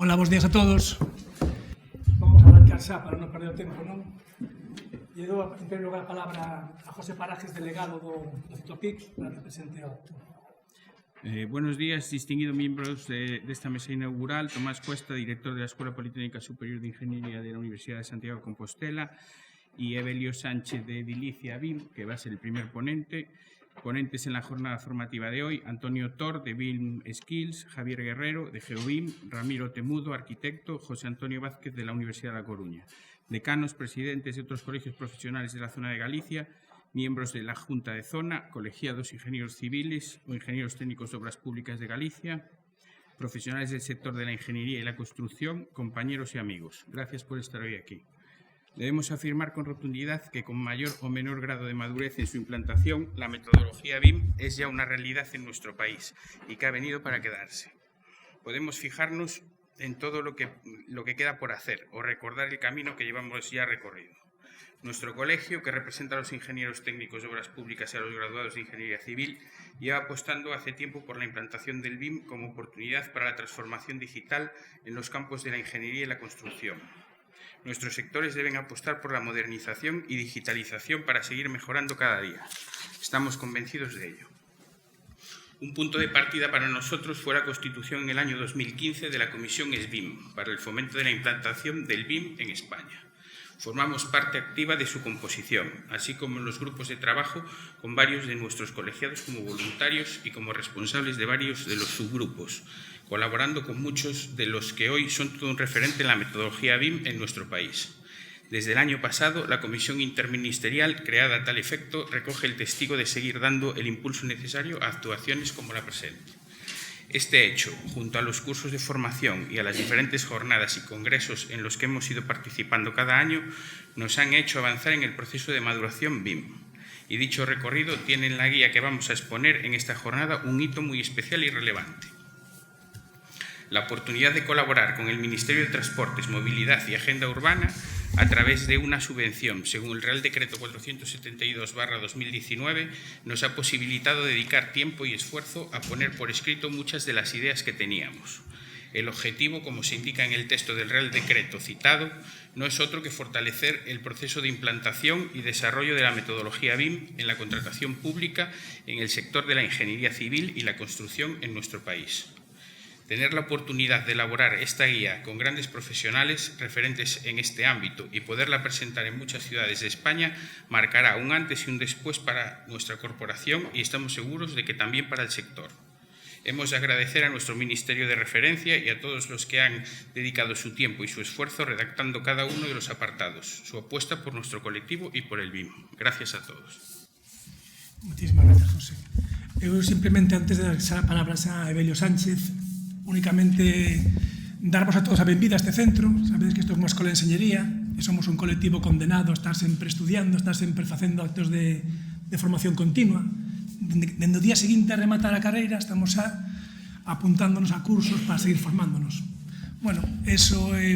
Hola, bons días a todos. Vamos a arrancar xa para non perder o tempo, non? E dou, en primeiro lugar, a palabra a José Parajes, delegado do CITOPIC, para que presente o acto. Buenos días, distinguidos miembros de esta mesa inaugural. Tomás Cuesta, director de la Escuela Politécnica Superior de Ingeniería de la Universidad de Santiago de Compostela, y Evelio Sánchez de Edilicia BIM, que va a ser el primer ponente. Ponentes en la jornada formativa de hoy: Antonio Tor, de BIM Skills; Javier Guerrero, de GeoBIM; Ramiro Temudo, arquitecto; José Antonio Vázquez, de la Universidad de La Coruña. Decanos, presidentes de otros colegios profesionales de la zona de Galicia, miembros de la Junta de Zona, colegiados ingenieros civiles o ingenieros técnicos de obras públicas de Galicia, profesionales del sector de la ingeniería y la construcción, compañeros y amigos. Gracias por estar hoy aquí. Debemos afirmar con rotundidad que con mayor o menor grado de madurez en su implantación, la metodología BIM es ya una realidad en nuestro país y que ha venido para quedarse. Podemos fijarnos en todo lo que queda por hacer o recordar el camino que llevamos ya recorrido. Nuestro colegio, que representa a los ingenieros técnicos de obras públicas y a los graduados de ingeniería civil, lleva apostando hace tiempo por la implantación del BIM como oportunidad para la transformación digital en los campos de la ingeniería y la construcción. Nuestros sectores deben apostar por la modernización y digitalización para seguir mejorando cada día. Estamos convencidos de ello. Un punto de partida para nosotros fue la constitución en el año 2015 de la Comisión SBIM para el fomento de la implantación del BIM en España. Formamos parte activa de su composición, así como en los grupos de trabajo con varios de nuestros colegiados como voluntarios y como responsables de varios de los subgrupos, colaborando con muchos de los que hoy son todo un referente en la metodología BIM en nuestro país. Desde el año pasado, la Comisión Interministerial, creada a tal efecto, recoge el testigo de seguir dando el impulso necesario a actuaciones como la presente. Este hecho, junto a los cursos de formación y a las diferentes jornadas y congresos en los que hemos ido participando cada año, nos han hecho avanzar en el proceso de maduración BIM. Y dicho recorrido tiene en la guía que vamos a exponer en esta jornada un hito muy especial y relevante. La oportunidad de colaborar con el Ministerio de Transportes, Movilidad y Agenda Urbana a través de una subvención, según el Real Decreto 472/2019, nos ha posibilitado dedicar tiempo y esfuerzo a poner por escrito muchas de las ideas que teníamos. El objetivo, como se indica en el texto del Real Decreto citado, no es otro que fortalecer el proceso de implantación y desarrollo de la metodología BIM en la contratación pública en el sector de la ingeniería civil y la construcción en nuestro país. Tener la oportunidad de elaborar esta guía con grandes profesionales referentes en este ámbito y poderla presentar en muchas ciudades de España marcará un antes y un después para nuestra corporación y estamos seguros de que también para el sector. Hemos de agradecer a nuestro Ministerio de Referencia y a todos los que han dedicado su tiempo y su esfuerzo redactando cada uno de los apartados, su apuesta por nuestro colectivo y por el BIM. Gracias a todos. Muchísimas gracias, José. Eu simplemente, antes de dar a palabra a Evelio Sánchez, únicamente darvos a todos a benvida a este centro. Sabedes que isto é unha escola de enseñería e somos un colectivo condenado a estar sempre estudiando, a estar sempre facendo actos de formación continua. Dende o día seguinte a rematar a carreira estamos apuntándonos a cursos para seguir formándonos. Bueno, eso é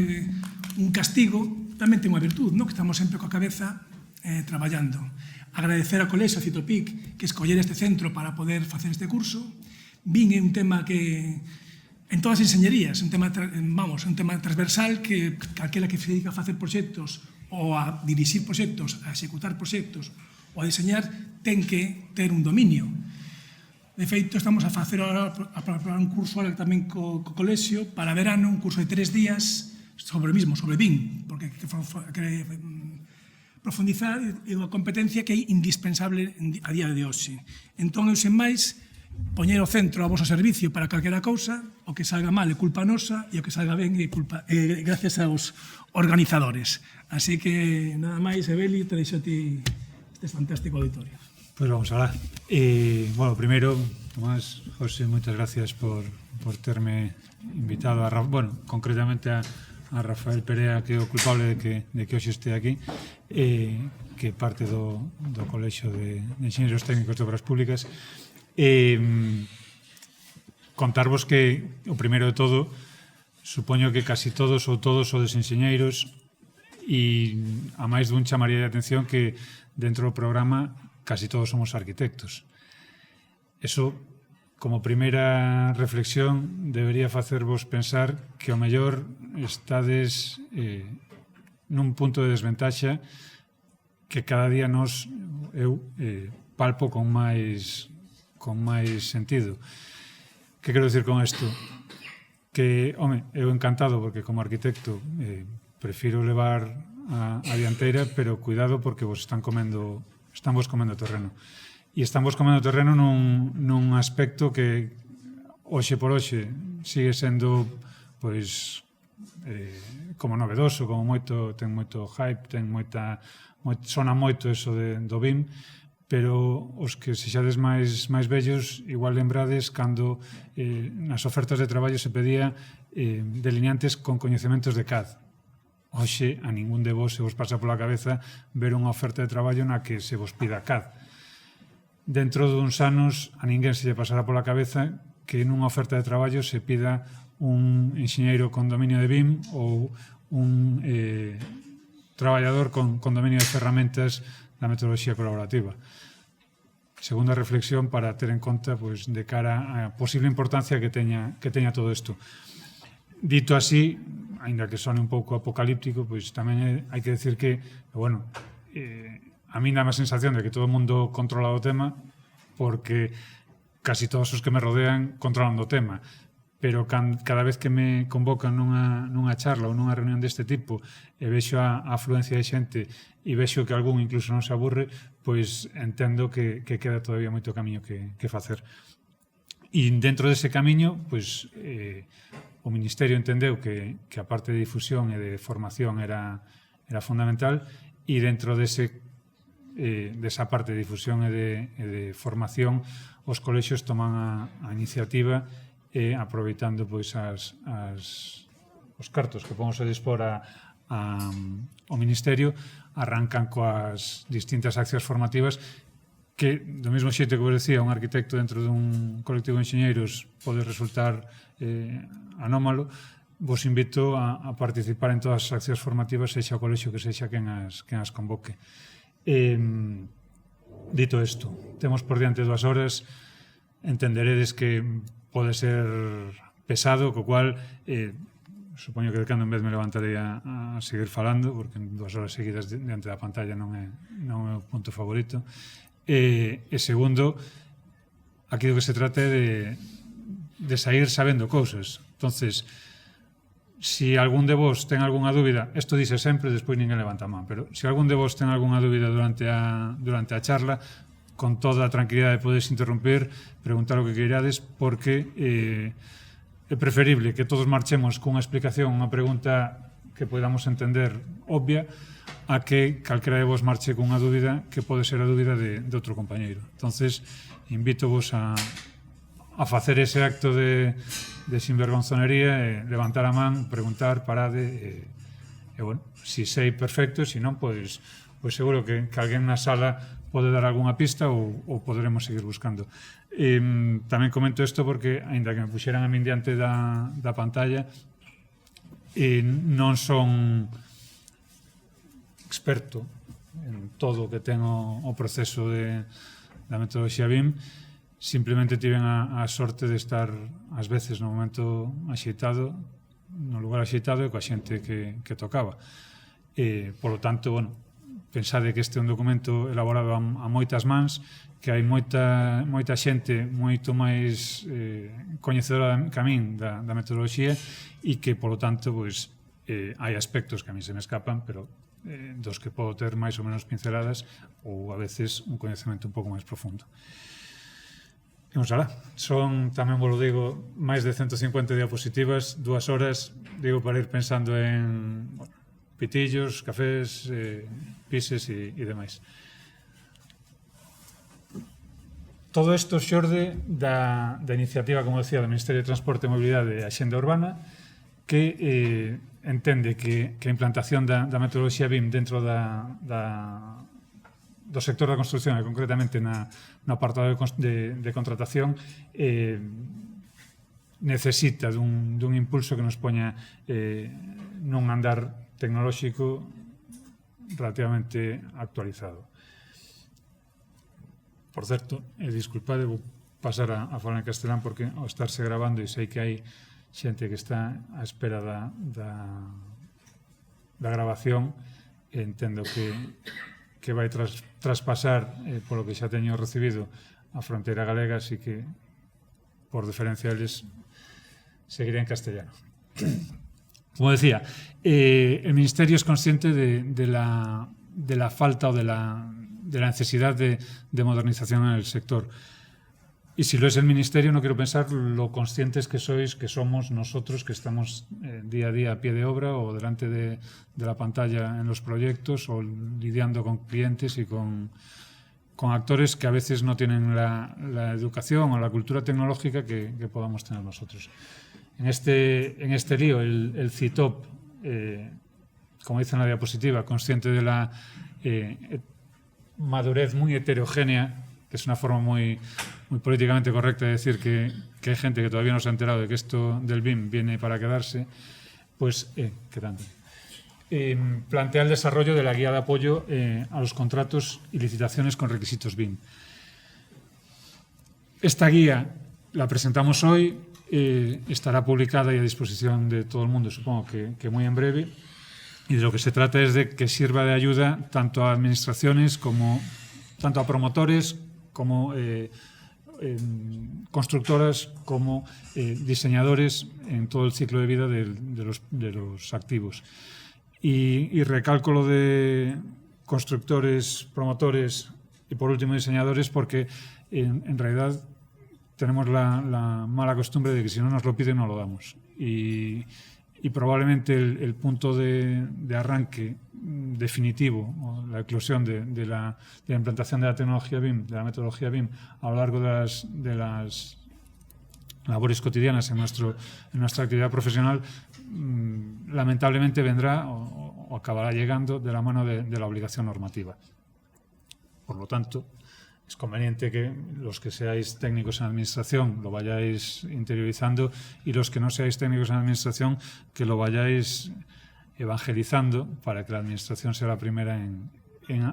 un castigo, tamén ten unha virtud, que estamos sempre coa cabeza traballando. Agradecer ao colexio, a CITOPIC, que escollera este centro para poder facer este curso. BIM é un tema que en todas as enseñerías, un tema transversal que calquera que se dedica a facer proxectos ou a dirixir proxectos, a executar proxectos ou a diseñar, ten que ter un dominio. De feito, estamos a facer a preparar un curso ahora tamén co colexio para verano, un curso de 3 días sobre o mismo, sobre BIM, porque quere profundizar é unha competencia que é indispensable a día de hoxe. Entón, eu sen máis, poñer o centro a vosso servicio para calquera cousa, o que salga mal é culpa nosa e o que salga ben é gracias aos organizadores. Así que, nada máis, Evelio, te deixo a ti este fantástico auditorio. Pues vamos alá. Bueno, primeiro, Tomás, José, moitas gracias por terme invitado a, bueno, concretamente a Rafael Perea, que é o culpable de que hoxe este aquí, que parte do Colexio de Enxeñeros Técnicos de Obras Públicas. Contarvos que, o primeiro de todo, supoño que casi todos ou todos os enxeñeiros, e a máis dun chamaría de atención que dentro do programa casi todos somos arquitectos. Eso como primeira reflexión, debería facervos pensar que ao mellor estades nun punto de desventaxa que cada día eu palpo con máis sentido. Que quero dicir con isto? Que, home, eu encantado porque como arquitecto prefiro levar a dianteira, pero cuidado porque están vos comendo terreno. E están vos comendo terreno nun aspecto que hoxe por hoxe sigue sendo pois como novedoso, como ten moito hype, sona moito eso do BIM, pero os que sexades máis vellos igual lembrades cando nas ofertas de traballo se pedía delineantes con coñecementos de CAD. Hoxe a ningún de vos se vos pasa pola cabeza ver unha oferta de traballo na que se vos pida CAD. Dentro duns anos a ninguén se lle pasará pola cabeza que nunha oferta de traballo se pida un enxeñeiro con dominio de BIM ou un traballador con dominio de ferramentas da metodoloxía colaborativa. Segunda reflexión para ter en conta pois, de cara á posible importancia que teña todo isto. Dito así, aínda que sone un pouco apocalíptico, pois tamén hai que decir que, bueno, a mí dá a sensación de que todo o mundo controla o tema porque casi todos os que me rodean controlan o tema. Pero cada vez que me convocan nunha charla ou nunha reunión deste tipo e vexo a afluencia de xente e vexo que algún incluso non se aburre, pois entendo que queda todavía moito camiño que facer. E dentro dese camiño, pois o Ministerio entendeu que a parte de difusión e de formación era fundamental e dentro desa parte de difusión e de formación os colexios toman a iniciativa aproveitando pois os cartos que pomos a dispor ao Ministerio, arrancan coas distintas accións formativas que, do mesmo xeito que vos decía, un arquitecto dentro dun colectivo de enxeñeiros pode resultar anómalo, vos invito a participar en todas as accións formativas, sexa o colexio que sexa quen as convoque. Dito isto, temos por diante 2 horas, entenderedes que pode ser pesado, co cual supoño que de cando en vez me levantarei a seguir falando, porque 2 horas seguidas diante da pantalla non é o punto favorito. E segundo, aquí do que se trata é de sair sabendo cousas. Entonces, si algún de vos ten algunha dúbida, isto dice sempre, despois ninguén levanta a man, pero se algún de vos ten algunha dúbida durante a charla, con toda a tranquilidade podes interrumpir, preguntar o que queirades, porque é preferible que todos marchemos cunha explicación, unha pregunta que podamos entender obvia, a que calquera de vos marche cunha dúbida que pode ser a dúbida de outro compañeiro. Entonces, invítovos a facer ese acto de sinvergonzonería, levantar a man, preguntar, parade, e bueno, si sei perfecto, si non, pois seguro que alguén na sala pode dar algunha pista ou poderemos seguir buscando. Tamén comento isto porque, aínda que me puxeran a min diante da pantalla, non son experto en todo o que ten o proceso da metodoloxía BIM, simplemente tiven a sorte de estar ás veces no momento axeitado, no lugar axeitado e coa xente que tocaba. Por lo tanto, bueno, pensade que este é un documento elaborado a moitas mans, que hai moita xente moito máis coñecedora que a min da metodoloxía e que, polo tanto, pois, hai aspectos que a mí se me escapan, pero dos que podo ter máis ou menos pinceladas ou a veces un coñecemento un pouco máis profundo. Imos alá. Son, tamén vos lo digo, máis de 150 diapositivas, 2 horas, digo, para ir pensando en pitillos, cafés, pises e demais. Todo isto xorde da iniciativa, como decía, do Ministerio de Transporte e Mobilidade e Axenda Urbana, que entende que a implantación da metodoloxía BIM dentro do sector da construcción e concretamente no apartado de contratación necesita dun impulso que nos poña nun andar tecnolóxico relativamente actualizado. Por certo, disculpade, vou pasar a falar en castelán porque ao estarse grabando e sei que hai xente que está á espera da grabación, entendo que vai traspasar polo que xa teño recibido a fronteira galega, así que por deferencia eles seguiré en castellano. Como decía, el Ministerio es consciente de la falta o de la necesidad de modernización en el sector. Y si lo es el Ministerio, no quiero pensar lo conscientes que sois, que somos nosotros, que estamos día a día a pie de obra o delante de la pantalla en los proyectos o lidiando con clientes y con actores que a veces no tienen la educación o la cultura tecnológica que podamos tener nosotros. En este lío, el CITOP, como dice en la diapositiva, consciente de la madurez muy heterogénea, que es una forma muy políticamente correcta de decir que hay gente que todavía no se ha enterado de que esto del BIM viene para quedarse, pues, plantea el desarrollo de la guía de apoyo a los contratos y licitaciones con requisitos BIM. Esta guía la presentamos hoy, estará publicada y a disposición de todo el mundo, supongo que muy en breve, y de lo que se trata es de que sirva de ayuda tanto a administraciones tanto a promotores como constructoras como diseñadores en todo el ciclo de vida de los activos. Y recalco lo de constructores, promotores y por último diseñadores porque en realidad tenemos la mala costumbre de que si no nos lo piden no lo damos. Y probablemente el punto de arranque definitivo, o la eclosión de la implantación de la tecnología BIM, de la metodología BIM, a lo largo de las labores cotidianas en nuestra actividad profesional, lamentablemente vendrá o acabará llegando de la mano de la obligación normativa. Por lo tanto, es conveniente que los que seáis técnicos en administración lo vayáis interiorizando y los que no seáis técnicos en administración que lo vayáis evangelizando para que la administración sea la primera en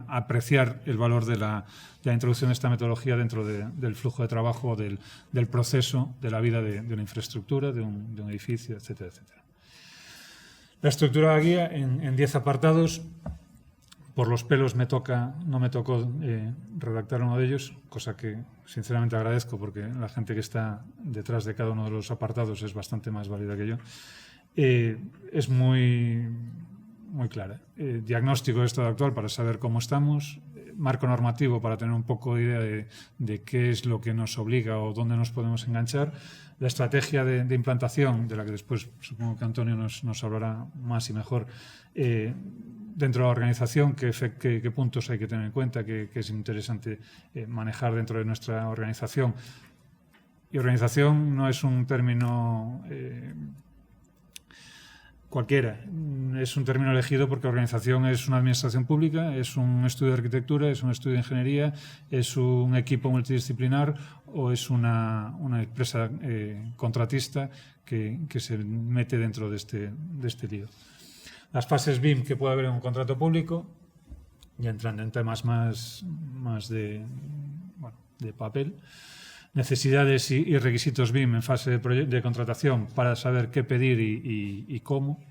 apreciar el valor de la introducción de esta metodología dentro del flujo de trabajo o del proceso de la vida de una infraestructura, de un edificio, etcétera, etcétera. La estructura de la guía en 10 apartados. Por los pelos no me tocó redactar uno de ellos, cosa que sinceramente agradezco porque la gente que está detrás de cada uno de los apartados es bastante más válida que yo. Es muy clara. Diagnóstico de estado actual para saber cómo estamos, marco normativo para tener un poco de idea de qué es lo que nos obliga o dónde nos podemos enganchar, la estrategia de implantación, de la que después supongo que Antonio nos hablará más y mejor, dentro de la organización, qué puntos hay que tener en cuenta, qué es interesante manejar dentro de nuestra organización. Y organización no es un término cualquiera, es un término elegido porque organización es una administración pública, es un estudio de arquitectura, es un estudio de ingeniería, es un equipo multidisciplinar o es una empresa contratista que se mete dentro de este lío. Las fases BIM que puede haber en un contrato público, ya entran en temas más de papel. Necesidades y requisitos BIM en fase de contratación para saber qué pedir y cómo.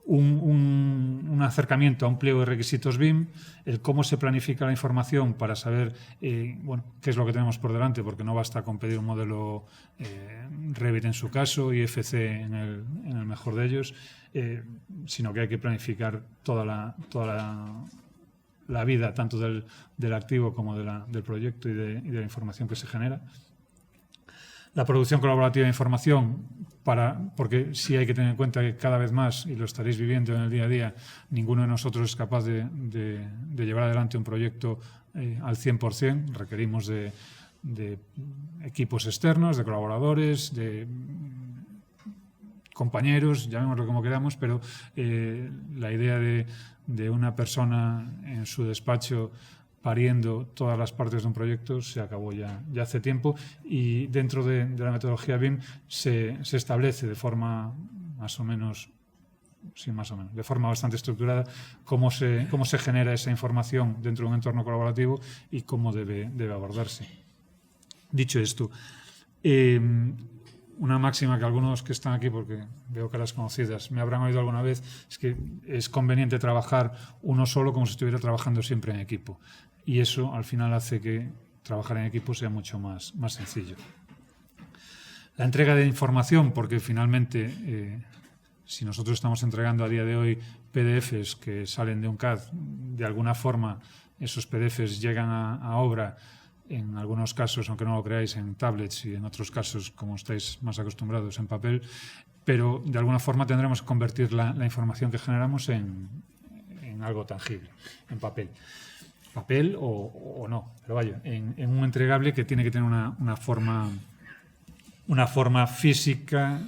Un acercamiento a un pliego de requisitos BIM, el cómo se planifica la información para saber qué es lo que tenemos por delante, porque no basta con pedir un modelo Revit en su caso y IFC en el mejor de ellos, sino que hay que planificar toda la vida, tanto del activo como del proyecto y de la información que se genera. La producción colaborativa de información, porque sí hay que tener en cuenta que cada vez más, y lo estaréis viviendo en el día a día, ninguno de nosotros es capaz de llevar adelante un proyecto al 100%. Requerimos de equipos externos, de colaboradores, de compañeros, llamémoslo como queramos, pero la idea de una persona en su despacho pariendo todas las partes de un proyecto se acabó ya hace tiempo, y dentro de la metodología BIM se establece de forma más o menos sí, más o menos, de forma bastante estructurada, cómo se genera esa información dentro de un entorno colaborativo y cómo debe abordarse. Dicho esto, una máxima que algunos que están aquí, porque veo caras conocidas, me habrán oído alguna vez, es que es conveniente trabajar uno solo como si estuviera trabajando siempre en equipo. Y eso al final hace que trabajar en equipo sea mucho más sencillo. La entrega de información, porque finalmente, si nosotros estamos entregando a día de hoy PDFs que salen de un CAD, de alguna forma esos PDFs llegan a obra, en algunos casos, aunque no lo creáis, en tablets y en otros casos, como estáis más acostumbrados, en papel, pero de alguna forma tendremos que convertir la información que generamos en algo tangible, en papel. Papel o no, pero vaya, en un entregable que tiene que tener una forma física,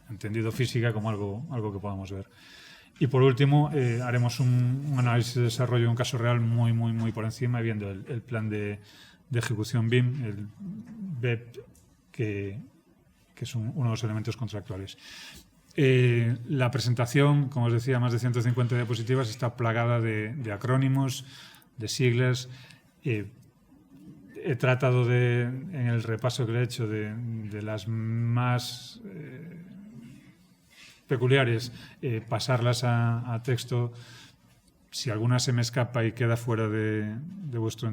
entendido física como algo que podamos ver. Y por último, haremos un análisis de desarrollo de un caso real muy por encima, viendo el plan de ejecución BIM, el BEP, que es uno de los elementos contractuales. La presentación, como os decía, más de 150 diapositivas, está plagada de acrónimos, de siglas. He tratado en el repaso que le he hecho de las más peculiares, pasarlas a texto. Si alguna se me escapa y queda fuera de vuestro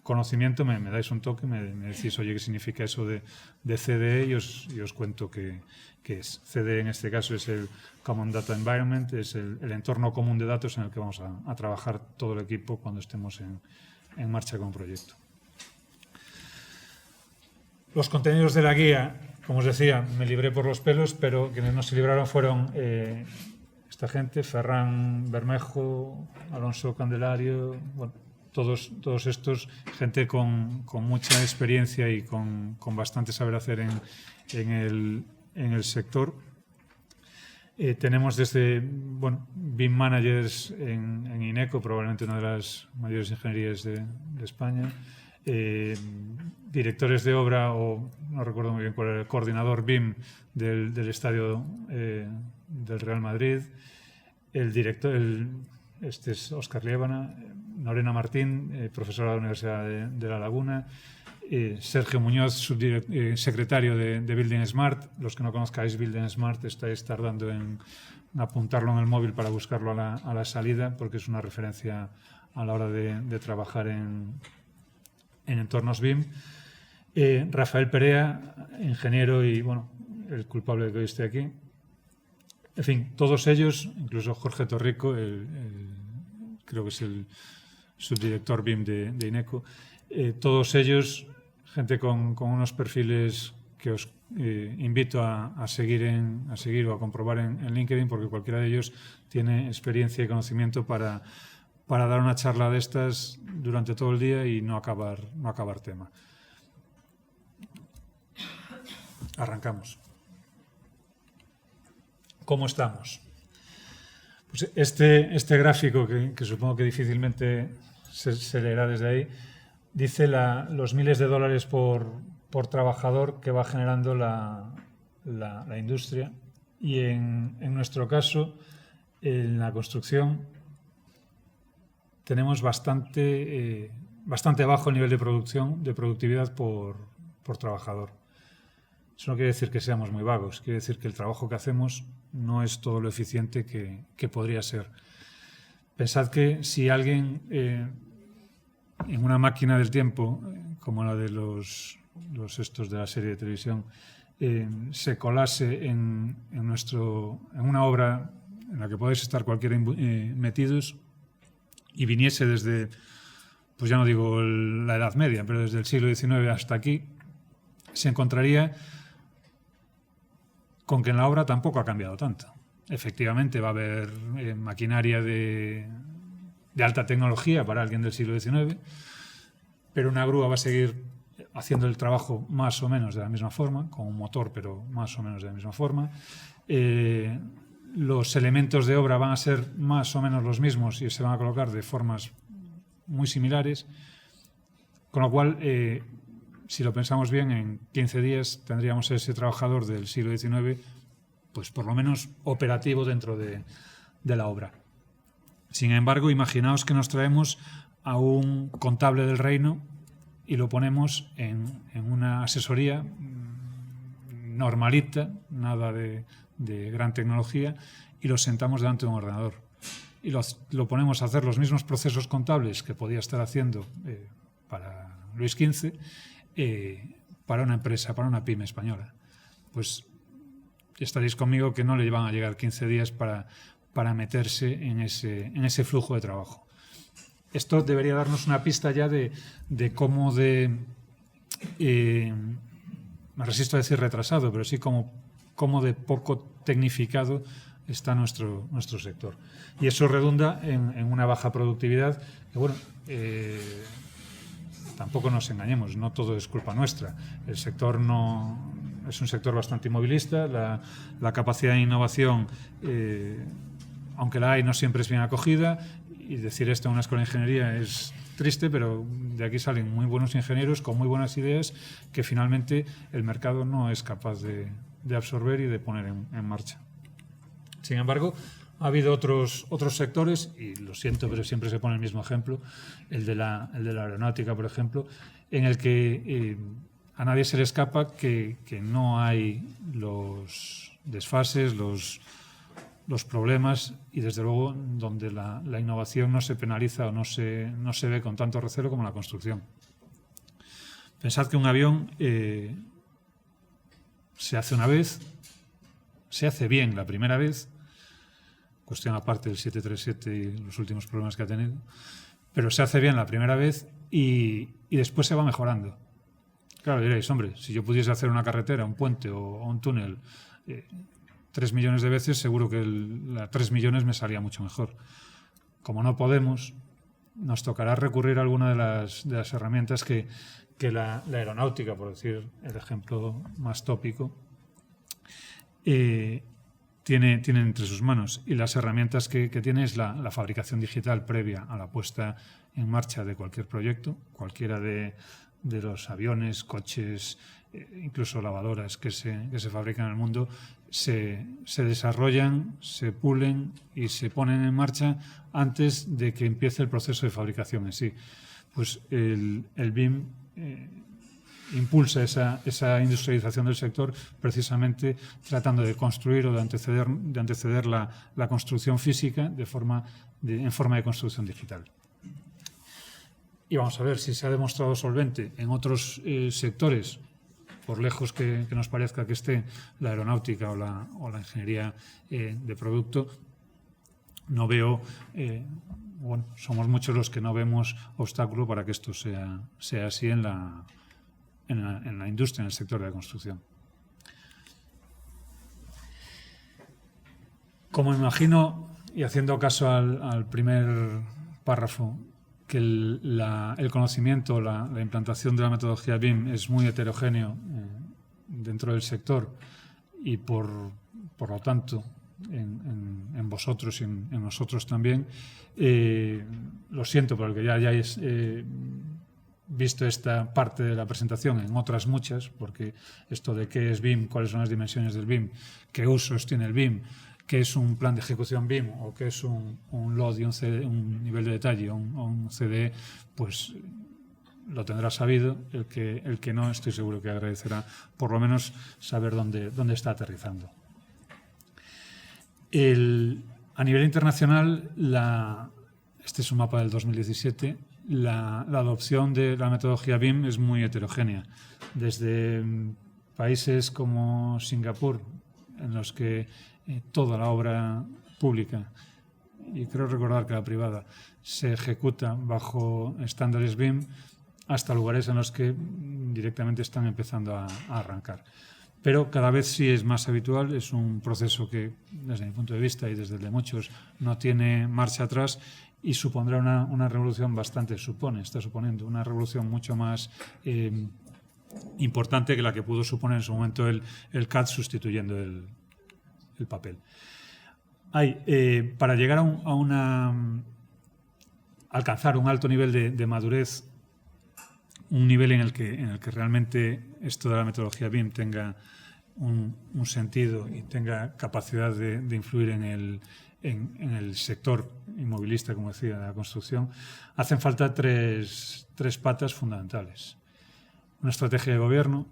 conocimiento, me dais un toque, me decís, oye, ¿qué significa eso de CDE? Y os cuento qué es. CDE en este caso es el Common Data Environment, es el entorno común de datos en el que vamos a trabajar todo el equipo cuando estemos en marcha con un proyecto. Los contenidos de la guía, como os decía, me libré por los pelos, pero quienes no se libraron fueron esta gente, Ferran Bermejo, Alonso Candelario, bueno, todos estos, gente con mucha experiencia y con bastante saber hacer en el sector. Tenemos desde BIM Managers en INECO, probablemente una de las mayores ingenierías de España, directores de obra, o no recuerdo muy bien cuál era, el coordinador BIM del estadio del Real Madrid, el director, este es Óscar Liébana, Lorena Martín, profesora de la Universidad de La Laguna, Sergio Muñoz, secretario de Building Smart. Los que no conozcáis Building Smart estáis tardando en apuntarlo en el móvil para buscarlo a la salida, porque es una referencia a la hora de trabajar en entornos BIM. Rafael Perea, ingeniero y el culpable de que hoy esté aquí. En fin, todos ellos, incluso Jorge Torrico, creo que es el subdirector BIM de INECO, todos ellos, gente con unos perfiles que os invito a seguir o a comprobar en LinkedIn, porque cualquiera de ellos tiene experiencia y conocimiento para dar una charla de estas durante todo el día y no acabar tema. Arrancamos. ¿Cómo estamos? Pues este gráfico, que supongo que difícilmente se leerá desde ahí, dice los miles de dólares por trabajador que va generando la industria. Y en nuestro caso, en la construcción, tenemos bastante bajo el nivel de productividad por trabajador. Eso no quiere decir que seamos muy vagos, quiere decir que el trabajo que hacemos no es todo lo eficiente que podría ser. Pensad que si alguien en una máquina del tiempo, como la de los estos de la serie de televisión, se colase en una obra en la que podéis estar cualquiera metidos y viniese desde, pues ya no digo la Edad Media, pero desde el siglo XIX hasta aquí, se encontraría con que en la obra tampoco ha cambiado tanto. Efectivamente va a haber maquinaria de alta tecnología para alguien del siglo XIX, pero una grúa va a seguir haciendo el trabajo más o menos de la misma forma, con un motor, pero más o menos de la misma forma. Los elementos de obra van a ser más o menos los mismos y se van a colocar de formas muy similares, con lo cual, si lo pensamos bien, en 15 días tendríamos ese trabajador del siglo XIX pues por lo menos operativo dentro de la obra. Sin embargo, imaginaos que nos traemos a un contable del reino y lo ponemos en una asesoría normalita, nada de gran tecnología, y lo sentamos delante de un ordenador. Y lo ponemos a hacer los mismos procesos contables que podía estar haciendo para Luis XV, para una empresa, para una pyme española. Pues estaréis conmigo que no le van a llegar 15 días para meterse en ese flujo de trabajo. Esto debería darnos una pista ya de cómo me resisto a decir retrasado, pero sí cómo de poco tecnificado está nuestro sector. Y eso redunda en una baja productividad que, bueno, tampoco nos engañemos, no todo es culpa nuestra. El sector es un sector bastante inmovilista, la capacidad de innovación, aunque la hay, no siempre es bien acogida, y decir esto en una escuela de ingeniería es triste, pero de aquí salen muy buenos ingenieros con muy buenas ideas que finalmente el mercado no es capaz de absorber y de poner en marcha. Sin embargo, ha habido otros sectores, y lo siento, pero siempre se pone el mismo ejemplo, el de la aeronáutica, por ejemplo, en el que a nadie se le escapa que no hay los desfases, los problemas, y desde luego donde la innovación no se penaliza o no se ve con tanto recelo como la construcción. Pensad que un avión se hace una vez, se hace bien la primera vez, cuestión aparte del 737 y los últimos problemas que ha tenido, pero se hace bien la primera vez y después se va mejorando. Claro, diréis, hombre, si yo pudiese hacer una carretera, un puente o un túnel 3 millones de veces, seguro que 3 millones me salía mucho mejor. Como no podemos, nos tocará recurrir a alguna de las herramientas que la aeronáutica, por decir el ejemplo más tópico, tiene entre sus manos. Y las herramientas que tiene es la fabricación digital previa a la puesta en marcha de cualquier proyecto, cualquiera de los aviones, coches, incluso lavadoras que se fabrican en el mundo, se desarrollan, se pulen y se ponen en marcha antes de que empiece el proceso de fabricación en sí. Pues el BIM impulsa esa industrialización del sector precisamente tratando de construir o de anteceder la construcción física en forma de construcción digital. Y vamos a ver si se ha demostrado solvente en otros sectores, por lejos que nos parezca que esté la aeronáutica o la ingeniería de producto. No veo, somos muchos los que no vemos obstáculo para que esto sea así en la industria, en el sector de la construcción. Como imagino, y haciendo caso al primer párrafo, que el conocimiento, la implantación de la metodología BIM es muy heterogéneo dentro del sector y por lo tanto en vosotros y en nosotros también, lo siento por el que ya hayáis visto esta parte de la presentación en otras muchas, porque esto de qué es BIM, cuáles son las dimensiones del BIM, qué usos tiene el BIM, qué es un plan de ejecución BIM o qué es un LOD y un nivel de detalle o un CDE, pues lo tendrá sabido. El que no, estoy seguro que agradecerá por lo menos saber dónde está aterrizando. A nivel internacional, este es un mapa del 2017, la adopción de la metodología BIM es muy heterogénea. Desde países como Singapur, en los que toda la obra pública, y creo recordar que la privada, se ejecuta bajo estándares BIM, hasta lugares en los que directamente están empezando a arrancar. Pero cada vez sí es más habitual, es un proceso que, desde mi punto de vista y desde el de muchos, no tiene marcha atrás y supondrá una revolución está suponiendo una revolución mucho más importante que la que pudo suponer en su momento el CAD sustituyendo el papel. Para llegar a alcanzar un alto nivel de madurez, un nivel en el que realmente esto de la metodología BIM tenga un sentido y tenga capacidad de influir en el sector inmovilista, como decía, de la construcción, hacen falta tres patas fundamentales. Una estrategia de gobierno,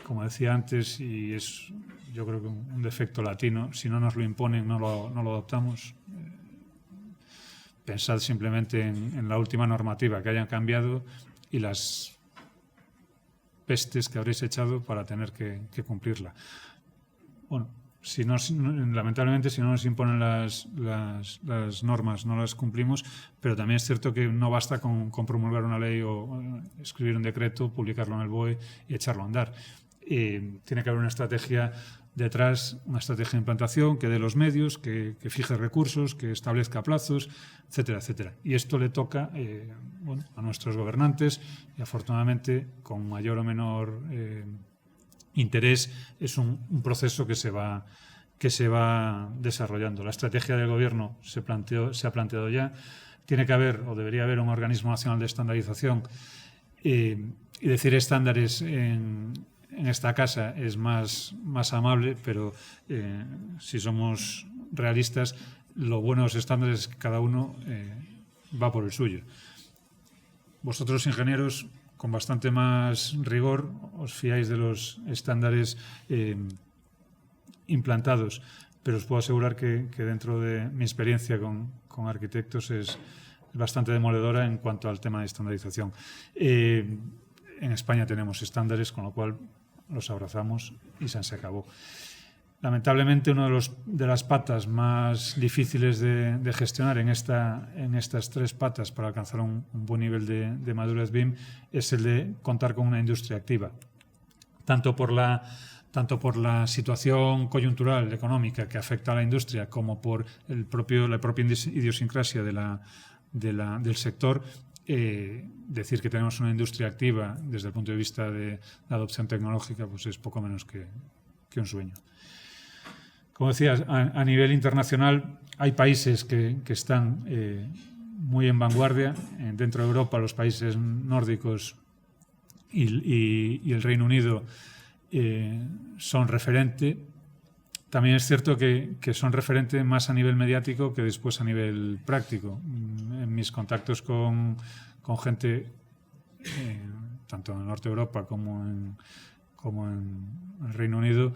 como decía antes, y es yo creo que un defecto latino, si no nos lo imponen no lo adoptamos. Pensad simplemente en la última normativa que hayan cambiado y las pestes que habréis echado para tener que cumplirla. Bueno, lamentablemente si no nos imponen las normas no las cumplimos, pero también es cierto que no basta con promulgar una ley o escribir un decreto, publicarlo en el BOE y echarlo a andar. Tiene que haber una estrategia detrás, una estrategia de implantación que dé los medios, que fije recursos, que establezca plazos, etcétera, etcétera. Y esto le toca a nuestros gobernantes y afortunadamente con mayor o menor interés es un proceso que se va desarrollando. La estrategia del gobierno se ha planteado ya. Tiene que haber o debería haber un organismo nacional de estandarización y decir estándares en esta casa es más amable, pero si somos realistas, lo bueno de los estándares es que cada uno va por el suyo. Vosotros, ingenieros, con bastante más rigor, os fiáis de los estándares implantados, pero os puedo asegurar que dentro de mi experiencia con arquitectos es bastante demoledora en cuanto al tema de estandarización. En España tenemos estándares, con lo cual los abrazamos y se acabó. Lamentablemente, una de las patas más difíciles de gestionar en estas tres patas para alcanzar un buen nivel de madurez BIM es el de contar con una industria activa. Tanto por la situación coyuntural económica que afecta a la industria como por la propia idiosincrasia del sector. Decir que tenemos una industria activa desde el punto de vista de la adopción tecnológica pues es poco menos que un sueño. Como decías, a nivel internacional hay países que están muy en vanguardia. Dentro de Europa, los países nórdicos y el Reino Unido son referente. También es cierto que son referente más a nivel mediático que después a nivel práctico. En mis contactos con gente, tanto en el norte de Europa como en el Reino Unido,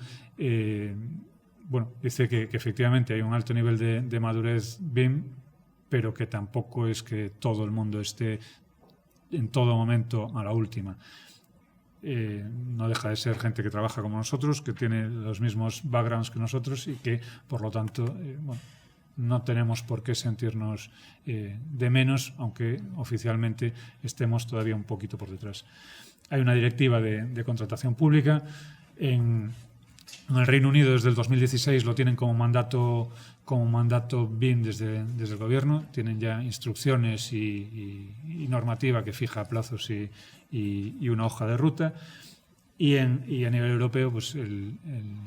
dice que efectivamente hay un alto nivel de madurez BIM, pero que tampoco es que todo el mundo esté en todo momento a la última. No deja de ser gente que trabaja como nosotros, que tiene los mismos backgrounds que nosotros y que, por lo tanto, no tenemos por qué sentirnos de menos, aunque oficialmente estemos todavía un poquito por detrás. Hay una directiva de contratación pública. En el Reino Unido, desde el 2016, lo tienen como mandato BIM desde el gobierno. Tienen ya instrucciones y normativa que fija plazos y una hoja de ruta. Y a nivel europeo, pues el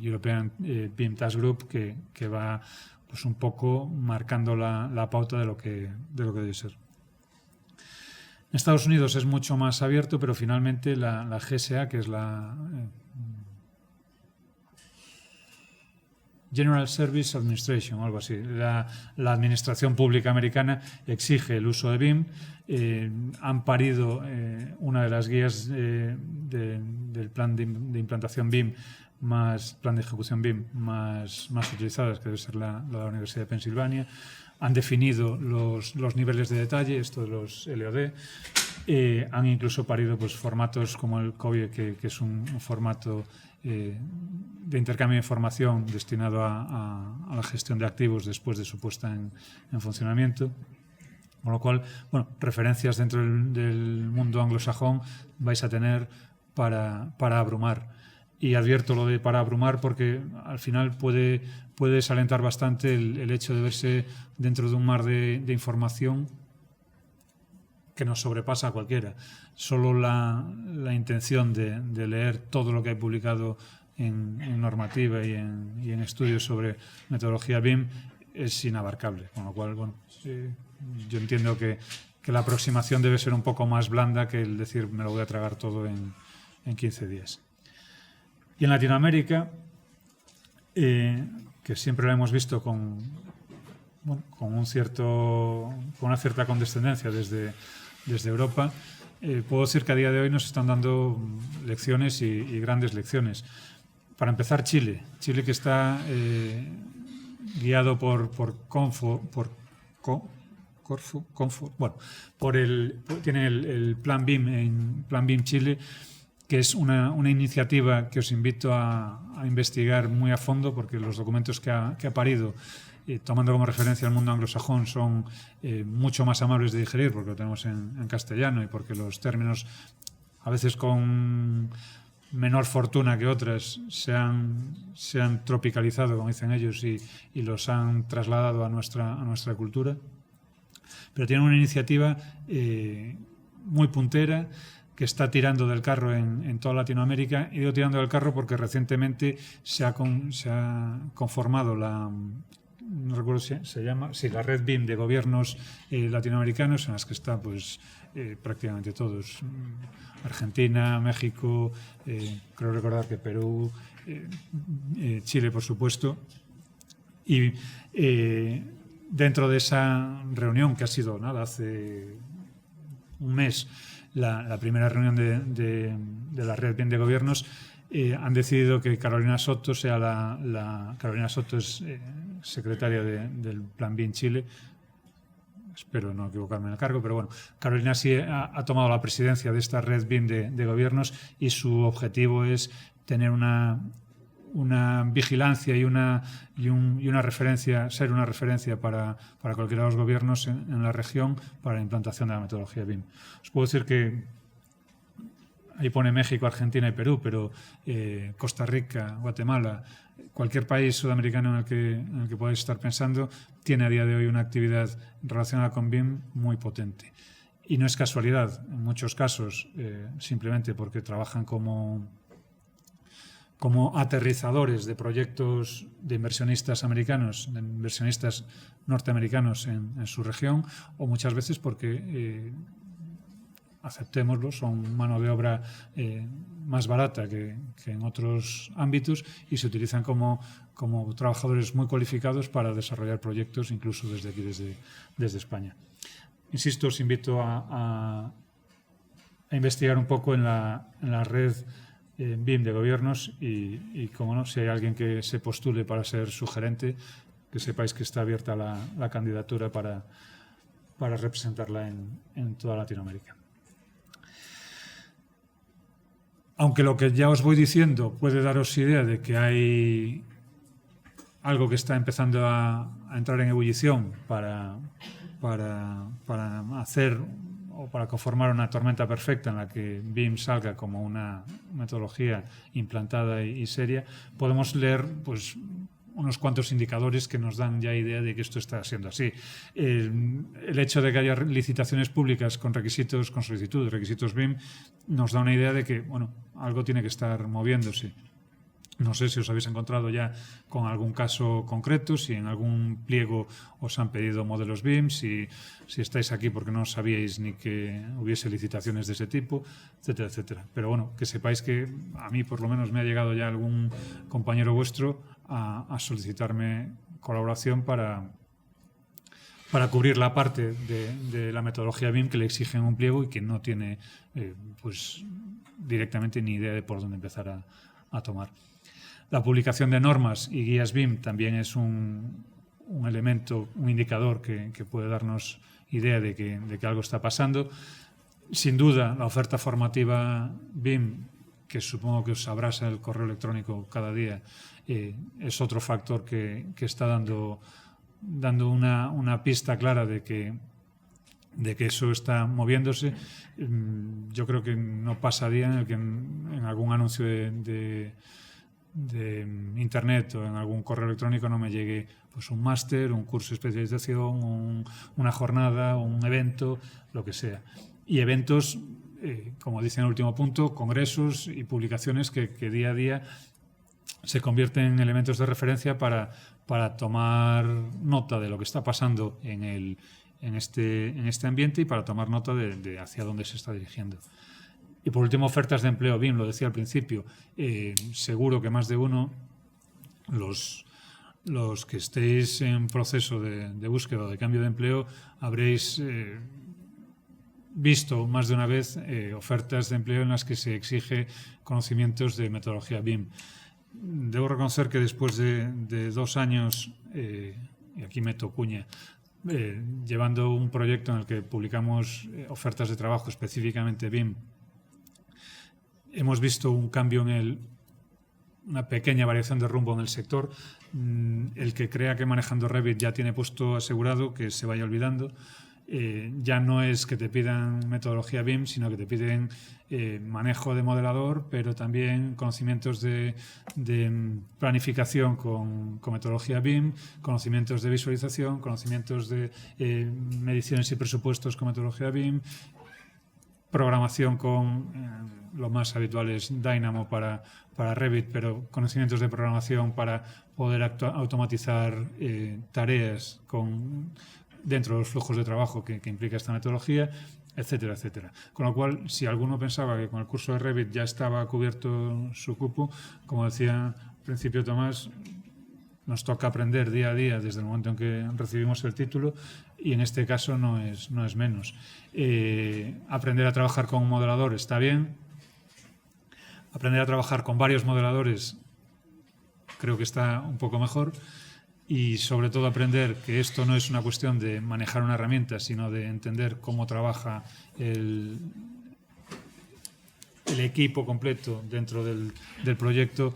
European BIM Task Group que va pues un poco marcando la pauta de lo que debe ser. En Estados Unidos es mucho más abierto, pero finalmente la GSA, que es la General Service Administration, algo así. La administración pública americana exige el uso de BIM. Han parido una de las guías del plan de implantación BIM, plan de ejecución BIM más utilizadas, que debe ser la de la Universidad de Pensilvania. Han definido los niveles de detalle, esto de los LOD. Han incluso parido pues, formatos como el COBIE, que es un formato de intercambio de información destinado a la gestión de activos después de su puesta en funcionamiento. Con lo cual, referencias dentro del mundo anglosajón vais a tener para abrumar. Y advierto lo de para abrumar porque al final puede desalentar bastante el hecho de verse dentro de un mar de información que nos sobrepasa a cualquiera. Solo la intención de leer todo lo que hay publicado en normativa y en estudios sobre metodología BIM es inabarcable. Con lo cual, yo entiendo que la aproximación debe ser un poco más blanda que el decir me lo voy a tragar todo en 15 días. Y en Latinoamérica, que siempre lo hemos visto con una cierta condescendencia desde Europa, puedo decir que a día de hoy nos están dando lecciones y grandes lecciones. Para empezar, Chile que está guiado tiene el Plan BIM Chile, que es una iniciativa que os invito a investigar muy a fondo, porque los documentos que ha parido, tomando como referencia el mundo anglosajón, son mucho más amables de digerir, porque lo tenemos en castellano y porque los términos, a veces con menor fortuna que otras, se han tropicalizado, como dicen ellos, y los han trasladado a nuestra cultura. Pero tiene una iniciativa muy puntera, que está tirando del carro en toda Latinoamérica. Y digo tirando del carro porque recientemente se ha conformado no recuerdo si se llama, la red BIM de gobiernos latinoamericanos, en las que está prácticamente todos: Argentina, México, creo recordar que Perú, Chile, por supuesto. Y dentro de esa reunión, que ha sido hace un mes, la primera reunión de la red BIM de gobiernos, han decidido que Carolina Soto sea Carolina Soto es secretaria del Plan BIM Chile. Espero no equivocarme en el cargo, pero bueno, Carolina sí ha tomado la presidencia de esta red BIM de gobiernos, y su objetivo es tener una vigilancia y una referencia, ser una referencia para cualquiera de los gobiernos en la región para la implantación de la metodología BIM. Os puedo decir que ahí pone México, Argentina y Perú, pero Costa Rica, Guatemala, cualquier país sudamericano en el que podáis estar pensando, tiene a día de hoy una actividad relacionada con BIM muy potente. Y no es casualidad, en muchos casos, simplemente porque trabajan como aterrizadores de proyectos de inversionistas americanos, de inversionistas norteamericanos en su región, o muchas veces porque, aceptémoslo, son mano de obra más barata que en otros ámbitos, y se utilizan como trabajadores muy cualificados para desarrollar proyectos, incluso desde aquí, desde España. Insisto, os invito a investigar un poco en la red BIM de gobiernos, y como no, si hay alguien que se postule para ser su gerente, que sepáis que está abierta la candidatura para representarla en toda Latinoamérica. Aunque lo que ya os voy diciendo puede daros idea de que hay algo que está empezando a entrar en ebullición para hacer o para conformar una tormenta perfecta en la que BIM salga como una metodología implantada y seria, podemos leer unos cuantos indicadores que nos dan ya idea de que esto está siendo así. El hecho de que haya licitaciones públicas con solicitud de requisitos BIM, nos da una idea de que algo tiene que estar moviéndose. No sé si os habéis encontrado ya con algún caso concreto, si en algún pliego os han pedido modelos BIM, si estáis aquí porque no sabíais ni que hubiese licitaciones de ese tipo, etcétera, etcétera. Pero que sepáis que a mí por lo menos me ha llegado ya algún compañero vuestro a solicitarme colaboración para cubrir la parte de la metodología BIM que le exigen un pliego y que no tiene directamente ni idea de por dónde empezar a tomar. La publicación de normas y guías BIM también es un elemento, un indicador que puede darnos idea de que algo está pasando. Sin duda, la oferta formativa BIM, que supongo que os abrasa el correo electrónico cada día, es otro factor que está dando una pista clara de que eso está moviéndose. Yo creo que no pasa día en el que en algún anuncio de internet o en algún correo electrónico no me llegue un máster, un curso de especialización, una jornada, un evento, lo que sea. Y eventos, como dice en el último punto, congresos y publicaciones que día a día se convierten en elementos de referencia para tomar nota de lo que está pasando en este ambiente y para tomar nota de hacia dónde se está dirigiendo. Y por último, ofertas de empleo BIM, lo decía al principio. Seguro que más de uno, los que estéis en proceso de búsqueda o de cambio de empleo, habréis visto más de una vez ofertas de empleo en las que se exige conocimientos de metodología BIM. Debo reconocer que después de 2 años, y aquí meto cuña, llevando un proyecto en el que publicamos ofertas de trabajo específicamente BIM, hemos visto un cambio una pequeña variación de rumbo en el sector. El que crea que manejando Revit ya tiene puesto asegurado, que se vaya olvidando. Ya no es que te pidan metodología BIM, sino que te piden manejo de modelador, pero también conocimientos de planificación con metodología BIM, conocimientos de visualización, conocimientos de mediciones y presupuestos con metodología BIM, programación con lo más habitual es Dynamo para Revit, pero conocimientos de programación para poder automatizar tareas dentro de los flujos de trabajo que implica esta metodología, etcétera, etcétera. Con lo cual, si alguno pensaba que con el curso de Revit ya estaba cubierto su cupo, como decía al principio Tomás, nos toca aprender día a día desde el momento en que recibimos el título, y en este caso no es menos. Aprender a trabajar con un modelador está bien. Aprender a trabajar con varios modeladores creo que está un poco mejor. Y sobre todo aprender que esto no es una cuestión de manejar una herramienta, sino de entender cómo trabaja el equipo completo dentro del proyecto,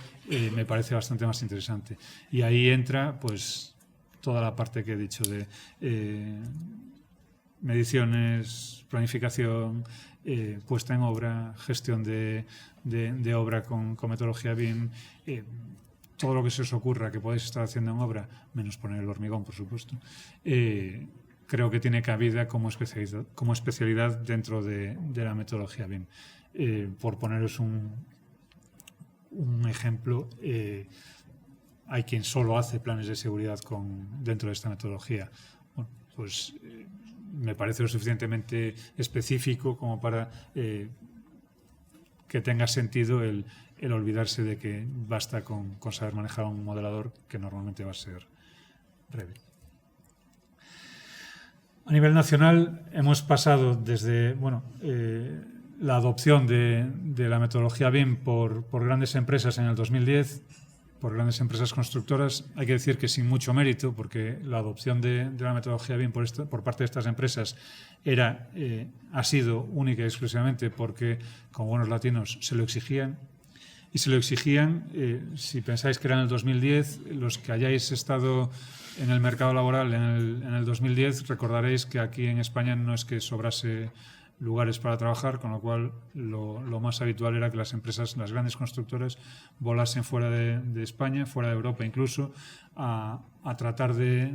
me parece bastante más interesante. Y ahí entra pues toda la parte que he dicho de mediciones, planificación, puesta en obra, gestión de obra con metodología BIM, todo lo que se os ocurra que podéis estar haciendo en obra, menos poner el hormigón, por supuesto, creo que tiene cabida como especialidad dentro de la metodología BIM. Por poneros un ejemplo, hay quien solo hace planes de seguridad dentro de esta metodología. Bueno, pues me parece lo suficientemente específico como para que tenga sentido el olvidarse de que basta con saber manejar un modelador, que normalmente va a ser Revit. A nivel nacional hemos pasado desde la adopción de la metodología BIM por grandes empresas en el 2010, por grandes empresas constructoras. Hay que decir que sin mucho mérito, porque la adopción de la metodología BIM por parte de estas empresas ha sido única y exclusivamente porque, como buenos latinos, se lo exigían. Y se lo exigían, si pensáis que era en el 2010, los que hayáis estado en el mercado laboral en el 2010, recordaréis que aquí en España no es que sobrase lugares para trabajar, con lo cual lo más habitual era que las empresas, las grandes constructoras, volasen fuera de España, fuera de Europa incluso, a tratar de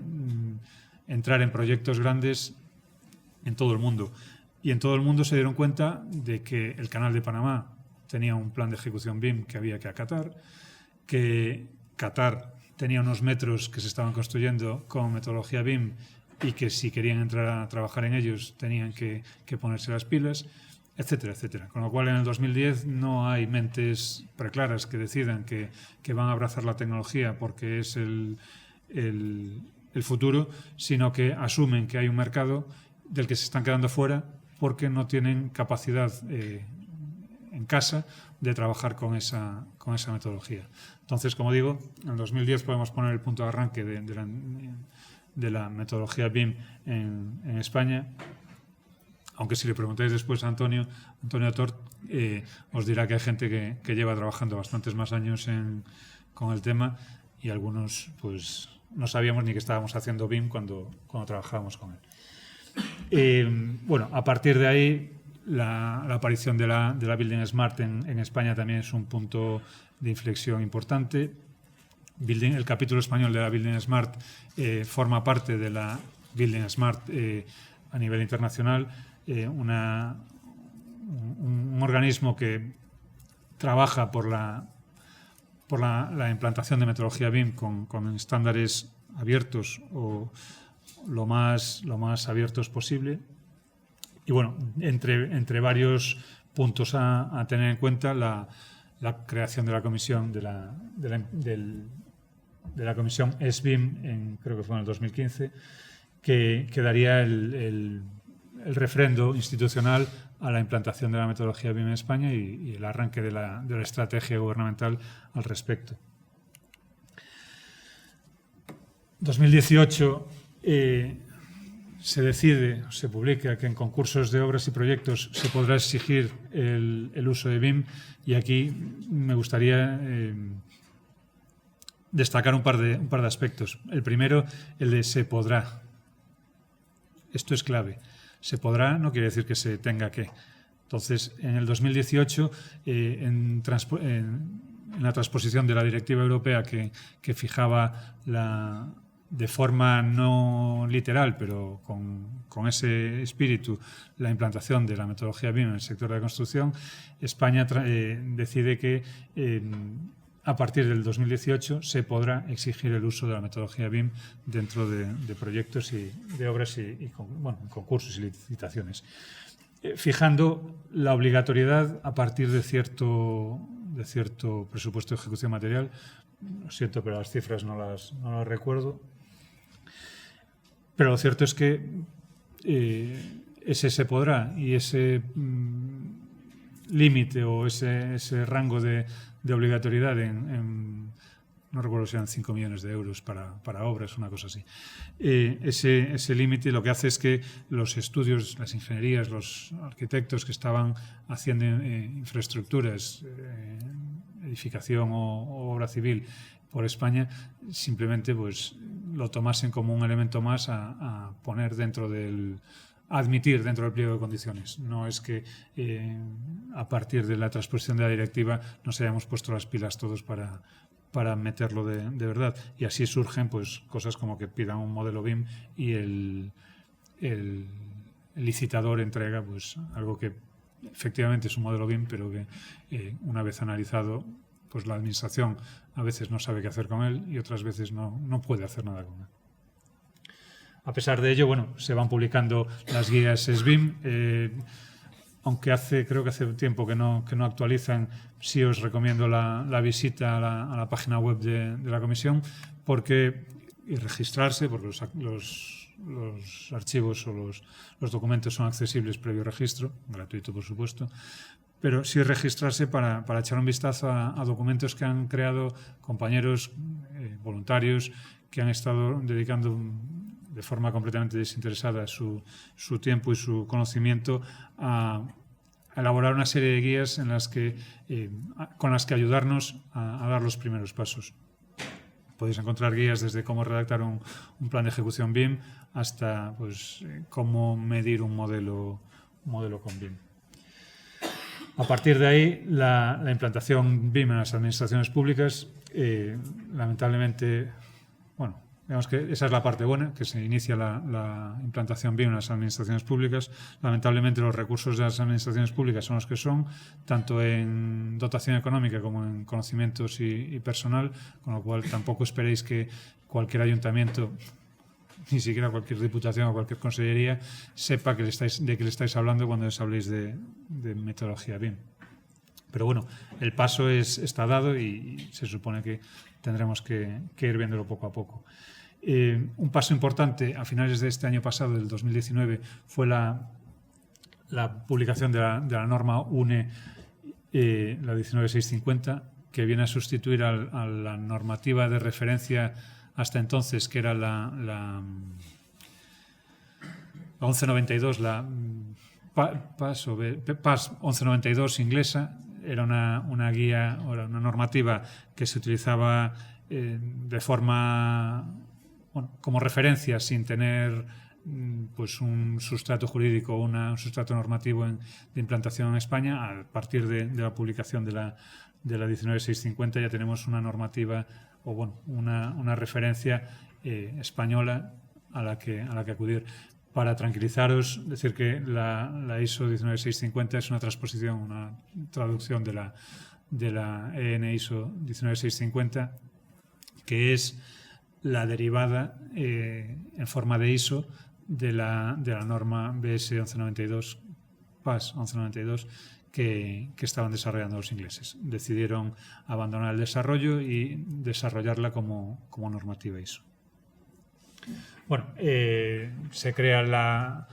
entrar en proyectos grandes en todo el mundo. Y en todo el mundo se dieron cuenta de que el Canal de Panamá tenía un plan de ejecución BIM que había que acatar, que Qatar tenía unos metros que se estaban construyendo con metodología BIM y que si querían entrar a trabajar en ellos tenían que ponerse las pilas, etcétera, etcétera. Con lo cual en el 2010 no hay mentes preclaras que decidan que van a abrazar la tecnología porque es el futuro, sino que asumen que hay un mercado del que se están quedando fuera porque no tienen capacidad en casa de trabajar con esa metodología. Entonces, como digo, en el 2010 podemos poner el punto de arranque de la metodología BIM en España, aunque si le preguntáis después a Antonio Tort, os dirá que hay gente que lleva trabajando bastantes más años con el tema, y algunos pues no sabíamos ni que estábamos haciendo BIM cuando trabajábamos con él. A partir de ahí, la aparición de la Building Smart en España también es un punto de inflexión importante. El capítulo español de la Building Smart forma parte de la Building Smart a nivel internacional, un organismo que trabaja por la implantación de metodología BIM con estándares abiertos o lo más abiertos posible. Y entre varios puntos a tener en cuenta: la creación de la comisión de la comisión SBIM, creo que fue en el 2015, que daría el refrendo institucional a la implantación de la metodología BIM en España y el arranque de la estrategia gubernamental al respecto. 2018 se decide, se publica que en concursos de obras y proyectos se podrá exigir el uso de BIM, y aquí me gustaría destacar un par de aspectos. El primero, el de se podrá. Esto es clave. Se podrá no quiere decir que se tenga que. Entonces, en el 2018, en la transposición de la directiva europea que fijaba de forma no literal, pero con ese espíritu, la implantación de la metodología BIM en el sector de la construcción, España decide que a partir del 2018 se podrá exigir el uso de la metodología BIM dentro de proyectos y de obras y concursos y licitaciones, fijando la obligatoriedad a partir de cierto presupuesto de ejecución material. Lo siento, pero las cifras no las recuerdo. Pero lo cierto es que ese se podrá y ese límite o ese rango de obligatoriedad no recuerdo si eran 5 millones de euros para obras, una cosa así. Ese límite lo que hace es que los estudios, las ingenierías, los arquitectos que estaban haciendo infraestructuras, edificación o obra civil por España, simplemente pues lo tomasen como un elemento más a poner admitir dentro del pliego de condiciones. No es que a partir de la transposición de la directiva nos hayamos puesto las pilas todos para meterlo de verdad. Y así surgen pues cosas como que pidan un modelo BIM y el licitador entrega pues algo que efectivamente es un modelo BIM, pero que una vez analizado, pues la administración a veces no sabe qué hacer con él y otras veces no puede hacer nada con él. A pesar de ello, bueno, se van publicando las guías SBIM, aunque creo que hace tiempo que no actualizan. Sí os recomiendo la visita a la página web de la comisión y registrarse, porque los archivos o los documentos son accesibles previo registro, gratuito por supuesto, pero sí registrarse para echar un vistazo a documentos que han creado compañeros voluntarios que han estado dedicando de forma completamente desinteresada su tiempo y su conocimiento a elaborar una serie de guías con las que ayudarnos a dar los primeros pasos. Podéis encontrar guías desde cómo redactar un plan de ejecución BIM hasta pues, cómo medir un modelo con BIM. A partir de ahí, la implantación BIM en las administraciones públicas, lamentablemente, bueno, digamos que esa es la parte buena, que se inicia la implantación BIM en las administraciones públicas. Lamentablemente los recursos de las administraciones públicas son los que son, tanto en dotación económica como en conocimientos y personal, con lo cual tampoco esperéis que cualquier ayuntamiento, ni siquiera cualquier diputación o cualquier consellería, sepa de qué le estáis hablando cuando les habléis de metodología BIM. Pero bueno, el paso está dado y se supone que tendremos que ir viéndolo poco a poco. Un paso importante a finales de este año pasado, del 2019, fue la publicación de la norma UNE, la 19650, que viene a sustituir a la normativa de referencia hasta entonces, que era la 1192, la PAS 1192 inglesa. Era una guía, o una normativa que se utilizaba de forma, como referencia, sin tener pues un sustrato jurídico o un sustrato normativo de implantación en España. A partir de la publicación de la 19650 ya tenemos una normativa o una referencia española a la que acudir. Para tranquilizaros, decir que la ISO 19650 es una transposición, una traducción de la EN ISO 19650, que es la derivada en forma de ISO de la norma BS 1192, PAS 1192, que estaban desarrollando los ingleses. Decidieron abandonar el desarrollo y desarrollarla como normativa ISO. Bueno, se crea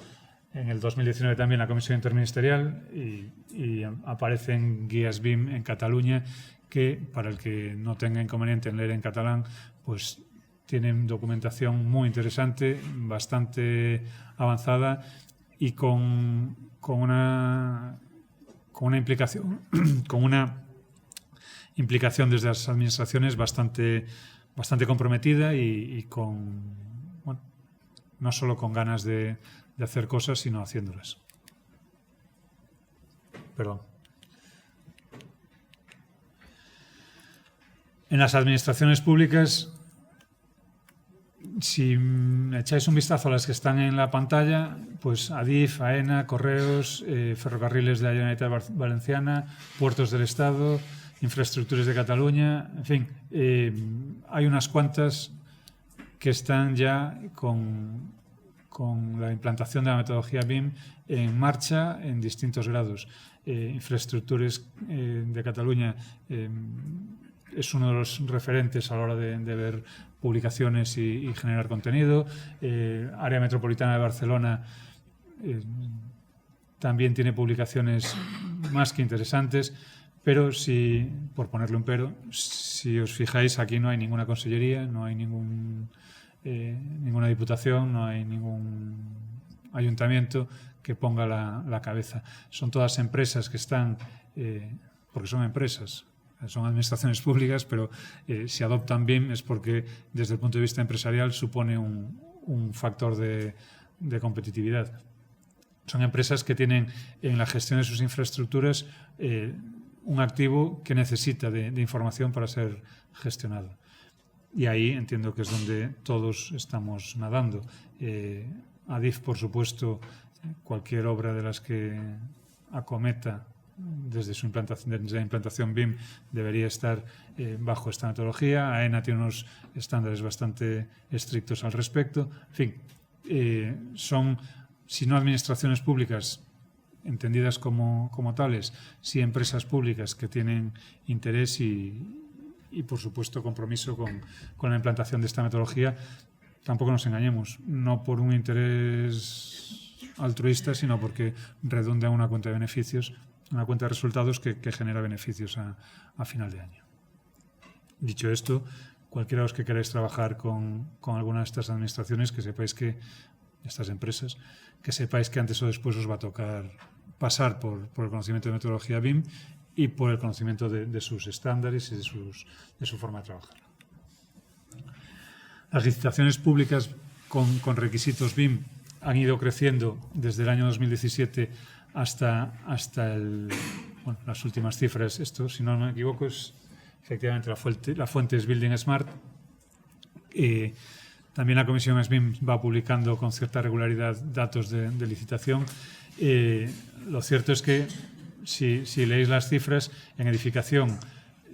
en el 2019 también la Comisión Interministerial y aparecen guías BIM en Cataluña que, para el que no tenga inconveniente en leer en catalán, pues tienen documentación muy interesante, bastante avanzada y con una implicación desde las administraciones bastante comprometida y con, bueno, no solo con ganas de hacer cosas, sino haciéndolas. Perdón. En las administraciones públicas, si echáis un vistazo a las que están en la pantalla, pues ADIF, AENA, Correos, Ferrocarriles de la Generalitat Valenciana, Puertos del Estado, Infraestructuras de Cataluña, en fin, hay unas cuantas que están ya con la implantación de la metodología BIM en marcha en distintos grados. Infraestructuras de Cataluña es uno de los referentes a la hora de ver publicaciones y generar contenido. Área Metropolitana de Barcelona también tiene publicaciones más que interesantes, pero por ponerle un pero, si os fijáis, aquí no hay ninguna consellería, no hay ninguna diputación, no hay ningún ayuntamiento que ponga la cabeza. Son todas empresas que están, porque son empresas, son administraciones públicas, pero si adoptan BIM es porque desde el punto de vista empresarial supone un factor de competitividad. Son empresas que tienen en la gestión de sus infraestructuras un activo que necesita de información para ser gestionado. Y ahí entiendo que es donde todos estamos nadando. ADIF, por supuesto, cualquier obra de las que acometa desde la implantación BIM debería estar bajo esta metodología. AENA tiene unos estándares bastante estrictos al respecto. En fin, son, si no administraciones públicas entendidas como tales, sí empresas públicas que tienen interés y por supuesto compromiso con la implantación de esta metodología. Tampoco nos engañemos, no por un interés altruista, sino porque redunda en una cuenta de beneficios, una cuenta de resultados que genera beneficios a final de año. Dicho esto, cualquiera de los que queráis trabajar con alguna de estas administraciones, que sepáis que estas empresas, que sepáis que antes o después os va a tocar pasar por el conocimiento de metodología BIM y por el conocimiento de sus estándares y de su forma de trabajar. Las licitaciones públicas con requisitos BIM han ido creciendo desde el año 2017 hasta las últimas cifras. Esto, si no me equivoco, es efectivamente la fuente es Building Smart. También la Comisión SBIM va publicando con cierta regularidad datos de licitación. Lo cierto es que si leéis las cifras, en edificación,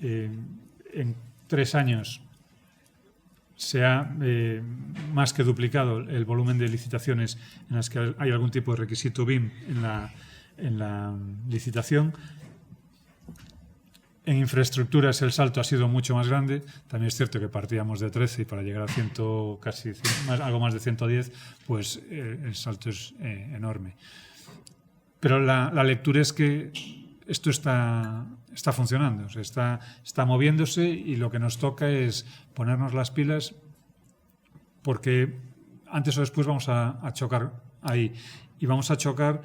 en 3 años se ha más que duplicado el volumen de licitaciones en las que hay algún tipo de requisito BIM en la licitación. En infraestructuras el salto ha sido mucho más grande. También es cierto que partíamos de 13 y para llegar a algo más de 110, pues el salto es enorme. Pero la lectura es que esto está funcionando, o sea, está moviéndose, y lo que nos toca es ponernos las pilas, porque antes o después vamos a chocar ahí. Y vamos a chocar,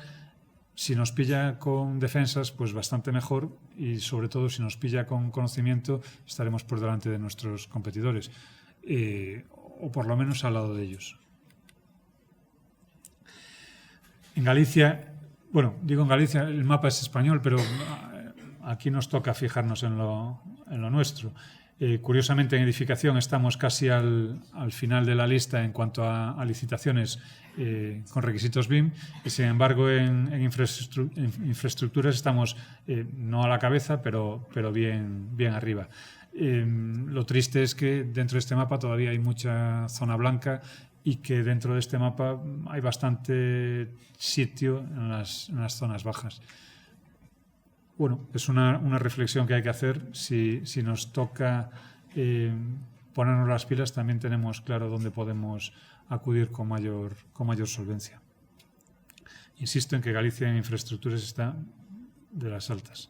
si nos pilla con defensas, pues bastante mejor, y sobre todo si nos pilla con conocimiento estaremos por delante de nuestros competidores, o por lo menos al lado de ellos. En Galicia, bueno, digo en Galicia, el mapa es español, pero aquí nos toca fijarnos en lo nuestro. Curiosamente, en edificación estamos casi al final de la lista en cuanto a licitaciones con requisitos BIM, y sin embargo en infraestructuras estamos no a la cabeza, pero bien arriba. Lo triste es que dentro de este mapa todavía hay mucha zona blanca, y que dentro de este mapa hay bastante sitio en las zonas bajas. bueno, es una reflexión que hay que hacer. Si nos toca ponernos las pilas, también tenemos claro dónde podemos acudir con mayor solvencia. Insisto en que Galicia en infraestructuras está de las altas.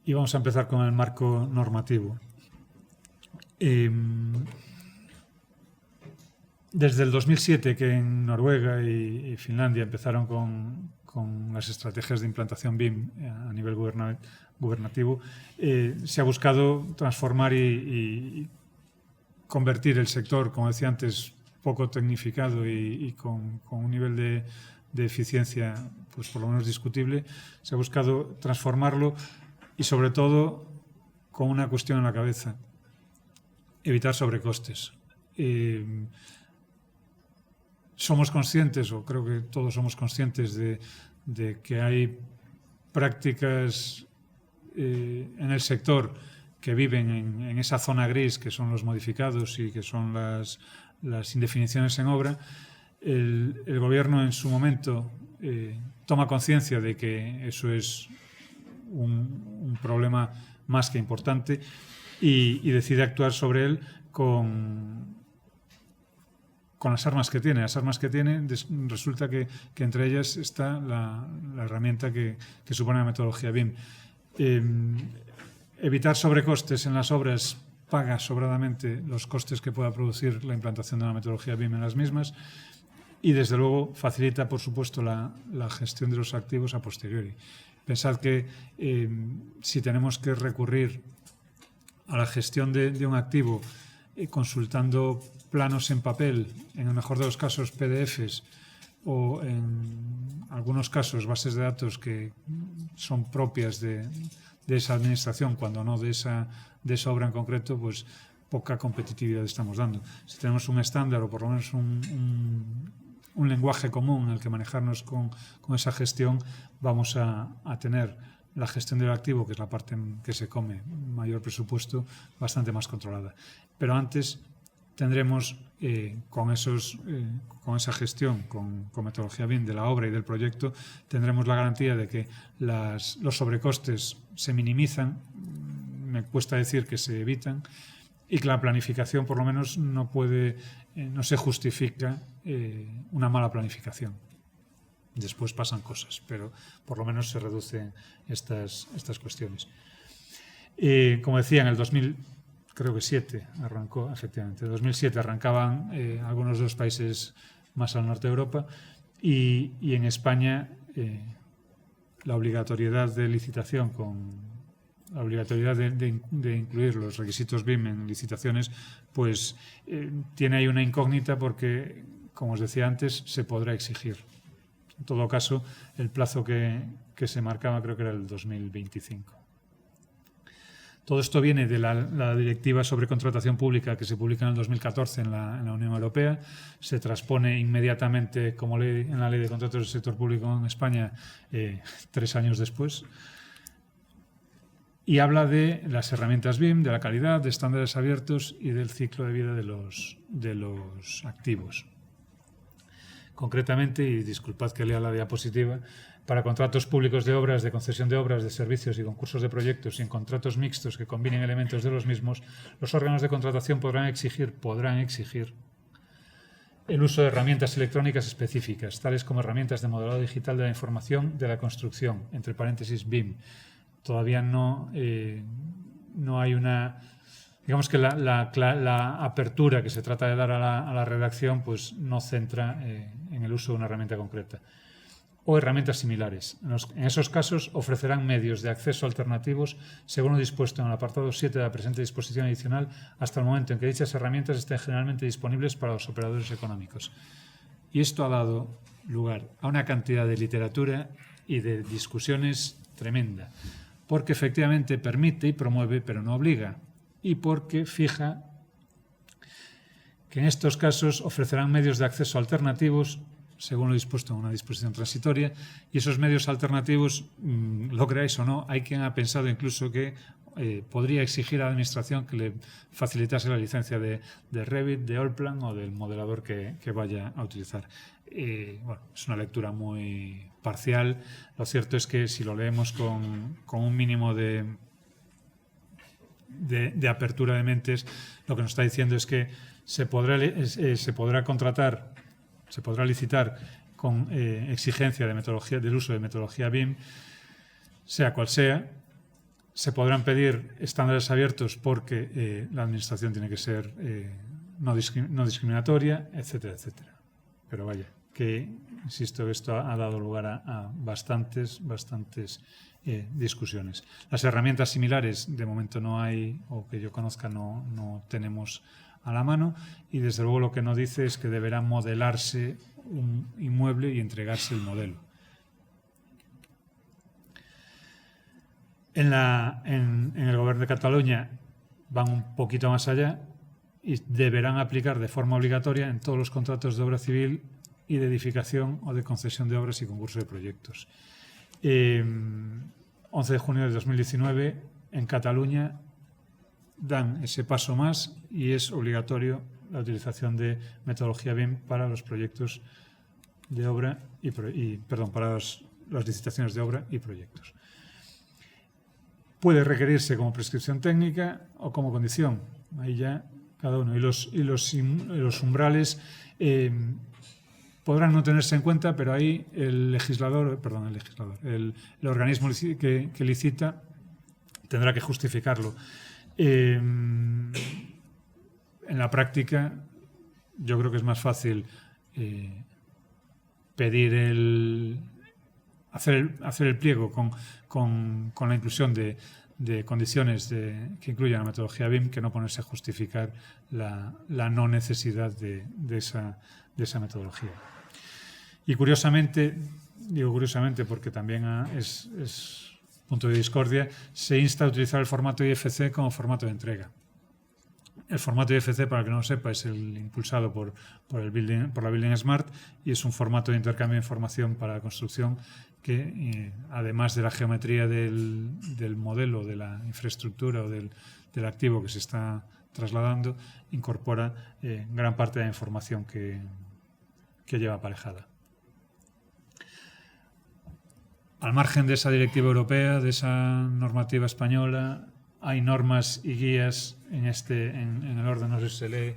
Y vamos a empezar con el marco normativo. Desde el 2007, que en Noruega y Finlandia empezaron con las estrategias de implantación BIM a nivel gubernativo, se ha buscado transformar y convertir el sector, como decía antes, poco tecnificado y con un nivel de eficiencia pues por lo menos discutible. Se ha buscado transformarlo y sobre todo con una cuestión en la cabeza: evitar sobrecostes. Somos conscientes, o creo que todos somos conscientes, de que hay prácticas en el sector que viven en esa zona gris, que son los modificados y que son las indefiniciones en obra. El Gobierno en su momento toma conciencia de que eso es un problema más que importante y decide actuar sobre él con las armas que tiene. Las armas que tiene, resulta que entre ellas está la herramienta que supone la metodología BIM. Evitar sobrecostes en las obras paga sobradamente los costes que pueda producir la implantación de una metodología BIM en las mismas y, desde luego, facilita, por supuesto, la gestión de los activos a posteriori. Pensad que si tenemos que recurrir a la gestión de un activo consultando planos en papel, en el mejor de los casos PDFs, o en algunos casos bases de datos que son propias de esa administración, cuando no de esa obra en concreto, pues poca competitividad estamos dando. Si tenemos un estándar o por lo menos un lenguaje común en el que manejarnos con esa gestión, vamos a tener la gestión del activo, que es la parte que se come mayor presupuesto, bastante más controlada. Pero antes tendremos con esa gestión, con metodología BIM de la obra y del proyecto, tendremos la garantía de que los sobrecostes se minimizan, me cuesta decir que se evitan, y que la planificación, por lo menos, no se justifica una mala planificación. Después pasan cosas, pero por lo menos se reducen estas cuestiones. Como decía, en el 2007 arrancó, efectivamente. En 2007 arrancaban algunos de los países más al norte de Europa y en España la obligatoriedad de licitación la obligatoriedad de incluir los requisitos BIM en licitaciones, pues tiene ahí una incógnita porque, como os decía antes, se podrá exigir. En todo caso, el plazo que se marcaba creo que era el 2025. Todo esto viene de la Directiva sobre Contratación Pública que se publica en el 2014 en la Unión Europea. Se transpone inmediatamente como ley en la Ley de Contratos del Sector Público en España 3 años después. Y habla de las herramientas BIM, de la calidad, de estándares abiertos y del ciclo de vida de los activos. Concretamente, y disculpad que lea la diapositiva, para contratos públicos de obras, de concesión de obras, de servicios y concursos de proyectos y en contratos mixtos que combinen elementos de los mismos, los órganos de contratación podrán exigir el uso de herramientas electrónicas específicas, tales como herramientas de modelado digital de la información de la construcción, entre paréntesis BIM. Todavía no hay una... Digamos que la apertura que se trata de dar a la redacción pues no centra en el uso de una herramienta concreta. O herramientas similares. En esos casos ofrecerán medios de acceso alternativos según lo dispuesto en el apartado 7 de la presente disposición adicional hasta el momento en que dichas herramientas estén generalmente disponibles para los operadores económicos. Y esto ha dado lugar a una cantidad de literatura y de discusiones tremenda, porque efectivamente permite y promueve, pero no obliga, y porque fija que en estos casos ofrecerán medios de acceso alternativos según lo dispuesto en una disposición transitoria, y esos medios alternativos, lo creáis o no, hay quien ha pensado incluso que podría exigir a la Administración que le facilitase la licencia de Revit, de Allplan o del modelador que vaya a utilizar. bueno, es una lectura muy parcial. Lo cierto es que si lo leemos con un mínimo de apertura de mentes, lo que nos está diciendo es que se podrá contratar, se podrá licitar con exigencia de metodología, del uso de metodología BIM, sea cual sea. Se podrán pedir estándares abiertos porque la administración tiene que ser no discriminatoria, etcétera, etcétera. Pero vaya, que, insisto, esto ha dado lugar a bastantes discusiones. Las herramientas similares, de momento no hay, o que yo conozca, no tenemos a la mano, y desde luego lo que nos dice es que deberá modelarse un inmueble y entregarse el modelo. En el Gobierno de Cataluña van un poquito más allá y deberán aplicar de forma obligatoria en todos los contratos de obra civil y de edificación o de concesión de obras y concurso de proyectos. 11 de junio de 2019, en Cataluña dan ese paso más y es obligatorio la utilización de metodología BIM para los proyectos de obra para las licitaciones de obra y proyectos. Puede requerirse como prescripción técnica o como condición. Ahí ya cada uno. Y los umbrales podrán no tenerse en cuenta, pero ahí el organismo que licita tendrá que justificarlo. En la práctica, yo creo que es más fácil pedir hacer el pliego con la inclusión de condiciones que incluyan la metodología BIM, que no ponerse a justificar la no necesidad de esa metodología. Y curiosamente, digo curiosamente porque también es punto de discordia, se insta a utilizar el formato IFC como formato de entrega. El formato IFC, para el que no lo sepa, es el impulsado por la Building Smart y es un formato de intercambio de información para la construcción que, además de la geometría del modelo, de la infraestructura o del activo que se está trasladando, incorpora gran parte de la información que lleva aparejada. Al margen de esa directiva europea, de esa normativa española, hay normas y guías en el orden, no sé si se lee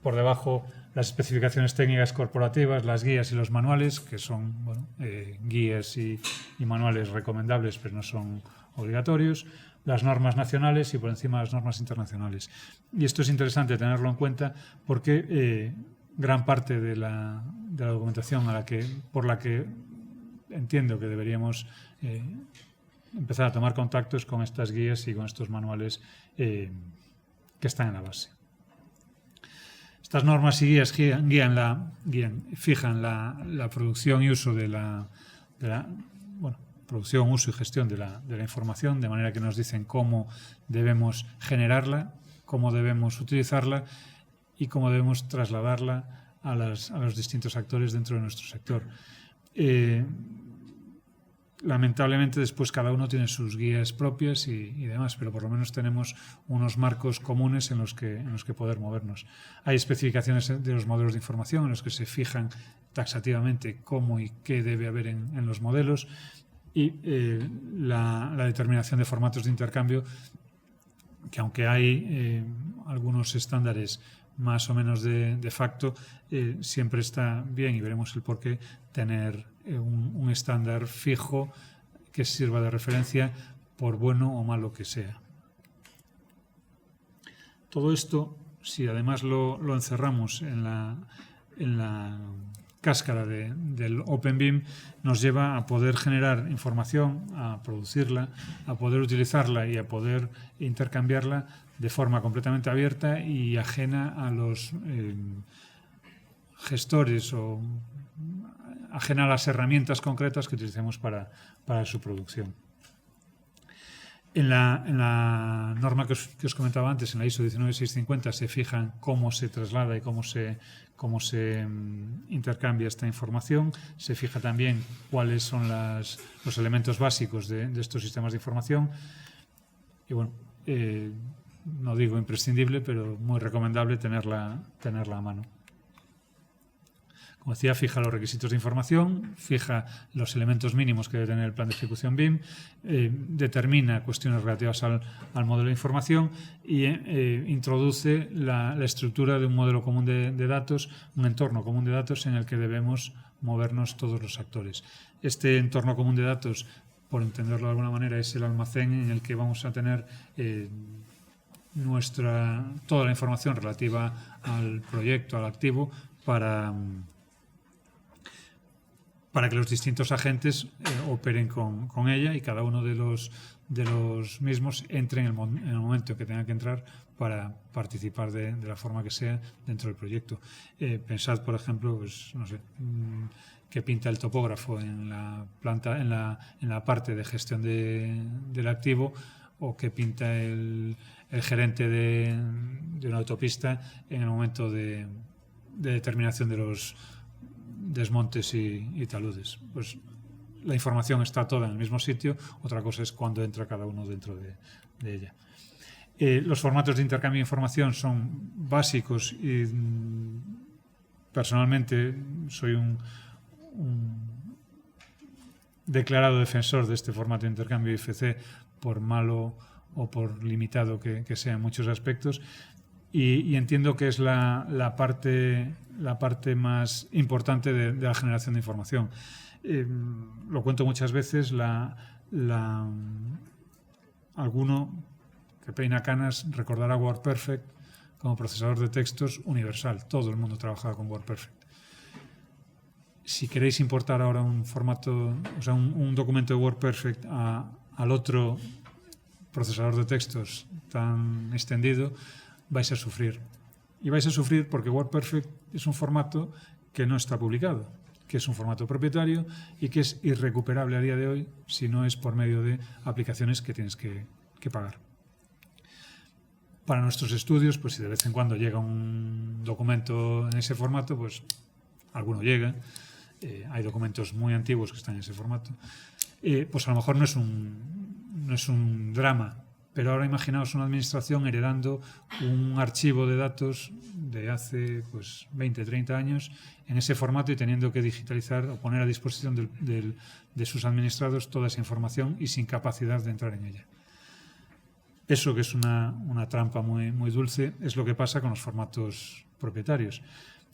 por debajo, las especificaciones técnicas corporativas, las guías y los manuales, que son guías y manuales recomendables, pero no son obligatorios, las normas nacionales y por encima las normas internacionales. Y esto es interesante tenerlo en cuenta porque gran parte de la documentación por la que entiendo que deberíamos empezar a tomar contactos con estas guías y con estos manuales que están en la base. Estas normas y guías fijan la producción y uso producción, uso y gestión de la información, de manera que nos dicen cómo debemos generarla, cómo debemos utilizarla y cómo debemos trasladarla a los distintos actores dentro de nuestro sector. Lamentablemente después cada uno tiene sus guías propias y demás, pero por lo menos tenemos unos marcos comunes en los que poder movernos. Hay especificaciones de los modelos de información en los que se fijan taxativamente cómo y qué debe haber en los modelos y la determinación de formatos de intercambio, que aunque hay algunos estándares más o menos de facto, siempre está bien, y veremos el porqué, tener un estándar fijo que sirva de referencia por bueno o malo que sea. Todo esto, si además lo encerramos en la cáscara del OpenBIM, nos lleva a poder generar información, a producirla, a poder utilizarla y a poder intercambiarla de forma completamente abierta y ajena a los gestores o ajena a las herramientas concretas que utilicemos para su producción. En la norma que os comentaba antes, en la ISO 19650, se fijan cómo se traslada y cómo se intercambia esta información. Se fija también cuáles son los elementos básicos de estos sistemas de información. Y bueno, no digo imprescindible, pero muy recomendable tenerla a mano. Como decía, fija los requisitos de información, fija los elementos mínimos que debe tener el plan de ejecución BIM, determina cuestiones relativas al modelo de información y introduce la estructura de un modelo común de datos, un entorno común de datos en el que debemos movernos todos los actores. Este entorno común de datos, por entenderlo de alguna manera, es el almacén en el que vamos a tener toda la información relativa al proyecto, al activo, para que los distintos agentes operen con ella y cada uno de los mismos entre en el momento en que tenga que entrar para participar de la forma que sea dentro del proyecto. Pensad, por ejemplo, pues, no sé, qué pinta el topógrafo en la parte de gestión del activo, o qué pinta el gerente de una autopista en el momento de determinación de los desmontes y taludes. Pues la información está toda en el mismo sitio, otra cosa es cuando entra cada uno dentro de ella. Los formatos de intercambio de información son básicos y personalmente soy un declarado defensor de este formato de intercambio IFC, por malo o por limitado que sea en muchos aspectos, y entiendo que es la parte más importante de la generación de información. Lo cuento muchas veces, alguno que peina canas recordará WordPerfect como procesador de textos universal. Todo el mundo trabajaba con WordPerfect. Si queréis importar ahora un formato, o sea, un documento de WordPerfect al otro procesador de textos tan extendido, vais a sufrir. Y vais a sufrir porque WordPerfect es un formato que no está publicado, que es un formato propietario y que es irrecuperable a día de hoy si no es por medio de aplicaciones que tienes que pagar. Para nuestros estudios, pues si de vez en cuando llega un documento en ese formato, pues alguno llega. Hay documentos muy antiguos que están en ese formato. Pues a lo mejor no es un drama, pero ahora imaginaos una administración heredando un archivo de datos de hace 20, 30 años en ese formato y teniendo que digitalizar o poner a disposición de sus administrados toda esa información y sin capacidad de entrar en ella. Eso, que es una trampa muy, muy dulce, es lo que pasa con los formatos propietarios.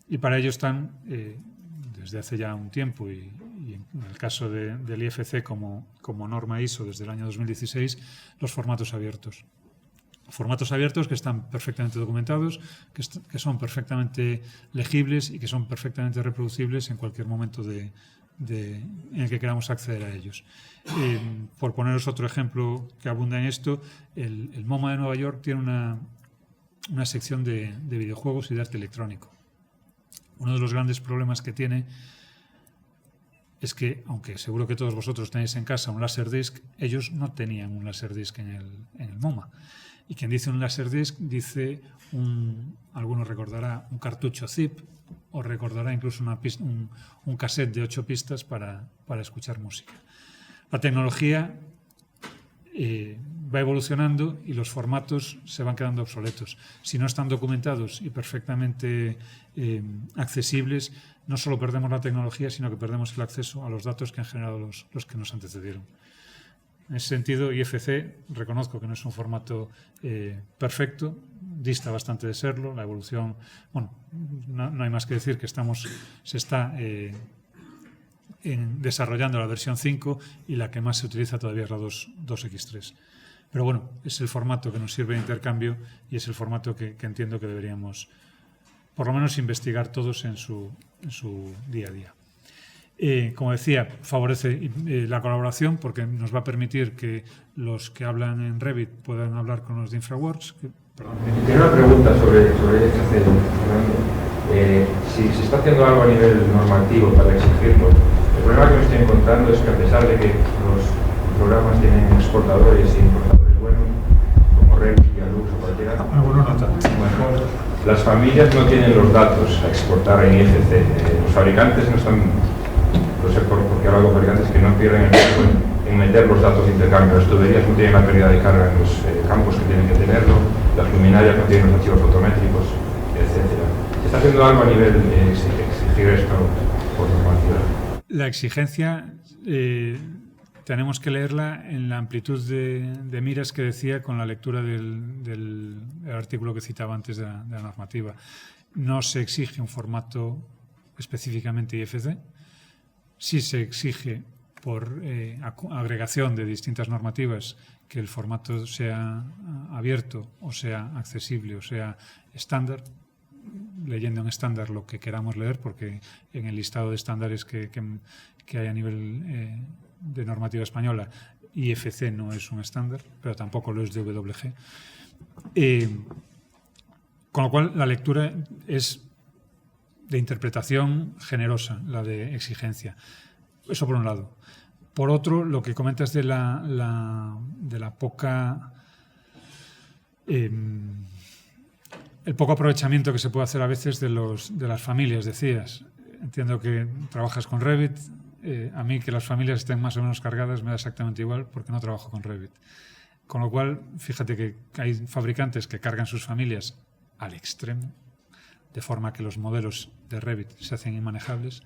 Y para ello están, desde hace ya un tiempo, y en el caso del IFC como norma ISO desde el año 2016, los formatos abiertos. Formatos abiertos que están perfectamente documentados, que son perfectamente legibles y que son perfectamente reproducibles en cualquier momento en el que queramos acceder a ellos. Por poneros otro ejemplo que abunda en esto, el MoMA de Nueva York tiene una sección de videojuegos y de arte electrónico. Uno de los grandes problemas que tiene es que, aunque seguro que todos vosotros tenéis en casa un Laserdisc, ellos no tenían un Laserdisc en el MoMA. Y quien dice un Laserdisc dice, alguno recordará un cartucho zip, o recordará incluso un cassette de 8 pistas para escuchar música. La tecnología va evolucionando y los formatos se van quedando obsoletos. Si no están documentados y perfectamente accesibles, no solo perdemos la tecnología, sino que perdemos el acceso a los datos que han generado los que nos antecedieron. En ese sentido, IFC, reconozco que no es un formato perfecto, dista bastante de serlo. La evolución, bueno, no hay más que decir que se está desarrollando la versión 5 y la que más se utiliza todavía es la 2X3. Pero bueno, es el formato que nos sirve de intercambio y es el formato que entiendo que deberíamos, por lo menos, investigar todos en su día a día. Como decía, favorece la colaboración porque nos va a permitir que los que hablan en Revit puedan hablar con los de InfraWorks. Tengo una pregunta sobre IFC. Si se está haciendo algo a nivel normativo para exigirlo, el problema que me estoy encontrando es que a pesar de que los programas tienen exportadores e importadores buenos, como Revit, Alux o cualquiera, las familias no tienen los datos a exportar en IFC. Los fabricantes no están, no sé por qué hablo con fabricantes que no pierden el tiempo en meter los datos de intercambio. Las tuberías no tienen la pérdida de carga en los campos que tienen que tenerlo, las luminarias no tienen los archivos fotométricos, etc. ¿Se está haciendo algo a nivel exigible exigir esto por normativa? La exigencia tenemos que leerla en la amplitud de miras que decía con la lectura del artículo que citaba antes de la normativa. No se exige un formato específicamente IFC, sí se exige por agregación de distintas normativas que el formato sea abierto o sea accesible o sea estándar, leyendo en estándar lo que queramos leer, porque en el listado de estándares que hay a nivel de normativa española, IFC no es un estándar, pero tampoco lo es DWG. Con lo cual, la lectura es de interpretación generosa, la de exigencia. Eso por un lado. Por otro, lo que comentas de la poca... el poco aprovechamiento que se puede hacer a veces de las familias, decías. Entiendo que trabajas con Revit. A mí que las familias estén más o menos cargadas me da exactamente igual porque no trabajo con Revit. Con lo cual, fíjate que hay fabricantes que cargan sus familias al extremo, de forma que los modelos de Revit se hacen inmanejables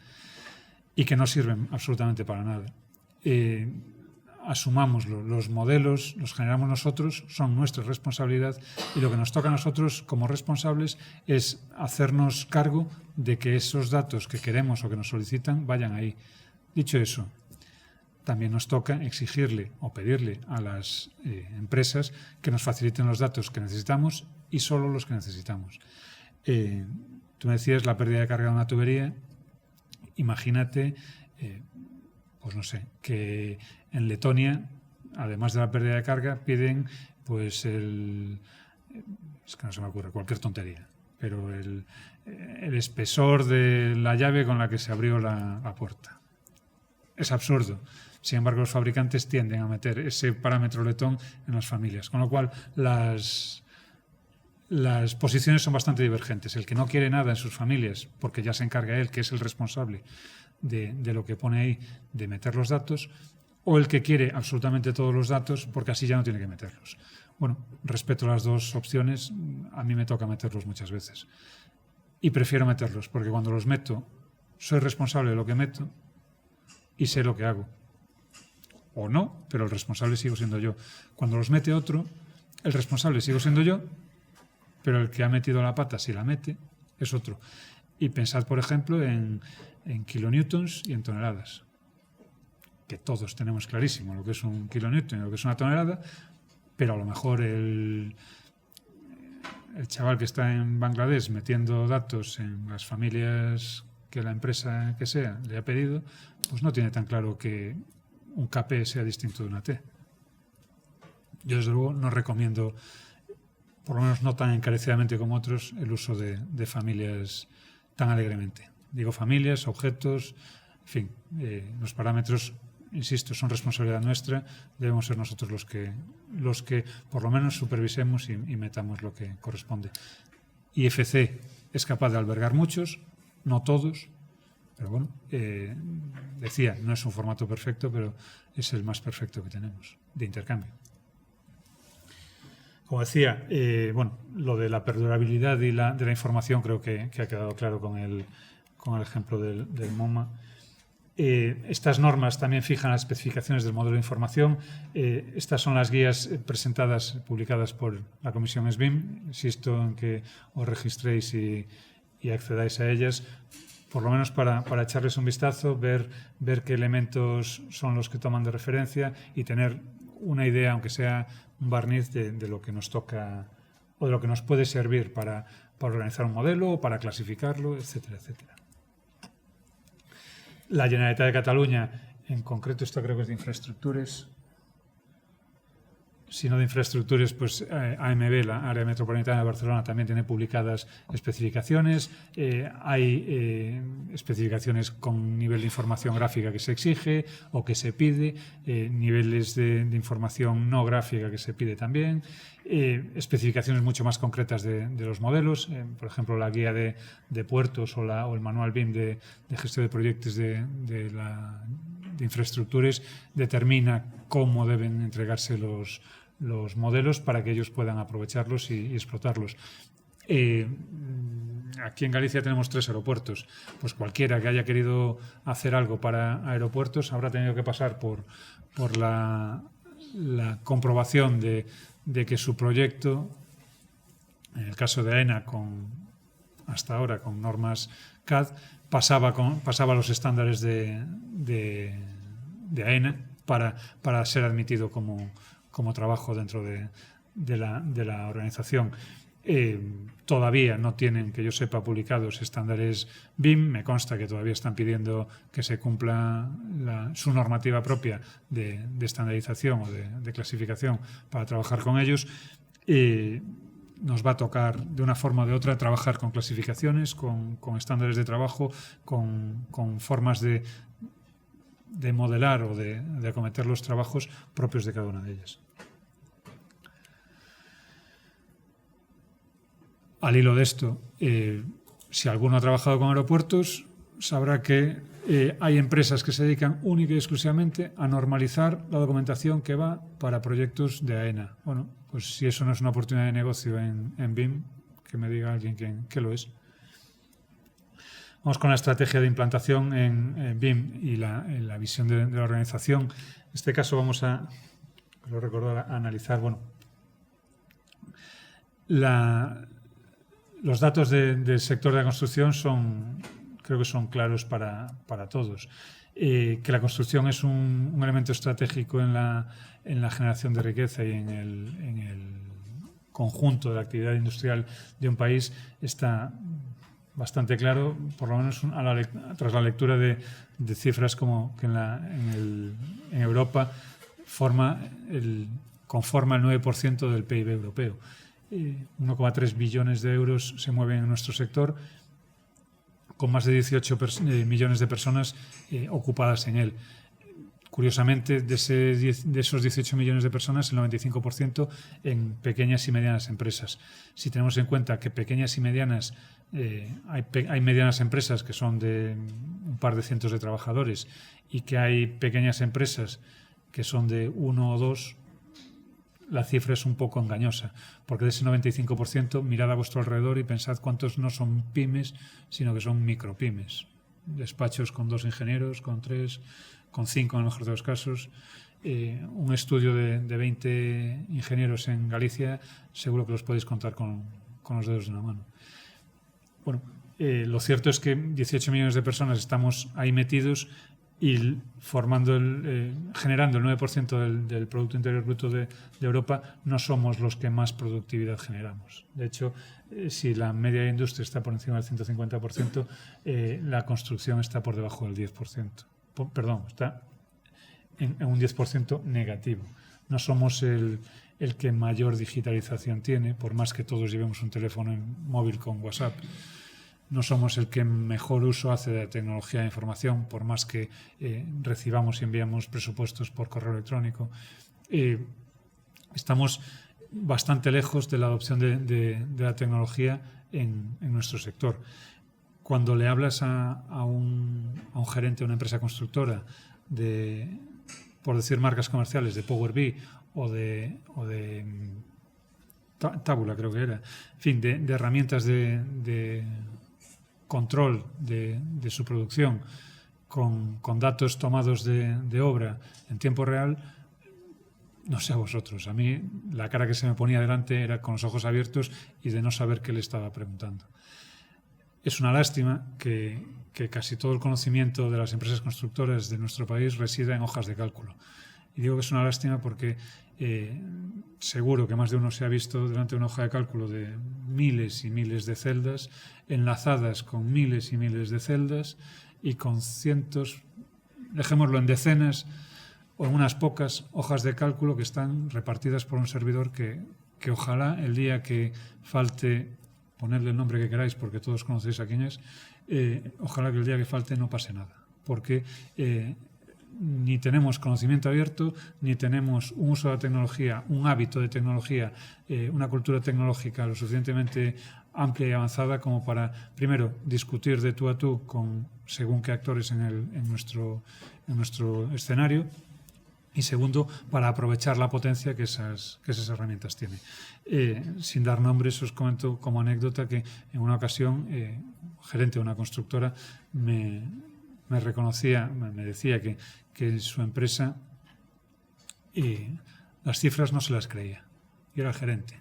y que no sirven absolutamente para nada. Asumámoslo, los modelos los generamos nosotros, son nuestra responsabilidad y lo que nos toca a nosotros como responsables es hacernos cargo de que esos datos que queremos o que nos solicitan vayan ahí. Dicho eso, también nos toca exigirle o pedirle a las empresas que nos faciliten los datos que necesitamos y solo los que necesitamos. Tú me decías la pérdida de carga de una tubería. Imagínate, pues no sé, que en Letonia, además de la pérdida de carga, piden pues es que no se me ocurre, cualquier tontería, pero el espesor de la llave con la que se abrió la puerta. Es absurdo. Sin embargo, los fabricantes tienden a meter ese parámetro letón en las familias, con lo cual las posiciones son bastante divergentes. El que no quiere nada en sus familias, porque ya se encarga él, que es el responsable de lo que pone ahí, de meter los datos, o el que quiere absolutamente todos los datos, porque así ya no tiene que meterlos. Bueno, respeto las dos opciones, a mí me toca meterlos muchas veces. Y prefiero meterlos, porque cuando los meto, soy responsable de lo que meto y sé lo que hago. O no, pero el responsable sigo siendo yo. Cuando los mete otro, el responsable sigo siendo yo, pero el que ha metido la pata, si la mete, es otro. Y pensad, por ejemplo, en kilonewtons y en toneladas, que todos tenemos clarísimo lo que es un kilonewton y lo que es una tonelada, pero a lo mejor el chaval que está en Bangladesh metiendo datos en las familias que la empresa que sea le ha pedido, pues no tiene tan claro que un KP sea distinto de una T. Yo, desde luego, no recomiendo, por lo menos no tan encarecidamente como otros, el uso de familias tan alegremente. Digo familias, objetos, en fin, los parámetros, insisto, son responsabilidad nuestra, debemos ser nosotros los que por lo menos supervisemos y metamos lo que corresponde. IFC es capaz de albergar muchos, no todos, pero bueno, decía, no es un formato perfecto, pero es el más perfecto que tenemos de intercambio. Como decía, bueno, lo de la perdurabilidad y de la información creo que ha quedado claro con el ejemplo del MoMA. Estas normas también fijan las especificaciones del modelo de información. Estas son las guías publicadas por la Comisión SBIM. Insisto en que os registréis y accedáis a ellas, por lo menos para echarles un vistazo, ver qué elementos son los que toman de referencia y tener una idea, aunque sea un barniz, de lo que nos toca o de lo que nos puede servir para organizar un modelo o para clasificarlo, etcétera, etcétera. La Generalitat de Cataluña, en concreto, esto creo que es de infraestructures. Si no de infraestructures, pues AMB, la Área Metropolitana de Barcelona, también tiene publicadas especificaciones. Hay especificaciones con nivel de información gráfica que se exige o que se pide, niveles de información no gráfica que se pide también, especificaciones mucho más concretas de los modelos, por ejemplo, la guía de puertos o el manual BIM de gestión de proyectos de infraestructuras determina cómo deben entregarse los modelos para que ellos puedan aprovecharlos y explotarlos. Aquí en Galicia tenemos 3 aeropuertos. Pues cualquiera que haya querido hacer algo para aeropuertos habrá tenido que pasar por la comprobación de que su proyecto, en el caso de AENA, hasta ahora con normas CAD, pasaba los estándares de AENA para ser admitido como trabajo dentro de la organización. Todavía no tienen, que yo sepa, publicados estándares BIM. Me consta que todavía están pidiendo que se cumpla su normativa propia de estandarización o de clasificación para trabajar con ellos. Nos va a tocar, de una forma o de otra, trabajar con clasificaciones, con estándares de trabajo, con formas de modelar o de acometer los trabajos propios de cada una de ellas. Al hilo de esto, si alguno ha trabajado con aeropuertos, sabrá que hay empresas que se dedican única y exclusivamente a normalizar la documentación que va para proyectos de AENA. Bueno, pues si eso no es una oportunidad de negocio en BIM, que me diga alguien qué lo es. Vamos con la estrategia de implantación en BIM y la visión de la organización. En este caso vamos a analizar, los datos del sector de la construcción creo que son claros para todos. Que la construcción es un elemento estratégico en la generación de riqueza y en el conjunto de la actividad industrial de un país está bastante claro, por lo menos tras la lectura de cifras como que en Europa conforma el 9% del PIB europeo. 1,3 billones de euros se mueven en nuestro sector, con más de 18 millones de personas ocupadas en él. Curiosamente, de esos 18 millones de personas, el 95% en pequeñas y medianas empresas. Si tenemos en cuenta que pequeñas y medianas, hay medianas empresas que son de un par de cientos de trabajadores y que hay pequeñas empresas que son de 1 o 2, la cifra es un poco engañosa, porque de ese 95% mirad a vuestro alrededor y pensad cuántos no son pymes, sino que son micropymes. Despachos con 2 ingenieros, con 3, con 5 en el mejor de los casos. Un estudio de 20 ingenieros en Galicia, seguro que los podéis contar con los dedos de una mano. Bueno, lo cierto es que 18 millones de personas estamos ahí metidos y generando el 9% del Producto Interior Bruto de Europa, no somos los que más productividad generamos. De hecho, si la media de industria está por encima del 150%, la construcción está por debajo del 10%. Perdón, está en un 10% negativo. No somos el que mayor digitalización tiene, por más que todos llevemos un teléfono móvil con WhatsApp. No somos el que mejor uso hace de la tecnología de información, por más que recibamos y enviamos presupuestos por correo electrónico. Estamos bastante lejos de la adopción de la tecnología en nuestro sector. Cuando le hablas a un gerente de una empresa constructora, por decir marcas comerciales, de Power BI o de Tábula, creo que era, en fin, de herramientas de control de su producción con datos tomados de obra en tiempo real, no sé a vosotros, a mí la cara que se me ponía delante era con los ojos abiertos y de no saber qué le estaba preguntando. Es una lástima que casi todo el conocimiento de las empresas constructoras de nuestro país resida en hojas de cálculo. Y digo que es una lástima porque seguro que más de uno se ha visto delante de una hoja de cálculo de miles y miles de celdas, enlazadas con miles y miles de celdas y con cientos, dejémoslo en decenas o en unas pocas hojas de cálculo que están repartidas por un servidor que ojalá el día que falte, ponedle el nombre que queráis porque todos conocéis a quién es, ojalá que el día que falte no pase nada, porque ni tenemos conocimiento abierto, ni tenemos un uso de la tecnología, un hábito de tecnología, una cultura tecnológica lo suficientemente amplia y avanzada como para, primero, discutir de tú a tú con según qué actores en nuestro escenario, y segundo, para aprovechar la potencia que esas herramientas tienen. Sin dar nombres, os comento como anécdota que en una ocasión, gerente de una constructora me decía que su empresa las cifras no se las creía. Y era el gerente.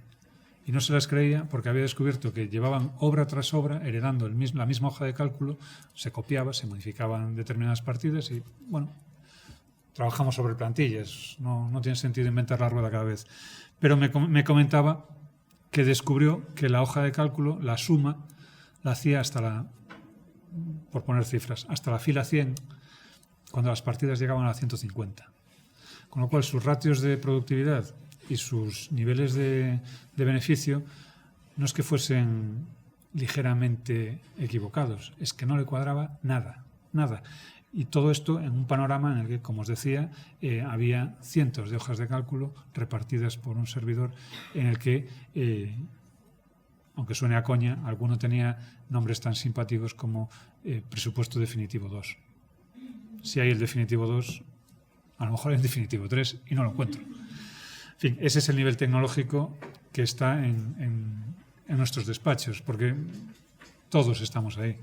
Y no se las creía porque había descubierto que llevaban obra tras obra heredando la misma hoja de cálculo, se copiaba, se modificaban determinadas partidas y, bueno, trabajamos sobre plantillas, no tiene sentido inventar la rueda cada vez. Pero me comentaba que descubrió que la hoja de cálculo, la suma, la hacía por poner cifras, hasta la fila 100, cuando las partidas llegaban a la 150. Con lo cual, sus ratios de productividad y sus niveles de beneficio no es que fuesen ligeramente equivocados, es que no le cuadraba nada. Y todo esto en un panorama en el que, como os decía, había cientos de hojas de cálculo repartidas por un servidor en el que, aunque suene a coña, alguno tenía nombres tan simpáticos como presupuesto definitivo 2. Si hay el definitivo 2, a lo mejor hay el definitivo 3 y no lo encuentro. En fin, ese es el nivel tecnológico que está en nuestros despachos, porque todos estamos ahí.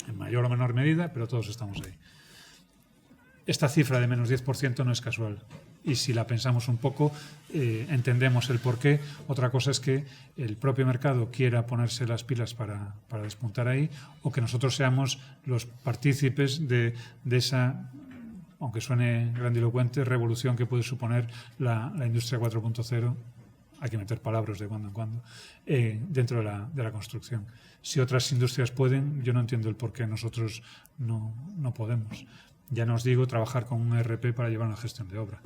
En mayor o menor medida, pero todos estamos ahí. Esta cifra de menos 10% no es casual. Y si la pensamos un poco, entendemos el porqué. Otra cosa es que el propio mercado quiera ponerse las pilas para despuntar ahí, o que nosotros seamos los partícipes de esa, aunque suene grandilocuente, revolución que puede suponer la industria 4.0. Hay que meter palabras de cuando en cuando, dentro de la construcción. Si otras industrias pueden, yo no entiendo el por qué nosotros no podemos. Ya no os digo trabajar con un ERP para llevar la gestión de obra.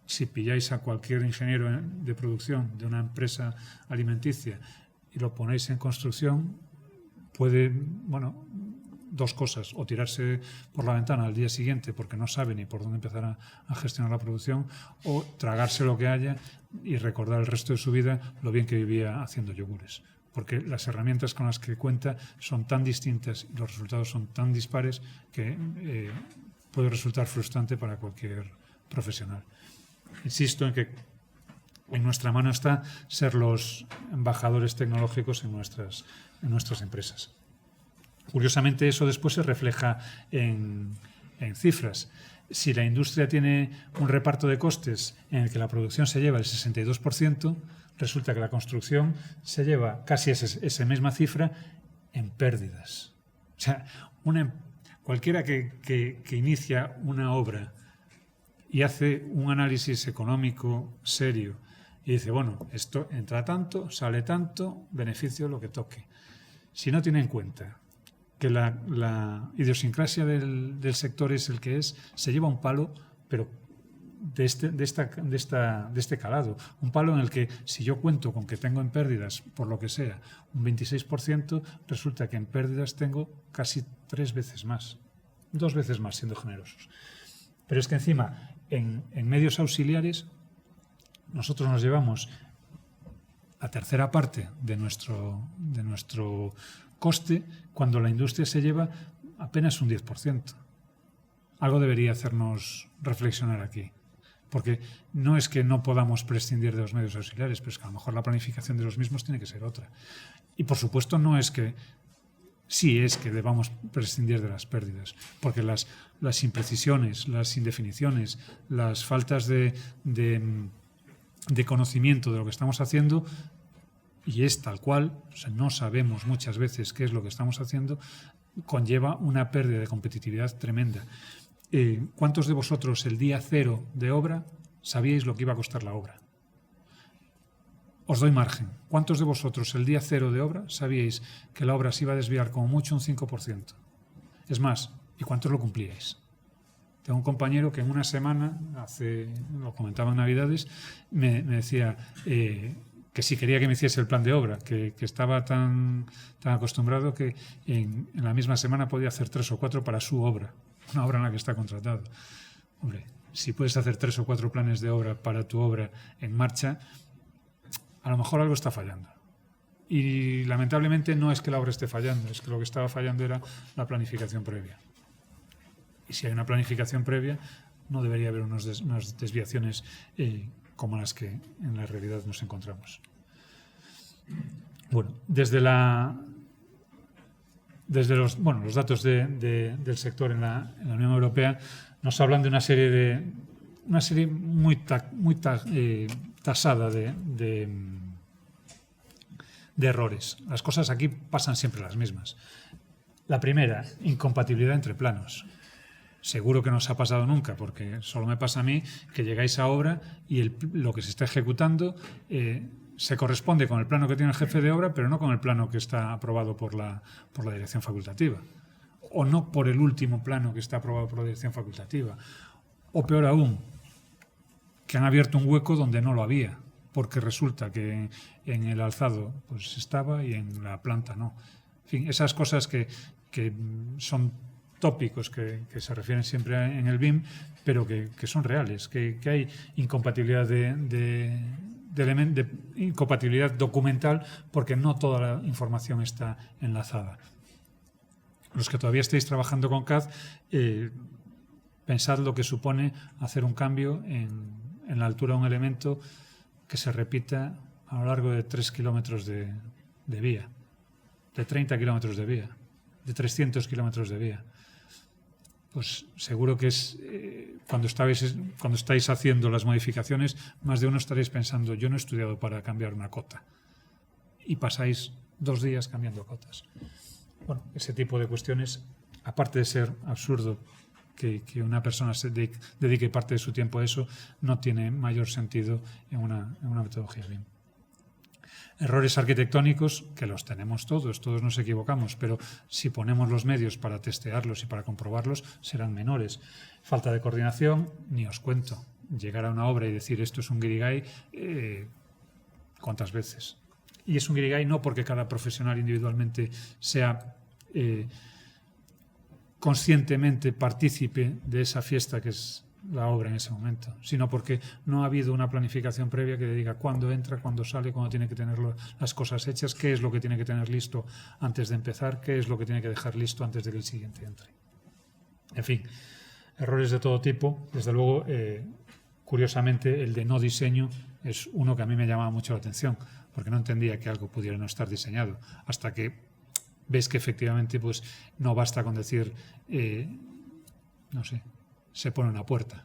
Si pilláis a cualquier ingeniero de producción de una empresa alimenticia y lo ponéis en construcción, puede, dos cosas: o tirarse por la ventana al día siguiente porque no sabe ni por dónde empezar a gestionar la producción, o tragarse lo que haya y recordar el resto de su vida lo bien que vivía haciendo yogures. Porque las herramientas con las que cuenta son tan distintas y los resultados son tan dispares que puede resultar frustrante para cualquier profesional. Insisto en que en nuestra mano está ser los embajadores tecnológicos en nuestras empresas. Curiosamente, eso después se refleja en cifras. Si la industria tiene un reparto de costes en el que la producción se lleva el 62%, resulta que la construcción se lleva casi esa misma cifra en pérdidas. O sea, cualquiera que inicia una obra y hace un análisis económico serio y dice, bueno, esto entra tanto, sale tanto, beneficio lo que toque. Si no tiene en cuenta que la idiosincrasia del sector es el que es, se lleva un palo, pero de este calado. Un palo en el que, si yo cuento con que tengo en pérdidas, por lo que sea, un 26%, resulta que en pérdidas tengo casi 3 veces más. 2 veces más, siendo generosos. Pero es que encima, en medios auxiliares, nosotros nos llevamos la tercera parte de nuestro coste, cuando la industria se lleva apenas un 10%. Algo debería hacernos reflexionar aquí. Porque no es que no podamos prescindir de los medios auxiliares, pero es que a lo mejor la planificación de los mismos tiene que ser otra. Y por supuesto sí es que debamos prescindir de las pérdidas, porque las imprecisiones, las indefiniciones, las faltas de conocimiento de lo que estamos haciendo, y es tal cual, o sea, no sabemos muchas veces qué es lo que estamos haciendo, conlleva una pérdida de competitividad tremenda. ¿Cuántos de vosotros el día 0 de obra sabíais lo que iba a costar la obra? Os doy margen. ¿Cuántos de vosotros el día 0 de obra sabíais que la obra se iba a desviar como mucho un 5%? Es más, ¿y cuántos lo cumplíais? Tengo un compañero que en una semana, lo comentaba en Navidades, me decía que si quería que me hiciese el plan de obra, que estaba tan acostumbrado que en la misma semana podía hacer 3 o 4 para su obra, una obra en la que está contratado. Hombre, si puedes hacer 3 o 4 planes de obra para tu obra en marcha, a lo mejor algo está fallando. Y lamentablemente no es que la obra esté fallando, es que lo que estaba fallando era la planificación previa. Y si hay una planificación previa, no debería haber unas desviaciones como las que en la realidad nos encontramos. Bueno, desde los datos del sector en la Unión Europea nos hablan de una serie muy tasada de errores. Las cosas aquí pasan siempre las mismas. La primera, incompatibilidad entre planos. Seguro que no os ha pasado nunca, porque solo me pasa a mí que llegáis a obra y lo que se está ejecutando se corresponde con el plano que tiene el jefe de obra, pero no con el plano que está aprobado por la dirección facultativa. O no por el último plano que está aprobado por la dirección facultativa. O peor aún, que han abierto un hueco donde no lo había, porque resulta que en el alzado pues estaba y en la planta no. En fin, esas cosas que son tópicos que se refieren siempre en el BIM, pero que son reales, que hay incompatibilidad de incompatibilidad documental porque no toda la información está enlazada. Los que todavía estéis trabajando con CAD, pensad lo que supone hacer un cambio en la altura de un elemento que se repita a lo largo de 3 kilómetros de vía, de 30 kilómetros de vía, de 300 kilómetros de vía. Pues seguro que es cuando estáis haciendo las modificaciones, más de uno estaréis pensando, yo no he estudiado para cambiar una cota. Y pasáis 2 días cambiando cotas. Bueno, ese tipo de cuestiones, aparte de ser absurdo que una persona se dedique parte de su tiempo a eso, no tiene mayor sentido en una metodología BIM. Errores arquitectónicos, que los tenemos todos nos equivocamos, pero si ponemos los medios para testearlos y para comprobarlos, serán menores. Falta de coordinación, ni os cuento. Llegar a una obra y decir esto es un guirigay, ¿cuántas veces? Y es un guirigay no porque cada profesional individualmente sea conscientemente partícipe de esa fiesta que es la obra en ese momento, sino porque no ha habido una planificación previa que le diga cuándo entra, cuándo sale, cuándo tiene que tener las cosas hechas, qué es lo que tiene que tener listo antes de empezar, qué es lo que tiene que dejar listo antes de que el siguiente entre. En fin, errores de todo tipo. Desde luego, curiosamente, el de no diseño es uno que a mí me llamaba mucho la atención, porque no entendía que algo pudiera no estar diseñado, hasta que ves que efectivamente pues, no basta con decir, no sé, se pone una puerta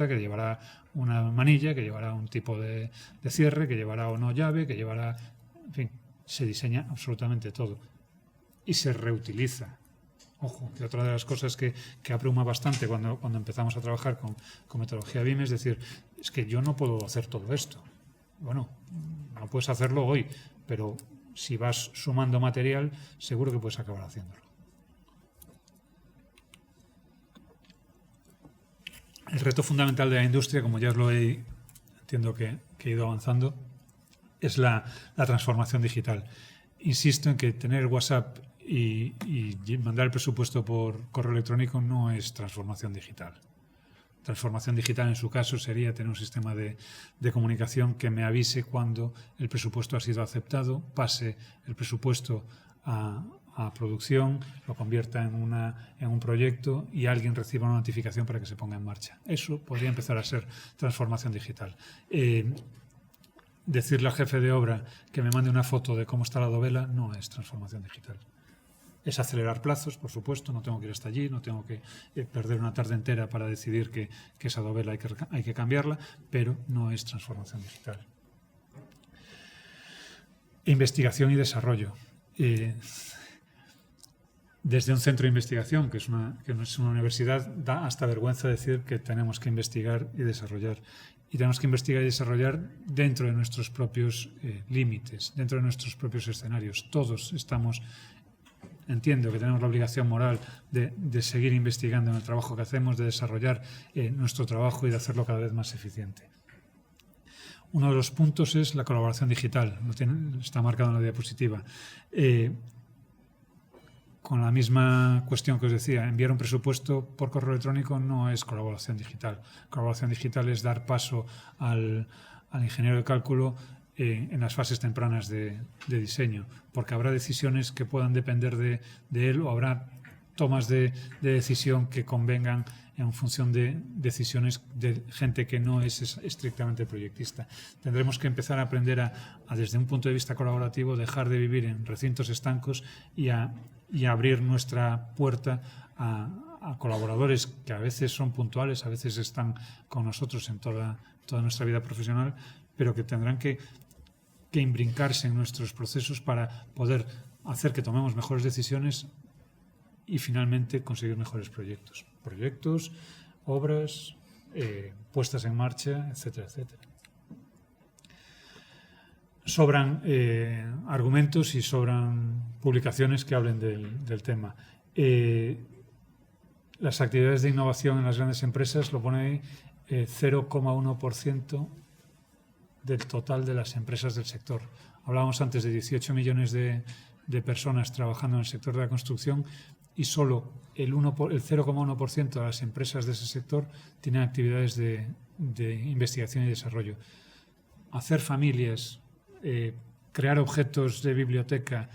que llevará una manilla, que llevará un tipo de cierre, que llevará o no llave, que llevará, en fin, se diseña absolutamente todo y se reutiliza. Ojo, que otra de las cosas que abruma bastante cuando empezamos a trabajar con metodología BIM es decir, es que yo no puedo hacer todo esto. Bueno, no puedes hacerlo hoy, pero si vas sumando material, seguro que puedes acabar haciéndolo. El reto fundamental de la industria, como ya os lo entiendo que he ido avanzando, es la transformación digital. Insisto en que tener WhatsApp y mandar el presupuesto por correo electrónico no es transformación digital. Transformación digital, en su caso, sería tener un sistema de comunicación que me avise cuando el presupuesto ha sido aceptado, pase el presupuesto a producción, lo convierta en un proyecto y alguien reciba una notificación para que se ponga en marcha. Eso podría empezar a ser transformación digital. Decirle al jefe de obra que me mande una foto de cómo está la dovela no es transformación digital. Es acelerar plazos, por supuesto, no tengo que ir hasta allí, no tengo que perder una tarde entera para decidir que esa dovela hay que cambiarla, pero no es transformación digital. Investigación y desarrollo. Desde un centro de investigación, que no es una universidad, da hasta vergüenza decir que tenemos que investigar y desarrollar. Y tenemos que investigar y desarrollar dentro de nuestros propios límites, dentro de nuestros propios escenarios. Todos entiendo que tenemos la obligación moral de seguir investigando en el trabajo que hacemos, de desarrollar nuestro trabajo y de hacerlo cada vez más eficiente. Uno de los puntos es la colaboración digital, está marcado en la diapositiva. Con la misma cuestión que os decía, enviar un presupuesto por correo electrónico no es colaboración digital. Colaboración digital es dar paso al ingeniero de cálculo en las fases tempranas de diseño, porque habrá decisiones que puedan depender de él o habrá tomas de decisión que convengan en función de decisiones de gente que no es estrictamente proyectista. Tendremos que empezar a aprender a desde un punto de vista colaborativo, dejar de vivir en recintos estancos y a abrir nuestra puerta a colaboradores que a veces son puntuales, a veces están con nosotros en toda nuestra vida profesional, pero que tendrán que imbrincarse en nuestros procesos para poder hacer que tomemos mejores decisiones y finalmente conseguir mejores proyectos. Proyectos, obras, puestas en marcha, etcétera, etcétera. Sobran argumentos y sobran publicaciones que hablen del tema. Las actividades de innovación en las grandes empresas lo pone ahí 0,1% del total de las empresas del sector. Hablábamos antes de 18 millones de personas trabajando en el sector de la construcción y solo el 0,1% de las empresas de ese sector tienen actividades de investigación y desarrollo. Hacer familias, crear objetos de biblioteca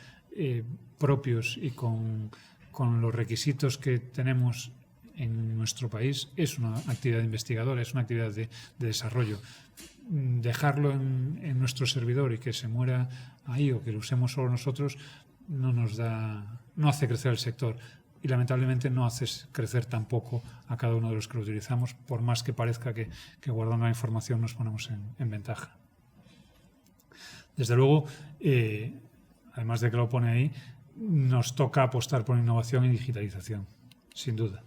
propios y con los requisitos que tenemos en nuestro país es una actividad investigadora, es una actividad de desarrollo. Dejarlo en nuestro servidor y que se muera ahí o que lo usemos solo nosotros no hace crecer el sector y lamentablemente no hace crecer tampoco a cada uno de los que lo utilizamos, por más que parezca que guardando la información nos ponemos en ventaja. Desde luego, además de que lo pone ahí, nos toca apostar por innovación y digitalización, sin duda.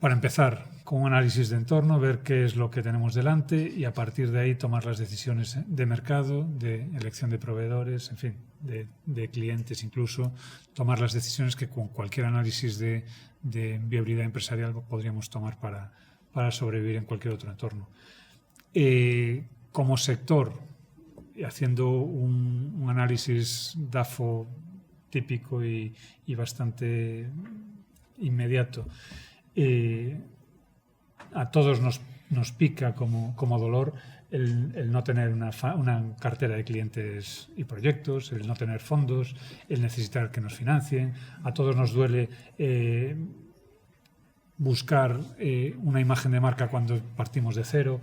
Para empezar, con un análisis de entorno, ver qué es lo que tenemos delante y a partir de ahí tomar las decisiones de mercado, de elección de proveedores, en fin, de clientes incluso, tomar las decisiones que con cualquier análisis de viabilidad empresarial podríamos tomar para sobrevivir en cualquier otro entorno. Como sector, haciendo un análisis DAFO típico y bastante inmediato, a todos nos pica como dolor el no tener una cartera de clientes y proyectos, el no tener fondos, el necesitar que nos financien. A todos nos duele buscar una imagen de marca cuando partimos de cero,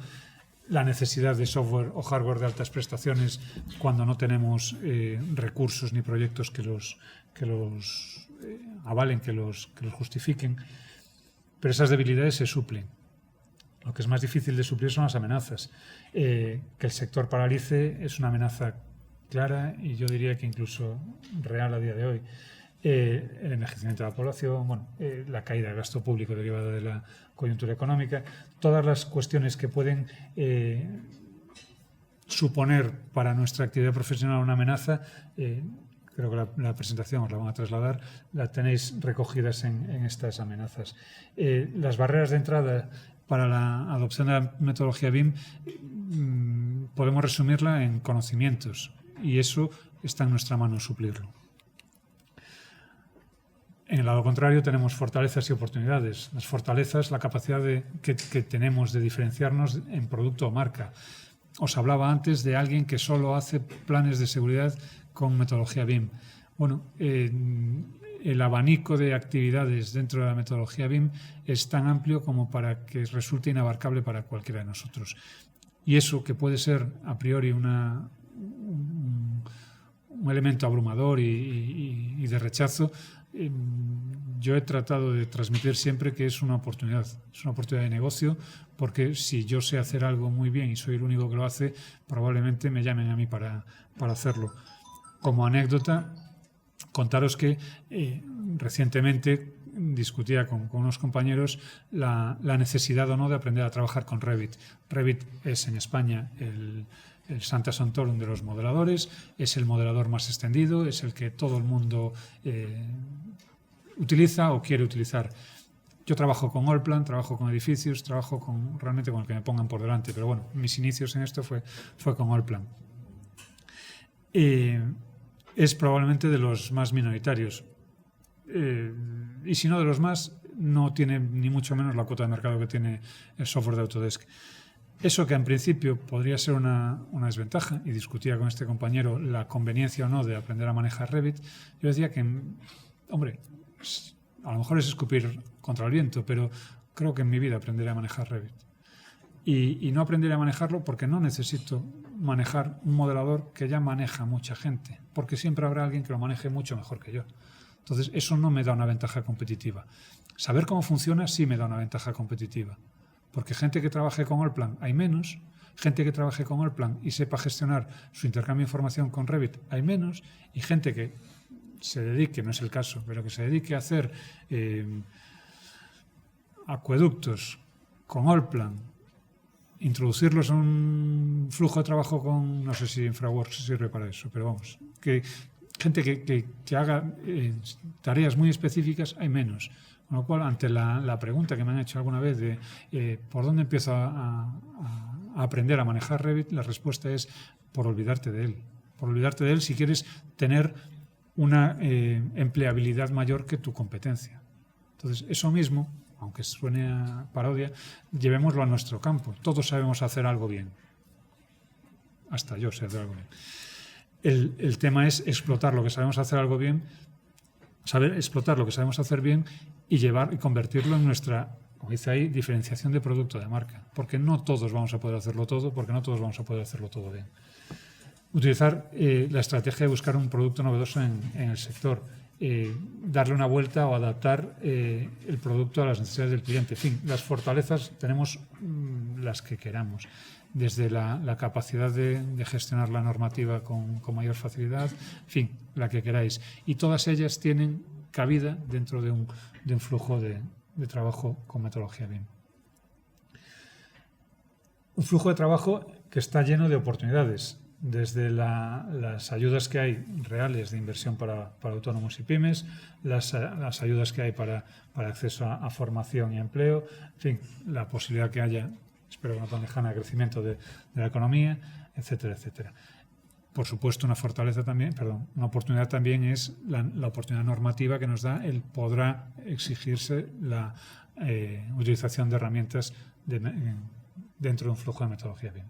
la necesidad de software o hardware de altas prestaciones cuando no tenemos recursos ni proyectos que los avalen, que los justifiquen. Pero esas debilidades se suplen. Lo que es más difícil de suplir son las amenazas. Que el sector paralice es una amenaza clara y yo diría que incluso real a día de hoy. El envejecimiento de la población, la caída del gasto público derivada de la coyuntura económica, todas las cuestiones que pueden suponer para nuestra actividad profesional una amenaza, creo que la presentación os la van a trasladar, la tenéis recogidas en estas amenazas. Las barreras de entrada para la adopción de la metodología BIM podemos resumirla en conocimientos y eso está en nuestra mano suplirlo. En el lado contrario tenemos fortalezas y oportunidades. Las fortalezas, la capacidad que tenemos de diferenciarnos en producto o marca. Os hablaba antes de alguien que solo hace planes de seguridad con metodología BIM. El abanico de actividades dentro de la metodología BIM es tan amplio como para que resulte inabarcable para cualquiera de nosotros. Y eso, que puede ser a priori un elemento abrumador y de rechazo, yo he tratado de transmitir siempre que es una oportunidad de negocio, porque si yo sé hacer algo muy bien y soy el único que lo hace, probablemente me llamen a mí para hacerlo. Como anécdota, contaros que recientemente discutía con unos compañeros la necesidad o no de aprender a trabajar con Revit. Revit es en España el Santa Santorum de los modeladores, es el modelador más extendido, es el que todo el mundo utiliza o quiere utilizar. Yo trabajo con Allplan, trabajo con edificios, trabajo realmente con el que me pongan por delante, pero bueno, mis inicios en esto fue con Allplan. Es probablemente de los más minoritarios y si no de los más, no tiene ni mucho menos la cuota de mercado que tiene el software de Autodesk. Eso que en principio podría ser una desventaja, y discutía con este compañero la conveniencia o no de aprender a manejar Revit, yo decía que, hombre, a lo mejor es escupir contra el viento, pero creo que en mi vida aprenderé a manejar Revit. Y no aprenderé a manejarlo porque no necesito manejar un modelador que ya maneja mucha gente, porque siempre habrá alguien que lo maneje mucho mejor que yo. Entonces, eso no me da una ventaja competitiva. Saber cómo funciona sí me da una ventaja competitiva, porque gente que trabaje con Allplan hay menos, gente que trabaje con Allplan y sepa gestionar su intercambio de información con Revit hay menos, y gente que se dedique, no es el caso, pero que se dedique a hacer acueductos con Allplan, introducirlos en un flujo de trabajo con, no sé si InfraWorks sirve para eso, pero vamos, que gente que haga tareas muy específicas hay menos. Con lo cual, ante la pregunta que me han hecho alguna vez de ¿por dónde empiezo a aprender a manejar Revit? La respuesta es por olvidarte de él. Por olvidarte de él si quieres tener una empleabilidad mayor que tu competencia. Entonces, eso mismo, aunque suene a parodia, llevémoslo a nuestro campo. Todos sabemos hacer algo bien. Hasta yo sé hacer algo bien. El tema es explotar lo que sabemos hacer algo bien, saber explotar lo que sabemos hacer bien y convertirlo en nuestra, como dice ahí, diferenciación de producto de marca. Porque no todos vamos a poder hacerlo todo, porque no todos vamos a poder hacerlo todo bien. Utilizar la estrategia de buscar un producto novedoso en el sector. Darle una vuelta o adaptar el producto a las necesidades del cliente. En fin, las fortalezas tenemos las que queramos, desde la capacidad de gestionar la normativa con mayor facilidad, en fin, la que queráis. Y todas ellas tienen cabida dentro de un flujo de trabajo con metodología BIM. Un flujo de trabajo que está lleno de oportunidades, desde las ayudas que hay reales de inversión para autónomos y pymes, las ayudas que hay para acceso a formación y empleo, en fin, la posibilidad que haya, espero que no tan lejana, de crecimiento de la economía, etcétera, etcétera. Por supuesto, una oportunidad también es la oportunidad normativa que nos da podrá exigirse la utilización de herramientas dentro de un flujo de metodología BIM.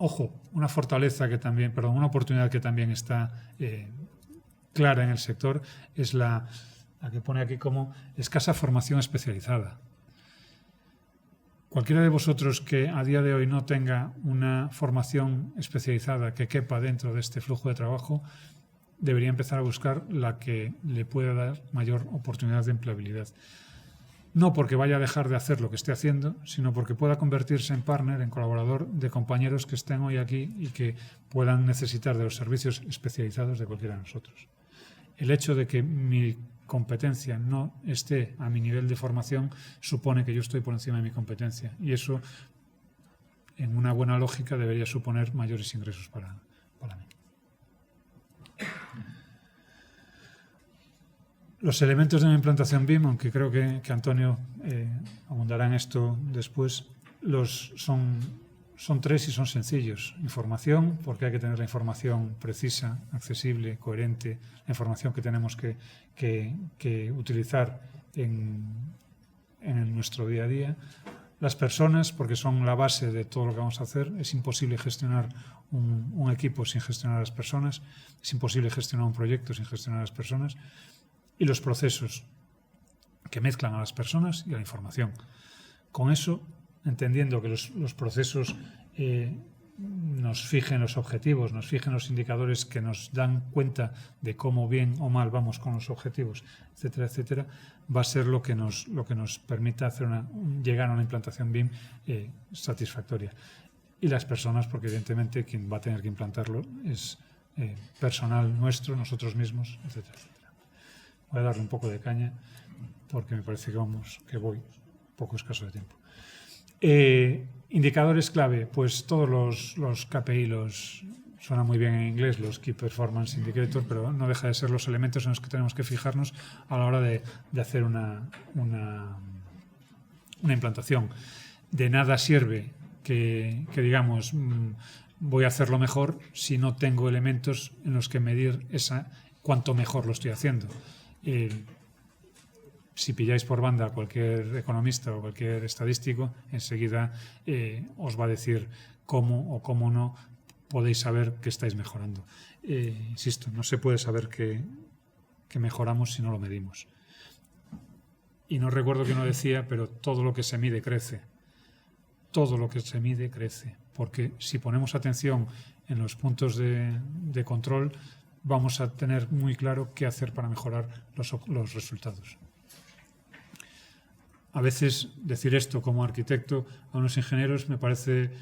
Ojo, una oportunidad que también está clara en el sector es la que pone aquí como escasa formación especializada. Cualquiera de vosotros que a día de hoy no tenga una formación especializada que quepa dentro de este flujo de trabajo, debería empezar a buscar la que le pueda dar mayor oportunidad de empleabilidad. No porque vaya a dejar de hacer lo que esté haciendo, sino porque pueda convertirse en partner, en colaborador de compañeros que estén hoy aquí y que puedan necesitar de los servicios especializados de cualquiera de nosotros. El hecho de que mi competencia no esté a mi nivel de formación supone que yo estoy por encima de mi competencia, y eso, en una buena lógica, debería suponer mayores ingresos para mí. Los elementos de una implantación BIM, aunque creo que Antonio abundará en esto después, son tres y son sencillos. Información, porque hay que tener la información precisa, accesible, coherente, la información que tenemos que utilizar en nuestro día a día. Las personas, porque son la base de todo lo que vamos a hacer. Es imposible gestionar un equipo sin gestionar a las personas. Es imposible gestionar un proyecto sin gestionar a las personas. Y los procesos que mezclan a las personas y a la información. Con eso, entendiendo que los procesos nos fijen los objetivos, nos fijen los indicadores que nos dan cuenta de cómo bien o mal vamos con los objetivos, etcétera, etcétera, va a ser lo que nos permita llegar a una implantación BIM satisfactoria. Y las personas, porque evidentemente quien va a tener que implantarlo es personal nuestro, nosotros mismos, etcétera, etcétera. Voy a darle un poco de caña porque me parece que voy un poco escaso de tiempo. Indicadores clave, pues todos los KPI suena muy bien en inglés, los Key Performance Indicators, pero no deja de ser los elementos en los que tenemos que fijarnos a la hora de hacer una implantación. De nada sirve que digamos voy a hacerlo mejor si no tengo elementos en los que medir cuánto mejor lo estoy haciendo. si pilláis por banda a cualquier economista o cualquier estadístico, enseguida os va a decir cómo o cómo no podéis saber que estáis mejorando. Insisto, no se puede saber que mejoramos si no lo medimos. Y no recuerdo quién lo decía, pero todo lo que se mide crece. Todo lo que se mide crece. Porque si ponemos atención en los puntos de control, vamos a tener muy claro qué hacer para mejorar los resultados. A veces decir esto como arquitecto a unos ingenieros me parece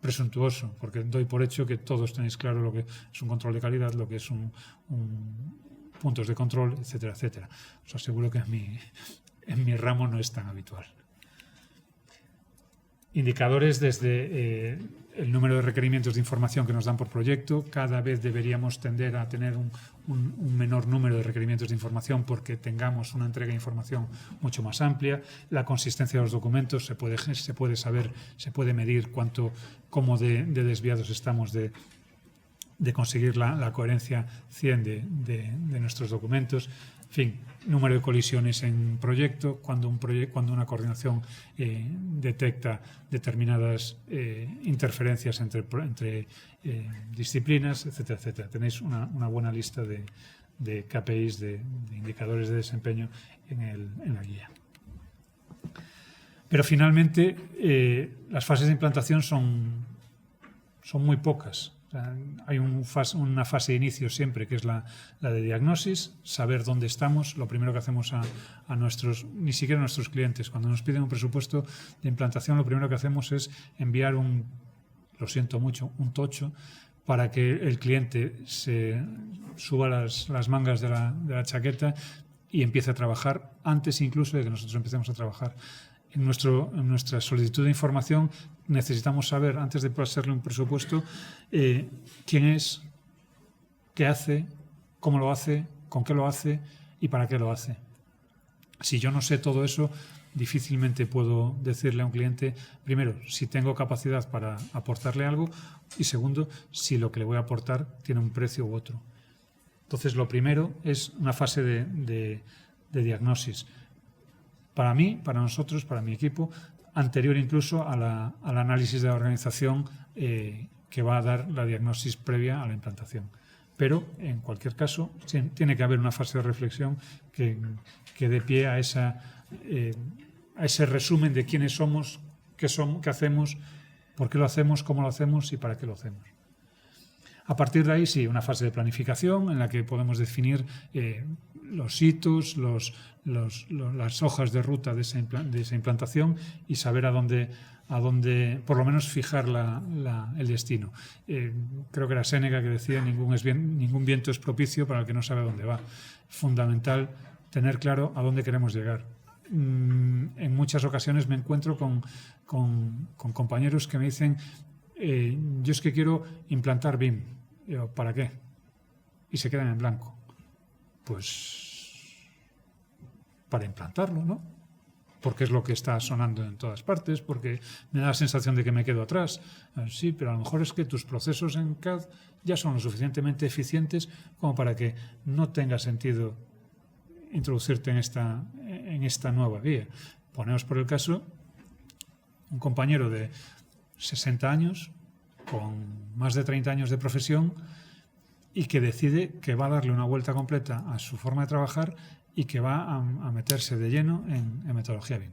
presuntuoso, porque doy por hecho que todos tenéis claro lo que es un control de calidad, lo que es un puntos de control, etcétera, etcétera. Os aseguro que en mi ramo no es tan habitual. Indicadores desde el número de requerimientos de información que nos dan por proyecto. Cada vez deberíamos tender a tener un menor número de requerimientos de información porque tengamos una entrega de información mucho más amplia. La consistencia de los documentos se puede saber, se puede medir cómo de desviados estamos de conseguir la coherencia 100 de nuestros documentos. En fin, número de colisiones en proyecto, cuando una coordinación detecta determinadas interferencias entre disciplinas, etcétera, etcétera. Tenéis una buena lista de KPIs, de indicadores de desempeño en la guía. Pero finalmente, las fases de implantación son muy pocas. Hay una fase de inicio siempre, que es la de diagnosis, saber dónde estamos. Lo primero que hacemos a nuestros, ni siquiera a nuestros clientes, cuando nos piden un presupuesto de implantación, lo primero que hacemos es enviar lo siento mucho, un tocho, para que el cliente se suba las mangas de la chaqueta y empiece a trabajar antes incluso de que nosotros empecemos a trabajar. En nuestra solicitud de información necesitamos saber, antes de pasarle un presupuesto, quién es, qué hace, cómo lo hace, con qué lo hace y para qué lo hace. Si yo no sé todo eso, difícilmente puedo decirle a un cliente, primero, si tengo capacidad para aportarle algo y segundo, si lo que le voy a aportar tiene un precio u otro. Entonces, lo primero es una fase de diagnosis. Para mí, para nosotros, para mi equipo, anterior incluso al análisis de la organización que va a dar la diagnosis previa a la implantación. Pero, en cualquier caso, tiene que haber una fase de reflexión que dé pie a ese resumen de quiénes somos, qué hacemos, por qué lo hacemos, cómo lo hacemos y para qué lo hacemos. A partir de ahí, sí, una fase de planificación en la que podemos definir los hitos, las hojas de ruta de esa implantación y saber a dónde por lo menos fijar el destino. Creo que era Séneca que decía ningún viento es propicio para el que no sabe a dónde va. Fundamental tener claro a dónde queremos llegar. En muchas ocasiones me encuentro con compañeros que me dicen yo es que quiero implantar BIM. Yo, ¿para qué? Y se quedan en blanco. Pues para implantarlo, ¿no? Porque es lo que está sonando en todas partes, porque me da la sensación de que me quedo atrás. Sí, pero a lo mejor es que tus procesos en CAD ya son lo suficientemente eficientes como para que no tenga sentido introducirte en esta nueva vía. Ponemos por el caso un compañero de 60 años, con más de 30 años de profesión y que decide que va a darle una vuelta completa a su forma de trabajar y que va a meterse de lleno en metodología BIM.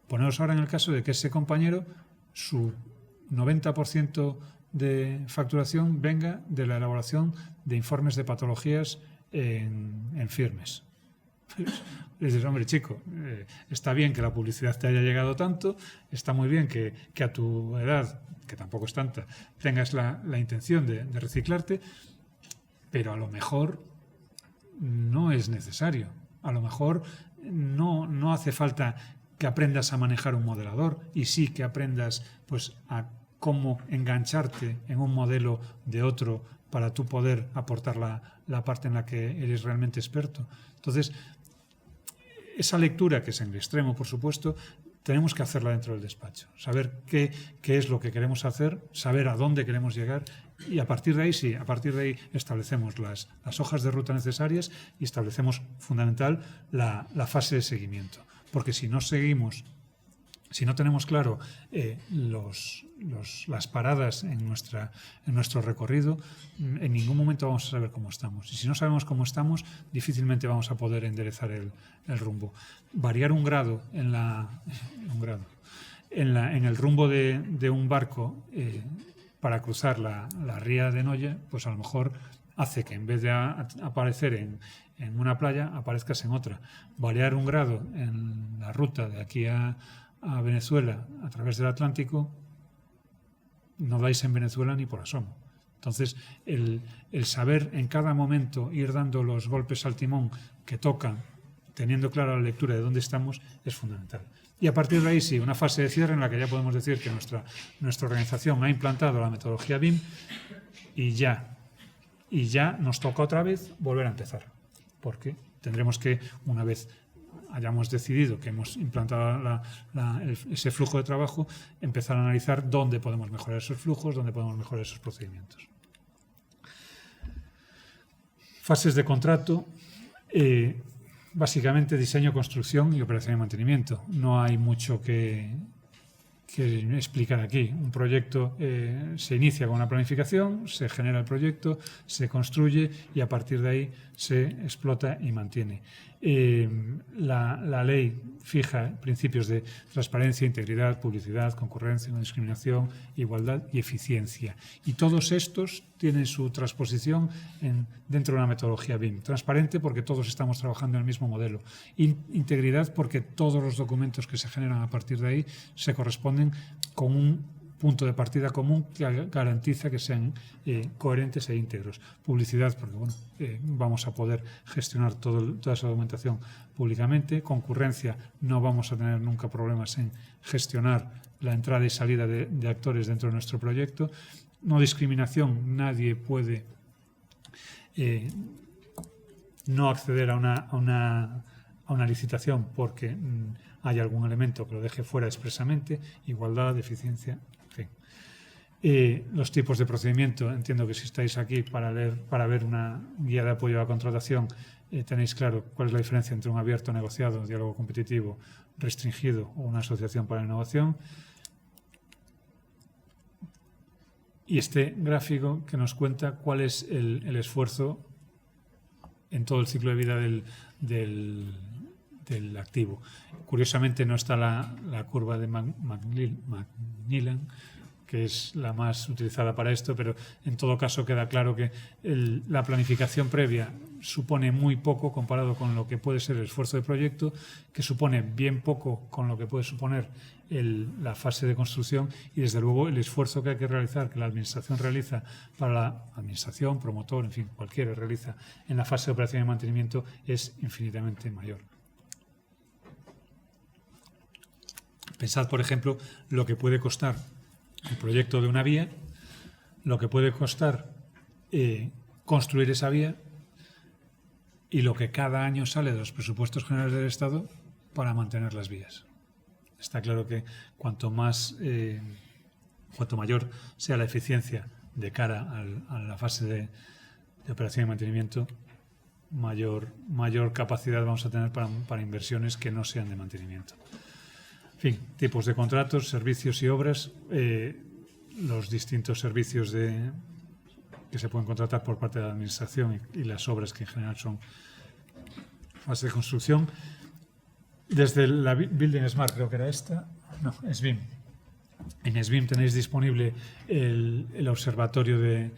Poneros ahora en el caso de que ese compañero, su 90% de facturación venga de la elaboración de informes de patologías en firmes. Le dices, hombre, chico, está bien que la publicidad te haya llegado tanto, está muy bien que a tu edad, que tampoco es tanta, tengas la intención de reciclarte, pero a lo mejor no es necesario. A lo mejor no hace falta que aprendas a manejar un modelador y sí que aprendas pues, a cómo engancharte en un modelo de otro para tú poder aportar la parte en la que eres realmente experto. Entonces, esa lectura, que es en el extremo, por supuesto, tenemos que hacerla dentro del despacho. Saber qué es lo que queremos hacer, saber a dónde queremos llegar Y a partir de ahí, sí, a partir de ahí establecemos las hojas de ruta necesarias y establecemos, fundamental, la fase de seguimiento. Porque si no seguimos, si no tenemos claro las paradas en nuestro recorrido, en ningún momento vamos a saber cómo estamos. Y si no sabemos cómo estamos, difícilmente vamos a poder enderezar el rumbo. Variar un grado en el rumbo de un barco para cruzar la ría de Noya, pues a lo mejor hace que en vez de aparecer en una playa, aparezcas en otra. Variar un grado en la ruta de aquí a Venezuela a través del Atlántico, no dais en Venezuela ni por asomo. Entonces, el saber en cada momento ir dando los golpes al timón que tocan, teniendo clara la lectura de dónde estamos, es fundamental. Y a partir de ahí, sí, una fase de cierre en la que ya podemos decir que nuestra organización ha implantado la metodología BIM y ya nos toca otra vez volver a empezar. Porque tendremos que, una vez hayamos decidido que hemos implantado ese flujo de trabajo, empezar a analizar dónde podemos mejorar esos flujos, dónde podemos mejorar esos procedimientos. Fases de contrato. Básicamente diseño, construcción y operación y mantenimiento. No hay mucho que explicar aquí. Un proyecto se inicia con una planificación, se genera el proyecto, se construye y a partir de ahí se explota y mantiene. La ley fija principios de transparencia, integridad, publicidad, concurrencia, no discriminación, igualdad y eficiencia. Y todos estos tienen su transposición dentro de una metodología BIM. Transparente porque todos estamos trabajando en el mismo modelo. Integridad porque todos los documentos que se generan a partir de ahí se corresponden con un punto de partida común que garantiza que sean coherentes e íntegros. Publicidad, porque vamos a poder gestionar toda esa documentación públicamente. Concurrencia, no vamos a tener nunca problemas en gestionar la entrada y salida de actores dentro de nuestro proyecto. No discriminación, nadie puede no acceder a una licitación porque hay algún elemento que lo deje fuera expresamente. Igualdad, eficiencia, en fin. Los tipos de procedimiento, entiendo que si estáis aquí para ver una guía de apoyo a la contratación, tenéis claro cuál es la diferencia entre un abierto, negociado, diálogo competitivo, restringido o una asociación para la innovación. Y este gráfico que nos cuenta cuál es el esfuerzo en todo el ciclo de vida del activo. Curiosamente no está la curva de Macmillan, que es la más utilizada para esto, pero en todo caso queda claro que la planificación previa supone muy poco comparado con lo que puede ser el esfuerzo de proyecto, que supone bien poco con lo que puede suponer la fase de construcción y, desde luego, el esfuerzo que hay que realizar, que la Administración realiza para la Administración, promotor, en fin, cualquiera realiza en la fase de operación y mantenimiento es infinitamente mayor. Pensad, por ejemplo, lo que puede costar el proyecto de una vía, lo que puede costar construir esa vía y lo que cada año sale de los presupuestos generales del Estado para mantener las vías. Está claro que cuanto mayor sea la eficiencia de cara a la fase de operación y mantenimiento, mayor capacidad vamos a tener para inversiones que no sean de mantenimiento. En fin, tipos de contratos, servicios y obras, los distintos servicios que se pueden contratar por parte de la Administración y las obras que en general son fase de construcción. Desde la Building Smart, creo que era esta, no, SBIM. En SBIM tenéis disponible el observatorio de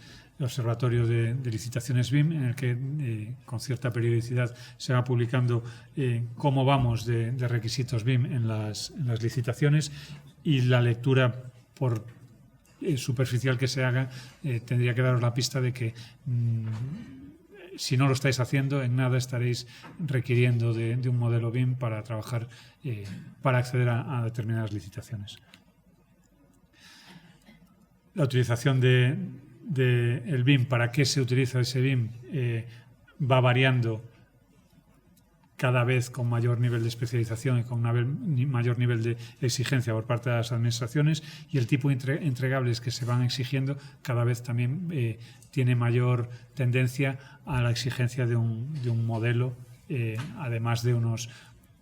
licitaciones BIM, en el que con cierta periodicidad se va publicando cómo vamos de requisitos BIM en las licitaciones, y la lectura, por superficial que se haga, tendría que daros la pista de que si no lo estáis haciendo, en nada estaréis requiriendo de un modelo BIM para trabajar, para acceder a determinadas licitaciones. La utilización del BIM, para qué se utiliza ese BIM, va variando cada vez con mayor nivel de especialización y con mayor nivel de exigencia por parte de las administraciones, y el tipo de entregables que se van exigiendo cada vez también tiene mayor tendencia a la exigencia de un modelo, además de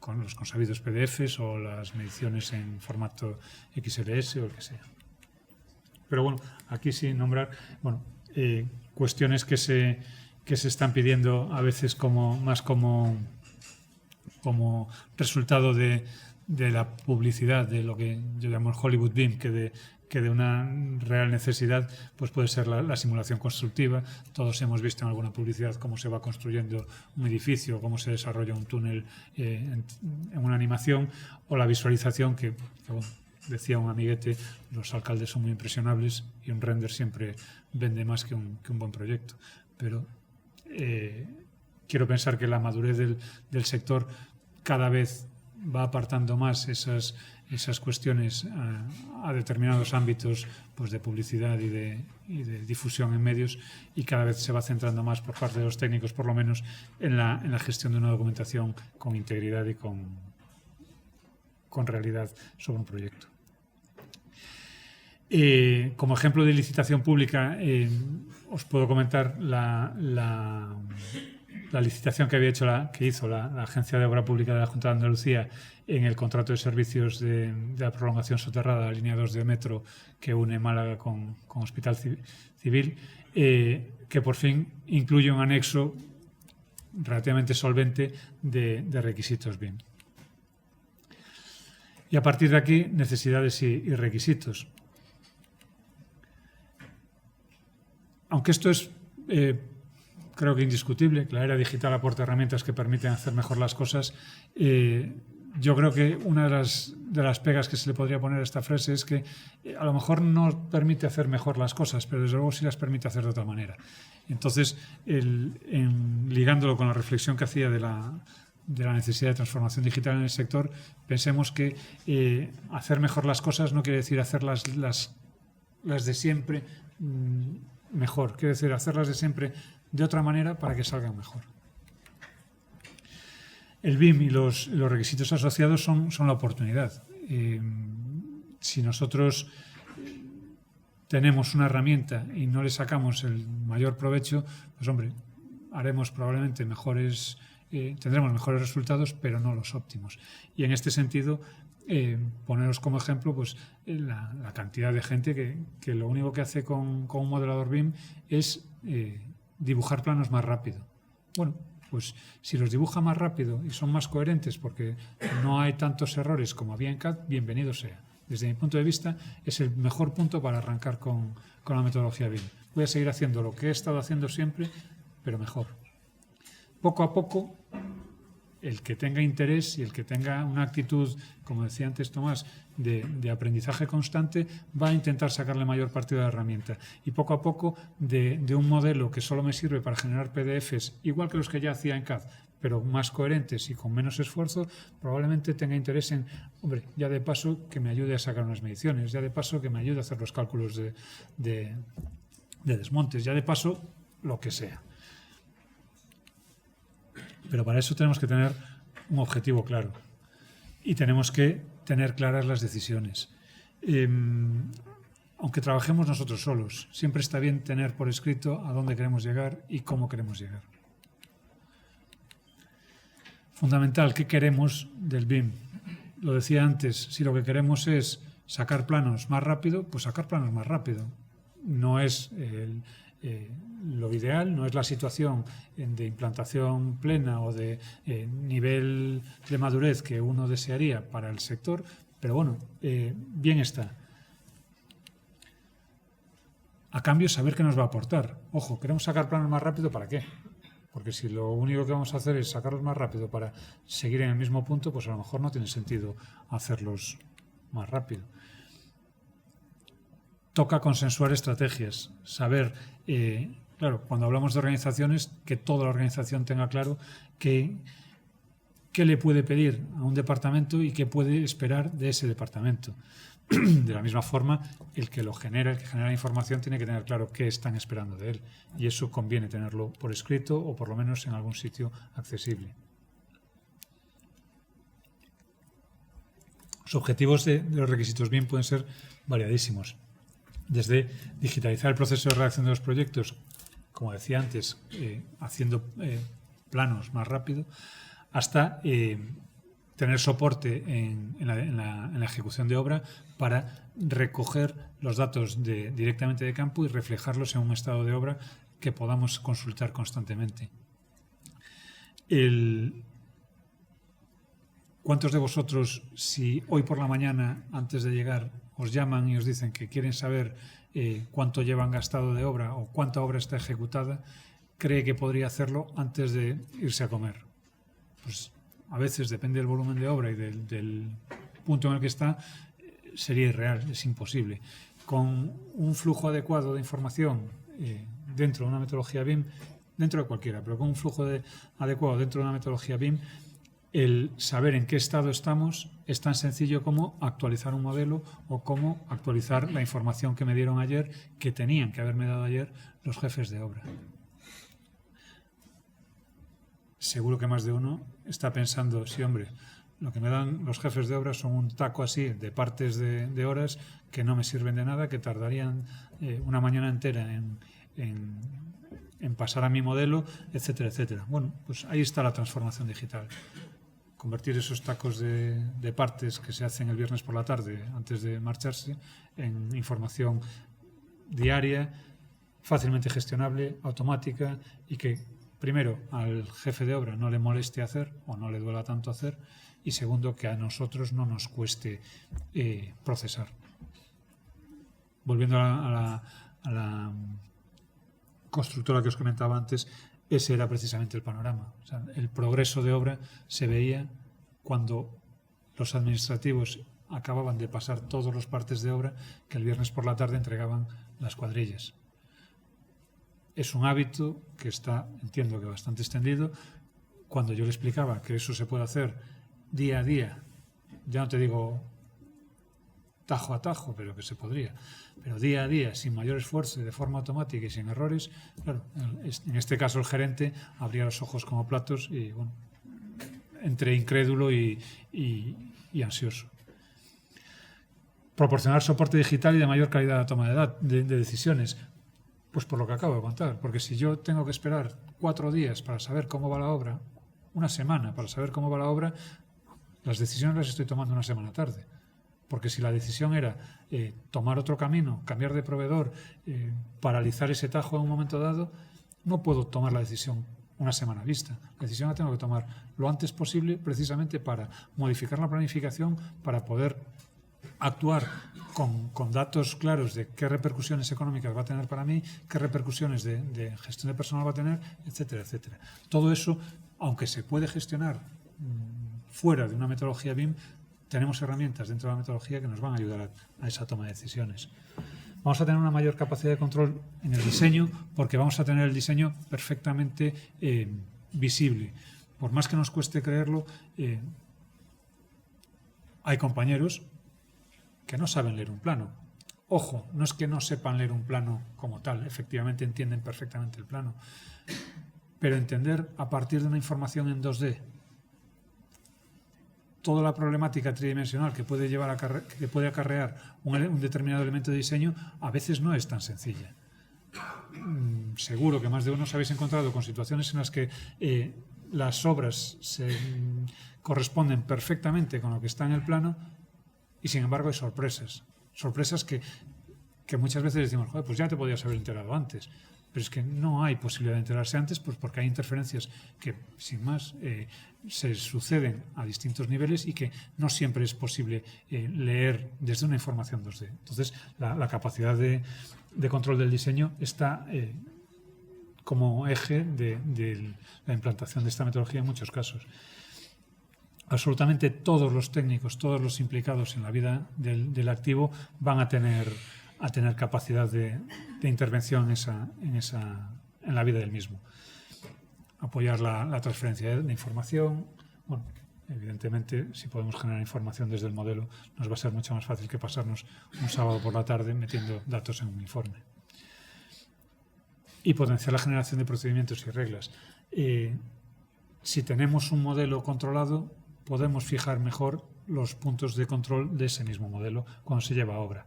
con los consabidos PDFs o las mediciones en formato XLS o el que sea. Pero bueno, aquí sí nombrar cuestiones que se están pidiendo a veces más como resultado de la publicidad, de lo que yo llamo el Hollywood BIM, que de una real necesidad, pues puede ser la simulación constructiva. Todos hemos visto en alguna publicidad cómo se va construyendo un edificio, cómo se desarrolla un túnel en una animación, o la visualización que decía un amiguete, los alcaldes son muy impresionables y un render siempre vende más que un buen proyecto. Pero quiero pensar que la madurez del sector cada vez va apartando más esas cuestiones a determinados ámbitos, pues de publicidad y de difusión en medios, y cada vez se va centrando más por parte de los técnicos, por lo menos, en la gestión de una documentación con integridad y con realidad sobre un proyecto. Como ejemplo de licitación pública, os puedo comentar la licitación que hizo la Agencia de Obra Pública de la Junta de Andalucía en el contrato de servicios de la prolongación soterrada, la línea 2 de metro que une Málaga con Hospital Civil, que por fin incluye un anexo relativamente solvente de requisitos BIM. Y a partir de aquí, necesidades y requisitos. Aunque esto es, creo que indiscutible, que la era digital aporta herramientas que permiten hacer mejor las cosas, yo creo que una de las pegas que se le podría poner a esta frase es que a lo mejor no permite hacer mejor las cosas, pero desde luego sí las permite hacer de otra manera. Entonces, ligándolo con la reflexión que hacía de la necesidad de transformación digital en el sector, pensemos que hacer mejor las cosas no quiere decir hacerlas las de siempre mejor, quiere decir hacerlas de siempre de otra manera para que salgan mejor. El BIM y los requisitos asociados son la oportunidad. Si nosotros tenemos una herramienta y no le sacamos el mayor provecho, pues hombre, haremos probablemente tendremos mejores resultados, pero no los óptimos. Y en este sentido, poneros como ejemplo pues la cantidad de gente que lo único que hace con un modelador BIM es dibujar planos más rápido. Bueno, pues si los dibuja más rápido y son más coherentes porque no hay tantos errores como había en CAD, bienvenido sea. Desde mi punto de vista, es el mejor punto para arrancar con la metodología BIM. Voy a seguir haciendo lo que he estado haciendo siempre, pero mejor. Poco a poco, el que tenga interés y el que tenga una actitud, como decía antes Tomás, de aprendizaje constante, va a intentar sacarle mayor partido de la herramienta. Y poco a poco, de un modelo que solo me sirve para generar PDFs, igual que los que ya hacía en CAD, pero más coherentes y con menos esfuerzo, probablemente tenga interés en, hombre, ya de paso que me ayude a sacar unas mediciones, ya de paso que me ayude a hacer los cálculos de desmontes, ya de paso lo que sea. Pero para eso tenemos que tener un objetivo claro y tenemos que tener claras las decisiones. Aunque trabajemos nosotros solos, siempre está bien tener por escrito a dónde queremos llegar y cómo queremos llegar. Fundamental, ¿qué queremos del BIM? Lo decía antes, si lo que queremos es sacar planos más rápido, pues sacar planos más rápido. No es lo ideal, no es la situación de implantación plena o de nivel de madurez que uno desearía para el sector, pero bueno, bien está. A cambio, saber qué nos va a aportar. Ojo, ¿queremos sacar planos más rápido para qué? Porque si lo único que vamos a hacer es sacarlos más rápido para seguir en el mismo punto, pues a lo mejor no tiene sentido hacerlos más rápido. Toca consensuar estrategias, saber, claro, cuando hablamos de organizaciones, que toda la organización tenga claro qué le puede pedir a un departamento y qué puede esperar de ese departamento. De la misma forma, el que genera la información tiene que tener claro qué están esperando de él. Y eso conviene tenerlo por escrito o por lo menos en algún sitio accesible. Los objetivos de los requisitos BIM pueden ser variadísimos. Desde digitalizar el proceso de redacción de los proyectos, como decía antes, haciendo planos más rápido, hasta tener soporte en la ejecución de obra para recoger los datos directamente de campo y reflejarlos en un estado de obra que podamos consultar constantemente. ¿Cuántos de vosotros, si hoy por la mañana, antes de llegar, os llaman y os dicen que quieren saber cuánto llevan gastado de obra o cuánta obra está ejecutada, cree que podría hacerlo antes de irse a comer? Pues a veces, depende del volumen de obra y del punto en el que está, sería irreal, es imposible. Con un flujo adecuado de información dentro de una metodología BIM, dentro de cualquiera, pero con un flujo adecuado dentro de una metodología BIM, el saber en qué estado estamos es tan sencillo como actualizar un modelo o como actualizar la información que me dieron ayer, que tenían que haberme dado ayer los jefes de obra. Seguro que más de uno está pensando, sí, hombre, lo que me dan los jefes de obra son un taco así de partes de horas que no me sirven de nada, que tardarían una mañana entera en pasar a mi modelo, etcétera, etcétera. Bueno, pues ahí está la transformación digital. Convertir esos tacos de partes que se hacen el viernes por la tarde antes de marcharse en información diaria, fácilmente gestionable, automática y que, primero, al jefe de obra no le moleste hacer o no le duela tanto hacer y, segundo, que a nosotros no nos cueste procesar. Volviendo a la constructora que os comentaba antes, ese era precisamente el panorama. O sea, el progreso de obra se veía cuando los administrativos acababan de pasar todos los partes de obra que el viernes por la tarde entregaban las cuadrillas. Es un hábito que está, entiendo que bastante extendido. Cuando yo le explicaba que eso se puede hacer día a día, ya no te digo tajo a tajo, pero que se podría, pero día a día, sin mayor esfuerzo, de forma automática y sin errores, claro, en este caso el gerente abría los ojos como platos y, bueno, entre incrédulo y ansioso. Proporcionar soporte digital y de mayor calidad de toma de decisiones. Pues por lo que acabo de contar, porque si yo tengo que esperar 4 días para saber cómo va la obra, una semana para saber cómo va la obra, las decisiones las estoy tomando una semana tarde. Porque si la decisión era tomar otro camino, cambiar de proveedor, paralizar ese tajo en un momento dado, no puedo tomar la decisión una semana vista. La decisión la tengo que tomar lo antes posible, precisamente para modificar la planificación, para poder actuar con datos claros de qué repercusiones económicas va a tener para mí, qué repercusiones de gestión de personal va a tener, etcétera, etcétera. Todo eso, aunque se puede gestionar fuera de una metodología BIM, tenemos herramientas dentro de la metodología que nos van a ayudar a esa toma de decisiones. Vamos a tener una mayor capacidad de control en el diseño porque vamos a tener el diseño perfectamente visible. Por más que nos cueste creerlo, hay compañeros que no saben leer un plano. Ojo, no es que no sepan leer un plano como tal, efectivamente entienden perfectamente el plano, pero entender a partir de una información en 2D toda la problemática tridimensional que puede llevar que puede acarrear un determinado elemento de diseño, a veces no es tan sencilla. Seguro que más de uno os habéis encontrado con situaciones en las que las obras se corresponden perfectamente con lo que está en el plano y sin embargo hay sorpresas que muchas veces decimos, joder, pues ya te podías haber enterado antes. Pero es que no hay posibilidad de enterarse antes, pues porque hay interferencias que, sin más, se suceden a distintos niveles y que no siempre es posible leer desde una información 2D. Entonces, la capacidad de control del diseño está como eje de la implantación de esta metodología en muchos casos. Absolutamente todos los técnicos, todos los implicados en la vida del activo van a tener capacidad de intervención en la vida del mismo. Apoyar la transferencia de información. Bueno, evidentemente, si podemos generar información desde el modelo, nos va a ser mucho más fácil que pasarnos un sábado por la tarde metiendo datos en un informe. Y potenciar la generación de procedimientos y reglas. Si tenemos un modelo controlado, podemos fijar mejor los puntos de control de ese mismo modelo cuando se lleva a obra.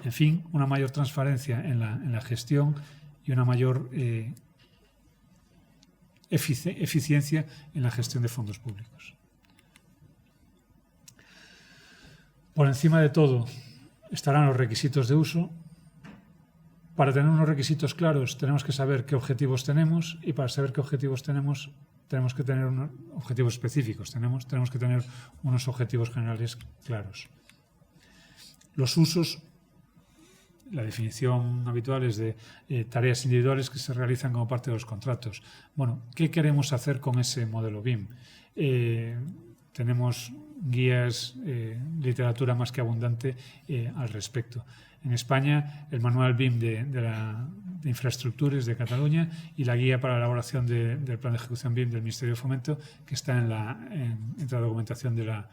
En fin, una mayor transparencia en la gestión y una mayor eficiencia en la gestión de fondos públicos. Por encima de todo estarán los requisitos de uso. Para tener unos requisitos claros tenemos que saber qué objetivos tenemos, y para saber qué objetivos tenemos que tener unos objetivos específicos, tenemos que tener unos objetivos generales claros. Los usos, la definición habitual es de tareas individuales que se realizan como parte de los contratos. Bueno, ¿qué queremos hacer con ese modelo BIM? Tenemos guías, literatura más que abundante al respecto. En España, el manual BIM de infraestructuras de Cataluña y la guía para la elaboración del plan de ejecución BIM del Ministerio de Fomento, que está entre la documentación de la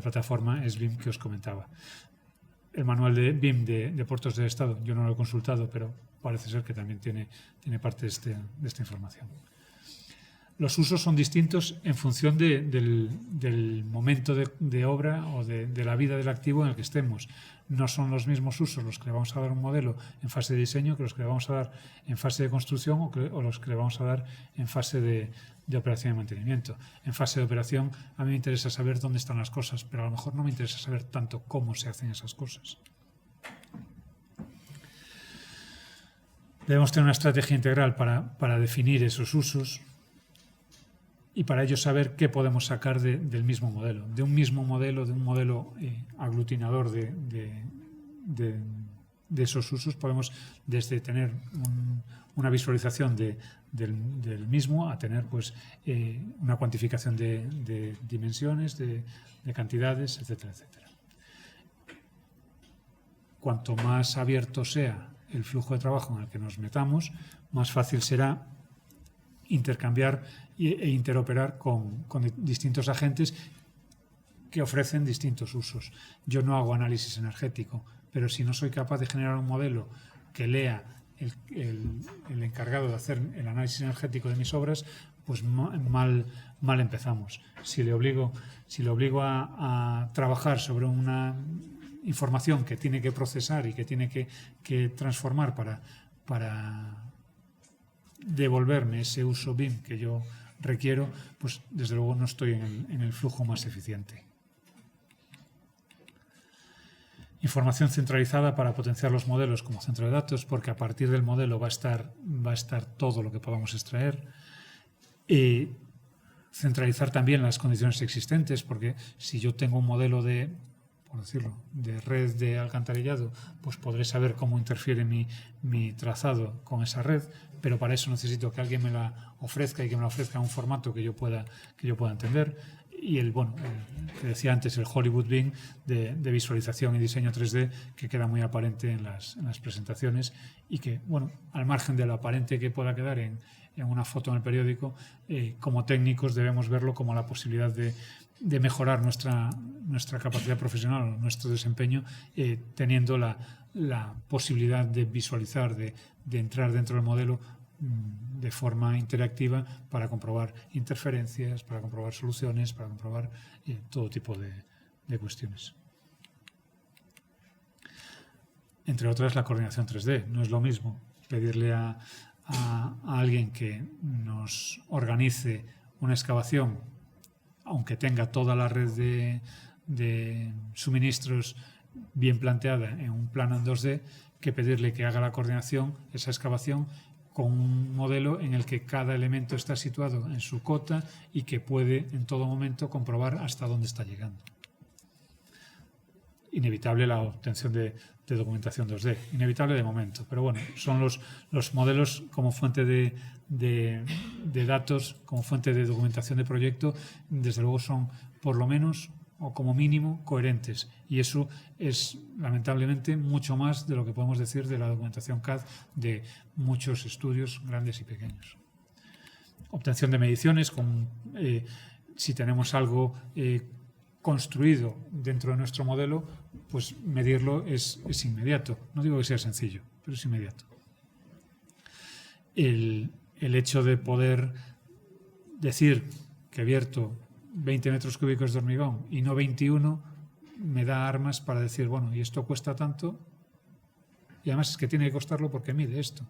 plataforma SBIM que os comentaba. El manual de BIM de Puertos del Estado, yo no lo he consultado, pero parece ser que también tiene parte de esta información. Los usos son distintos en función del momento de obra o de la vida del activo en el que estemos. No son los mismos usos los que le vamos a dar a un modelo en fase de diseño que los que le vamos a dar en fase de construcción o los que le vamos a dar en fase de operación y mantenimiento. En fase de operación a mí me interesa saber dónde están las cosas, pero a lo mejor no me interesa saber tanto cómo se hacen esas cosas. Debemos tener una estrategia integral para definir esos usos y para ello saber qué podemos sacar del mismo modelo. De un mismo modelo, de un modelo aglutinador de esos usos, podemos desde tener una visualización del mismo a tener pues, una cuantificación de dimensiones, de cantidades, etcétera, etcétera. Cuanto más abierto sea el flujo de trabajo en el que nos metamos, más fácil será intercambiar e interoperar con distintos agentes que ofrecen distintos usos. Yo no hago análisis energético, pero si no soy capaz de generar un modelo que lea el encargado de hacer el análisis energético de mis obras, pues mal empezamos. Si le obligo a trabajar sobre una información que tiene que procesar y que tiene que transformar para devolverme ese uso BIM que yo requiero, pues desde luego no estoy en el flujo más eficiente. Información centralizada para potenciar los modelos como centro de datos, porque a partir del modelo va a estar todo lo que podamos extraer. Y centralizar también las condiciones existentes, porque si yo tengo un modelo por decirlo, de red de alcantarillado, pues podré saber cómo interfiere mi trazado con esa red, pero para eso necesito que alguien me la ofrezca y que me la ofrezca en un formato que yo pueda entender. Y el que decía antes, el Hollywood BIM de visualización y diseño 3D, que queda muy aparente en las presentaciones y que, bueno, al margen de lo aparente que pueda quedar en una foto en el periódico, como técnicos debemos verlo como la posibilidad de mejorar nuestra capacidad profesional, nuestro desempeño, teniendo la posibilidad de visualizar, de entrar dentro del modelo de forma interactiva para comprobar interferencias, para comprobar soluciones, para comprobar todo tipo de cuestiones. Entre otras, la coordinación 3D. No es lo mismo pedirle a alguien que nos organice una excavación, aunque tenga toda la red de suministros bien planteada en un plano en 2D, que pedirle que haga la coordinación, esa excavación, con un modelo en el que cada elemento está situado en su cota y que puede en todo momento comprobar hasta dónde está llegando. Inevitable la obtención de documentación 2D, inevitable de momento, pero bueno, son los modelos como fuente de datos, como fuente de documentación de proyecto, desde luego son por lo menos o como mínimo coherentes, y eso es lamentablemente mucho más de lo que podemos decir de la documentación CAD de muchos estudios grandes y pequeños. Obtención de mediciones, si tenemos algo construido dentro de nuestro modelo, pues medirlo es inmediato. No digo que sea sencillo, pero es inmediato. El hecho de poder decir que vierto 20 metros cúbicos de hormigón y no 21, me da armas para decir, bueno, y esto cuesta tanto, y además es que tiene que costarlo porque mide esto.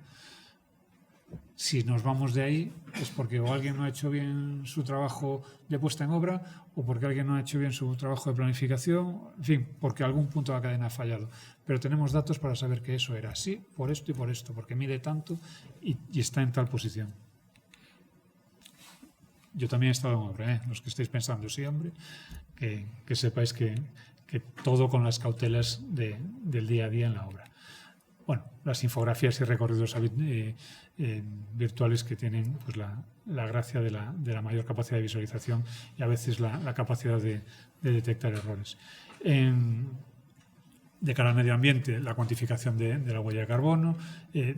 Si nos vamos de ahí es porque o alguien no ha hecho bien su trabajo de puesta en obra o porque alguien no ha hecho bien su trabajo de planificación, en fin, porque algún punto de la cadena ha fallado. Pero tenemos datos para saber que eso era así, por esto y por esto, porque mide tanto y está en tal posición. Yo también he estado en obra, los que estáis pensando, sí, hombre, que sepáis que todo con las cautelas del día a día en la obra. Bueno, las infografías y recorridos virtuales que tienen pues, la gracia de la mayor capacidad de visualización y a veces la capacidad de detectar errores. De cara al medio ambiente, la cuantificación de la huella de carbono,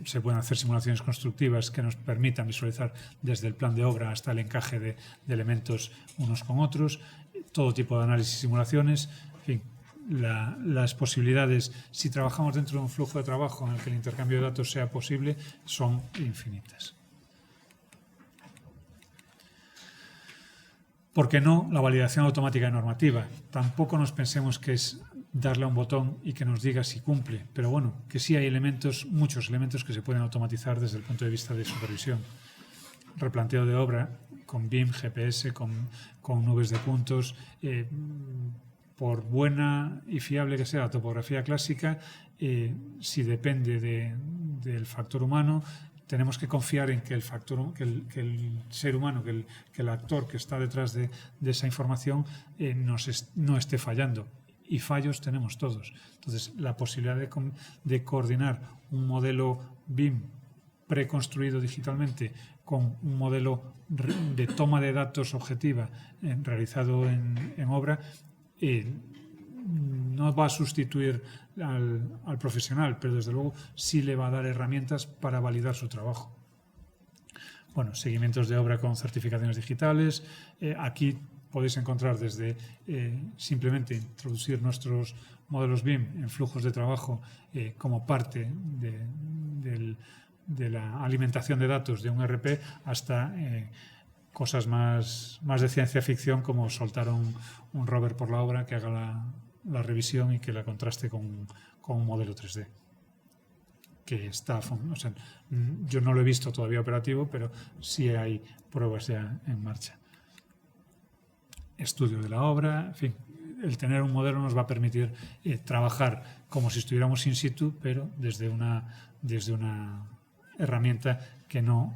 se pueden hacer simulaciones constructivas que nos permitan visualizar desde el plan de obra hasta el encaje de elementos unos con otros, todo tipo de análisis y simulaciones, en fin. Las posibilidades, si trabajamos dentro de un flujo de trabajo en el que el intercambio de datos sea posible, son infinitas. ¿Por qué no la validación automática de normativa? Tampoco nos pensemos que es darle a un botón y que nos diga si cumple, pero bueno, que sí hay elementos, muchos elementos que se pueden automatizar desde el punto de vista de supervisión. Replanteo de obra con BIM, GPS, con nubes de puntos, por buena y fiable que sea la topografía clásica, si depende del factor humano, tenemos que confiar en que el ser humano, que el actor que está detrás de esa información no esté fallando. Y fallos tenemos todos. Entonces, la posibilidad de coordinar un modelo BIM preconstruido digitalmente con un modelo de toma de datos objetiva realizado en obra, no va a sustituir al profesional, pero desde luego sí le va a dar herramientas para validar su trabajo. Bueno, seguimientos de obra con certificaciones digitales. Aquí podéis encontrar desde simplemente introducir nuestros modelos BIM en flujos de trabajo como parte de la alimentación de datos de un ERP hasta cosas más de ciencia ficción, como soltar un rover por la obra que haga la revisión y que la contraste con un modelo 3D. Que está, o sea, yo no lo he visto todavía operativo, pero sí hay pruebas ya en marcha. Estudio de la obra, en fin, el tener un modelo nos va a permitir trabajar como si estuviéramos in situ, pero desde una herramienta que no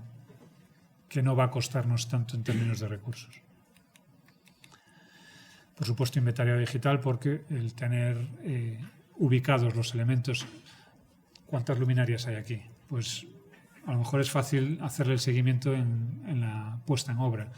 va a costarnos tanto en términos de recursos. Por supuesto, inventario digital, porque el tener ubicados los elementos. ¿Cuántas luminarias hay aquí? Pues a lo mejor es fácil hacerle el seguimiento en la puesta en obra.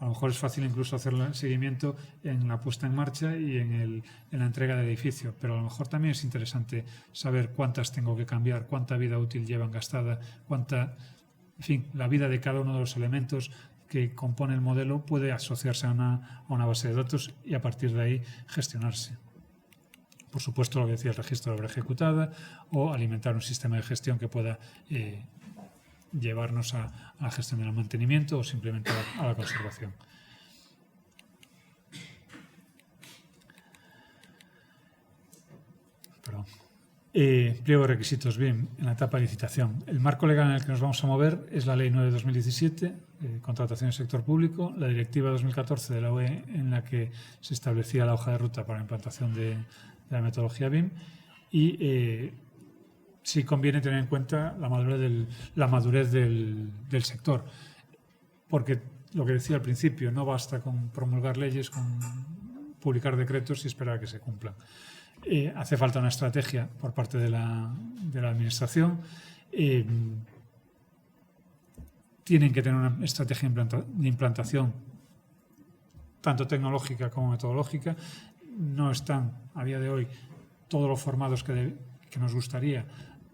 A lo mejor es fácil incluso hacerle el seguimiento en la puesta en marcha y en la entrega del edificio, pero a lo mejor también es interesante saber cuántas tengo que cambiar, cuánta vida útil llevan gastada, en fin, la vida de cada uno de los elementos que compone el modelo puede asociarse a una base de datos y a partir de ahí gestionarse. Por supuesto, lo que decía el registro de obra ejecutada o alimentar un sistema de gestión que pueda llevarnos a la gestión del mantenimiento o simplemente a la conservación. Perdón. Pliego de requisitos BIM en la etapa de licitación. El marco legal en el que nos vamos a mover es la Ley 9 de 2017, contratación del sector público, la Directiva 2014 de la UE en la que se establecía la hoja de ruta para la implantación de la metodología BIM y sí conviene tener en cuenta la madurez del sector, porque lo que decía al principio, no basta con promulgar leyes, con publicar decretos y esperar a que se cumplan. Hace falta una estrategia por parte de la Administración. Tienen que tener una estrategia de implantación tanto tecnológica como metodológica. No están a día de hoy todos los formados que nos gustaría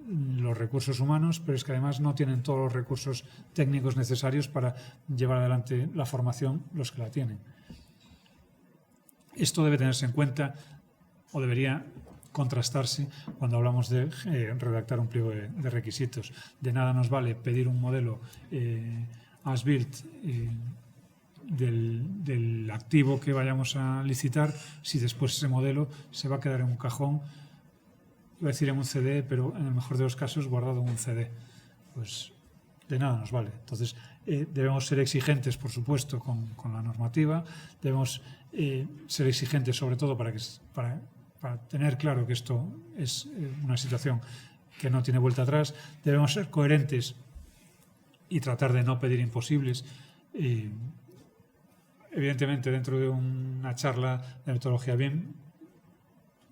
los recursos humanos, pero es que además no tienen todos los recursos técnicos necesarios para llevar adelante la formación los que la tienen. Esto debe tenerse en cuenta o debería contrastarse cuando hablamos de redactar un pliego de requisitos. De nada nos vale pedir un modelo as-built del activo que vayamos a licitar, si después ese modelo se va a quedar en un cajón, iba a decir en un CD, pero en el mejor de los casos guardado en un CD. Pues de nada nos vale. Entonces, debemos ser exigentes, por supuesto, con la normativa. Debemos ser exigentes, sobre todo, para tener claro que esto es una situación que no tiene vuelta atrás. Debemos ser coherentes y tratar de no pedir imposibles. Evidentemente, dentro de una charla de metodología BIM,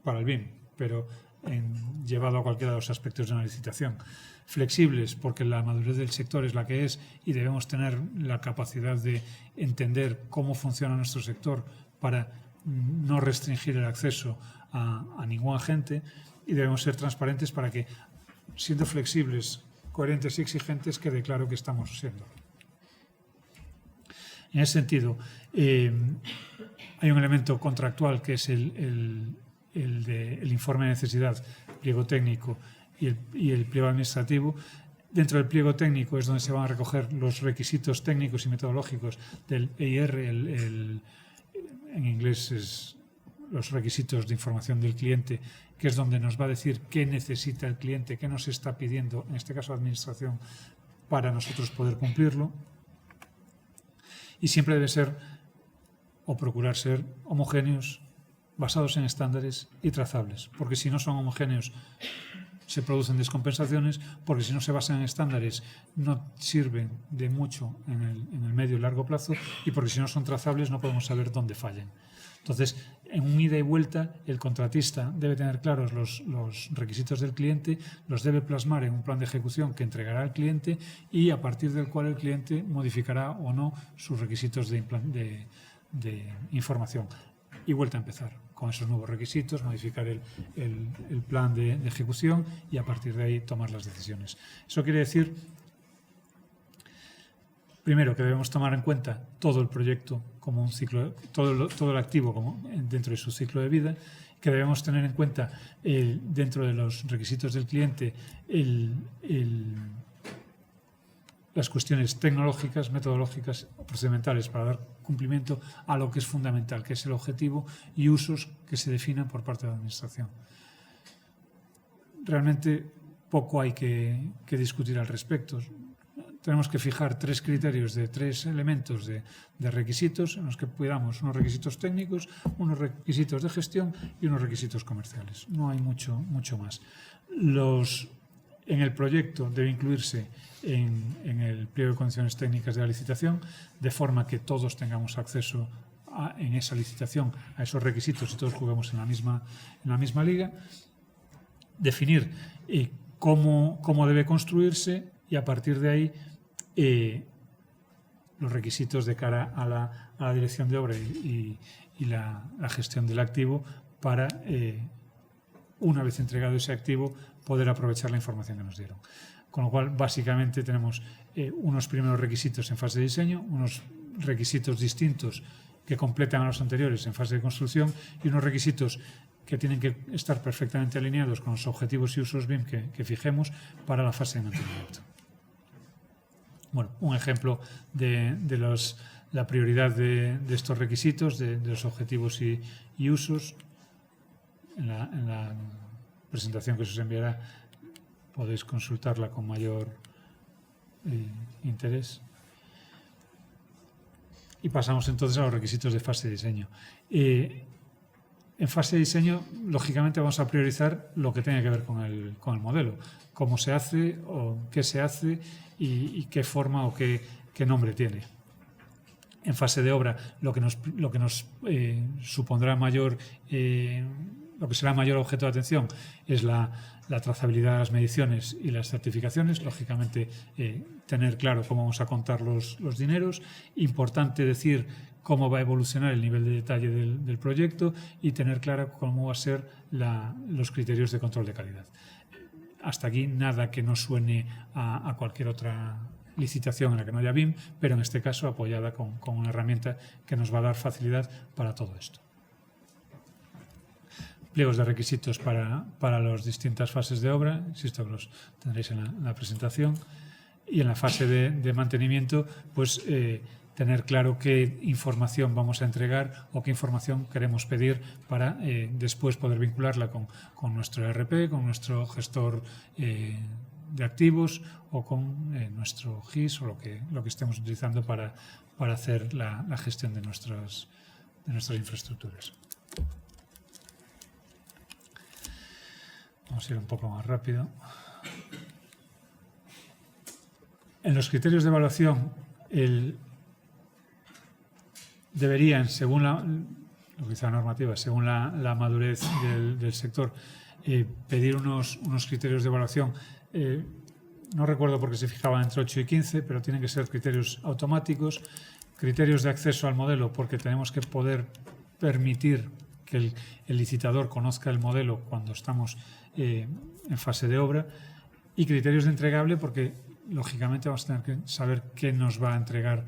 para el BIM, pero llevado a cualquiera de los aspectos de una licitación. Flexibles, porque la madurez del sector es la que es y debemos tener la capacidad de entender cómo funciona nuestro sector para no restringir el acceso a ningún agente, y debemos ser transparentes para que, siendo flexibles, coherentes y exigentes, quede claro que estamos siendo. En ese sentido, hay un elemento contractual que es el informe de necesidad, pliego técnico y el pliego administrativo. Dentro del pliego técnico es donde se van a recoger los requisitos técnicos y metodológicos del EIR, en inglés es los requisitos de información del cliente, que es donde nos va a decir qué necesita el cliente, qué nos está pidiendo, en este caso administración, para nosotros poder cumplirlo. Y siempre debe ser, o procurar ser, homogéneos, basados en estándares y trazables, porque si no son homogéneos se producen descompensaciones, porque si no se basan en estándares no sirven de mucho en el medio y largo plazo, y porque si no son trazables no podemos saber dónde fallan. Entonces, en un ida y vuelta, el contratista debe tener claros los requisitos del cliente, los debe plasmar en un plan de ejecución que entregará al cliente y a partir del cual el cliente modificará o no sus requisitos de información. Y vuelta a empezar con esos nuevos requisitos, modificar el plan de ejecución y a partir de ahí tomar las decisiones. Eso quiere decir, primero, que debemos tomar en cuenta todo el proyecto como un ciclo, todo el activo como dentro de su ciclo de vida, que debemos tener en cuenta dentro de los requisitos del cliente las cuestiones tecnológicas, metodológicas o procedimentales para dar cumplimiento a lo que es fundamental, que es el objetivo y usos que se definan por parte de la Administración. Realmente poco hay que discutir al respecto. Tenemos que fijar 3 criterios de 3 elementos de requisitos en los que cuidamos unos requisitos técnicos, unos requisitos de gestión y unos requisitos comerciales. No hay mucho más. En el proyecto debe incluirse en el pliego de condiciones técnicas de la licitación, de forma que todos tengamos acceso en esa licitación a esos requisitos y todos juguemos en la misma liga. Definir cómo debe construirse y a partir de ahí los requisitos de cara a la dirección de obra y la gestión del activo para, una vez entregado ese activo, poder aprovechar la información que nos dieron. Con lo cual, básicamente, tenemos unos primeros requisitos en fase de diseño, unos requisitos distintos que completan a los anteriores en fase de construcción y unos requisitos que tienen que estar perfectamente alineados con los objetivos y usos BIM que fijemos para la fase de mantenimiento. Bueno, un ejemplo de la prioridad de estos requisitos, de los objetivos y usos, en la presentación que se os enviará podéis consultarla con mayor interés. Y pasamos entonces a los requisitos de fase de diseño. En fase de diseño, lógicamente, vamos a priorizar lo que tenga que ver con el modelo. Cómo se hace, o qué se hace y qué forma o qué nombre tiene. En fase de obra, lo que nos supondrá lo que será mayor objeto de atención es la trazabilidad de las mediciones y las certificaciones. Lógicamente, tener claro cómo vamos a contar los dineros. Importante decir cómo va a evolucionar el nivel de detalle del proyecto y tener claro cómo va a ser los criterios de control de calidad. Hasta aquí nada que no suene a cualquier otra licitación en la que no haya BIM, pero en este caso apoyada con una herramienta que nos va a dar facilidad para todo esto. Pliegos de requisitos para las distintas fases de obra, insisto que los tendréis en la presentación. Y en la fase de mantenimiento, pues tener claro qué información vamos a entregar o qué información queremos pedir para después poder vincularla con nuestro ERP, con nuestro gestor de activos o con nuestro GIS o lo que estemos utilizando para hacer la gestión de nuestras infraestructuras. Vamos a ir un poco más rápido. En los criterios de evaluación deberían, según lo que dice la normativa, según la madurez del sector, pedir unos criterios de evaluación. No recuerdo por qué se fijaban entre 8 y 15, pero tienen que ser criterios automáticos, criterios de acceso al modelo, porque tenemos que poder permitir que el licitador conozca el modelo cuando estamos en fase de obra, y criterios de entregable, porque lógicamente vamos a tener que saber qué nos va a entregar,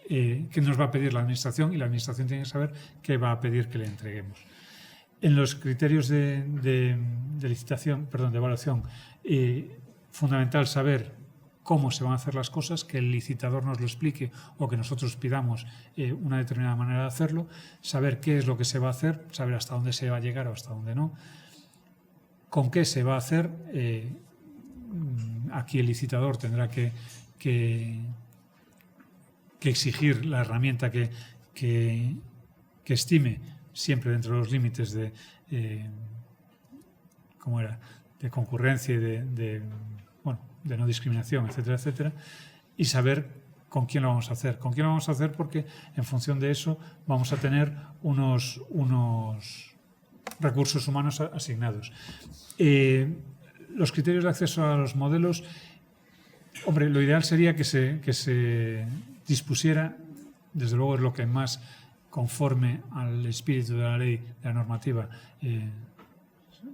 qué nos va a pedir la administración, y la administración tiene que saber qué va a pedir que le entreguemos. En los criterios de evaluación, fundamental saber cómo se van a hacer las cosas, que el licitador nos lo explique o que nosotros pidamos una determinada manera de hacerlo, saber qué es lo que se va a hacer, saber hasta dónde se va a llegar o hasta dónde no, con qué se va a hacer. Aquí el licitador tendrá que exigir la herramienta que estime, siempre dentro de los límites de concurrencia y de no discriminación, etcétera, etcétera, y saber con quién lo vamos a hacer. ¿Con quién lo vamos a hacer? Porque en función de eso vamos a tener unos recursos humanos asignados. Los criterios de acceso a los modelos, hombre, lo ideal sería que se dispusiera, desde luego es lo que más conforme al espíritu de la ley, de la normativa,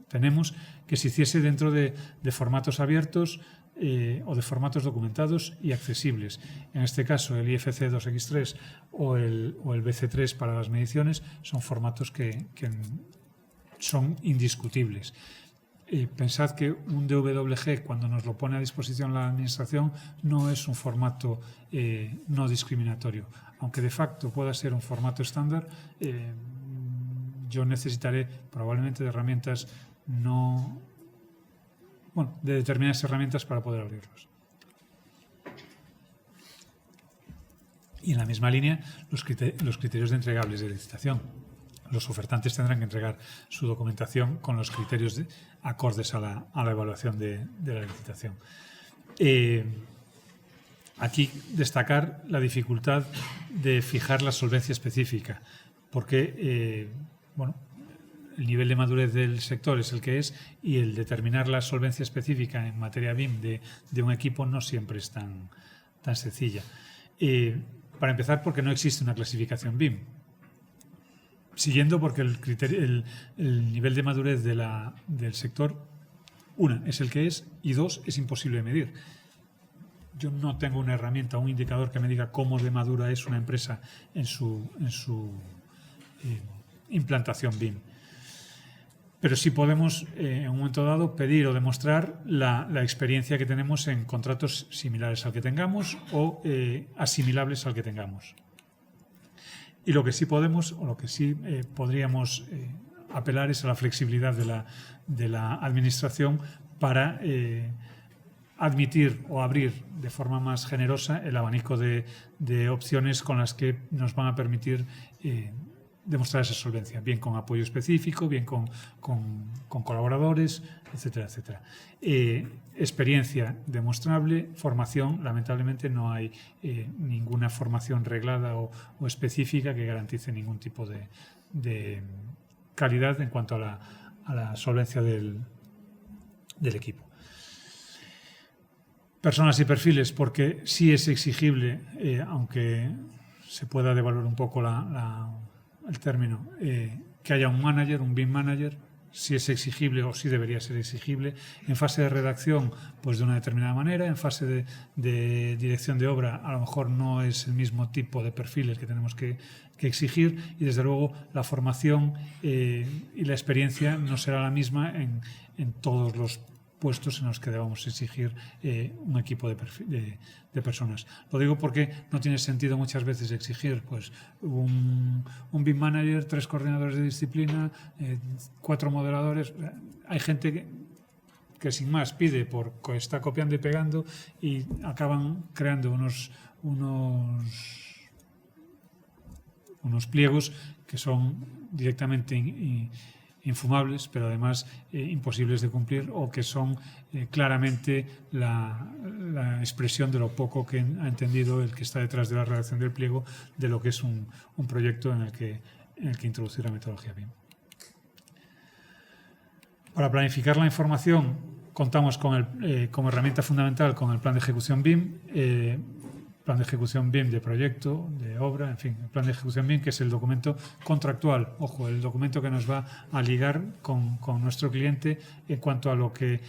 tenemos, que se hiciese dentro de formatos abiertos o de formatos documentados y accesibles. En este caso, el IFC 2X3 o el BC3 para las mediciones son formatos que son indiscutibles. Pensad que un DWG, cuando nos lo pone a disposición la administración, no es un formato no discriminatorio. Aunque de facto pueda ser un formato estándar, yo necesitaré probablemente de herramientas de determinadas herramientas para poder abrirlos. Y en la misma línea, los criterios de entregables de licitación. Los ofertantes tendrán que entregar su documentación con los criterios acordes a la evaluación de la licitación. Aquí destacar la dificultad de fijar la solvencia específica, porque el nivel de madurez del sector es el que es, y el determinar la solvencia específica en materia BIM de un equipo no siempre es tan sencilla. Para empezar, porque no existe una clasificación BIM. Siguiendo, porque el nivel de madurez del sector, una, es el que es, y dos, es imposible de medir. Yo no tengo una herramienta, un indicador que me diga cómo de madura es una empresa en su implantación BIM. Pero sí podemos, en un momento dado, pedir o demostrar la experiencia que tenemos en contratos similares al que tengamos o asimilables al que tengamos. Y lo que sí podemos, o lo que sí podríamos apelar es a la flexibilidad de la administración para admitir o abrir de forma más generosa el abanico de opciones con las que nos van a permitir demostrar esa solvencia, bien con apoyo específico, bien con colaboradores, etcétera, etcétera. Experiencia demostrable, formación, lamentablemente no hay ninguna formación reglada o específica que garantice ningún tipo de calidad en cuanto a la solvencia del equipo. Personas y perfiles, porque sí es exigible, aunque se pueda devaluar un poco el término, que haya un manager, un BIM manager, si es exigible o si debería ser exigible. En fase de redacción, pues de una determinada manera. En fase de dirección de obra, a lo mejor no es el mismo tipo de perfiles que tenemos que exigir, y desde luego la formación y la experiencia no será la misma en todos los puestos en los que debamos exigir un equipo de personas. Lo digo porque no tiene sentido muchas veces exigir pues, un BIM manager, 3 coordinadores de disciplina, 4 modeladores. Hay gente que sin más pide porque está copiando y pegando y acaban creando unos pliegos que son directamente infumables, pero además imposibles de cumplir, o que son claramente la expresión de lo poco que ha entendido el que está detrás de la redacción del pliego de lo que es un proyecto en el que introducir la metodología BIM. Para planificar la información contamos como herramienta fundamental con el plan de ejecución BIM, plan de ejecución BIM de proyecto, de obra, en fin, el plan de ejecución BIM, que es el documento contractual, ojo, el documento que nos va a ligar con nuestro cliente en cuanto a lo que